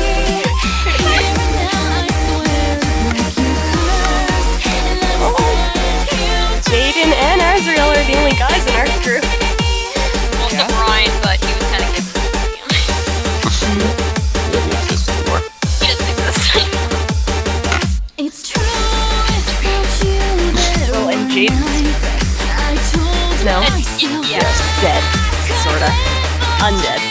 Jaden and Azrael are the only guys in our group. Also Brian, but he was kind of given. He doesn't exist anymore. He doesn't exist. It's true. Well, and Jaden's No. Yeah. Dead. Sorta. Undead.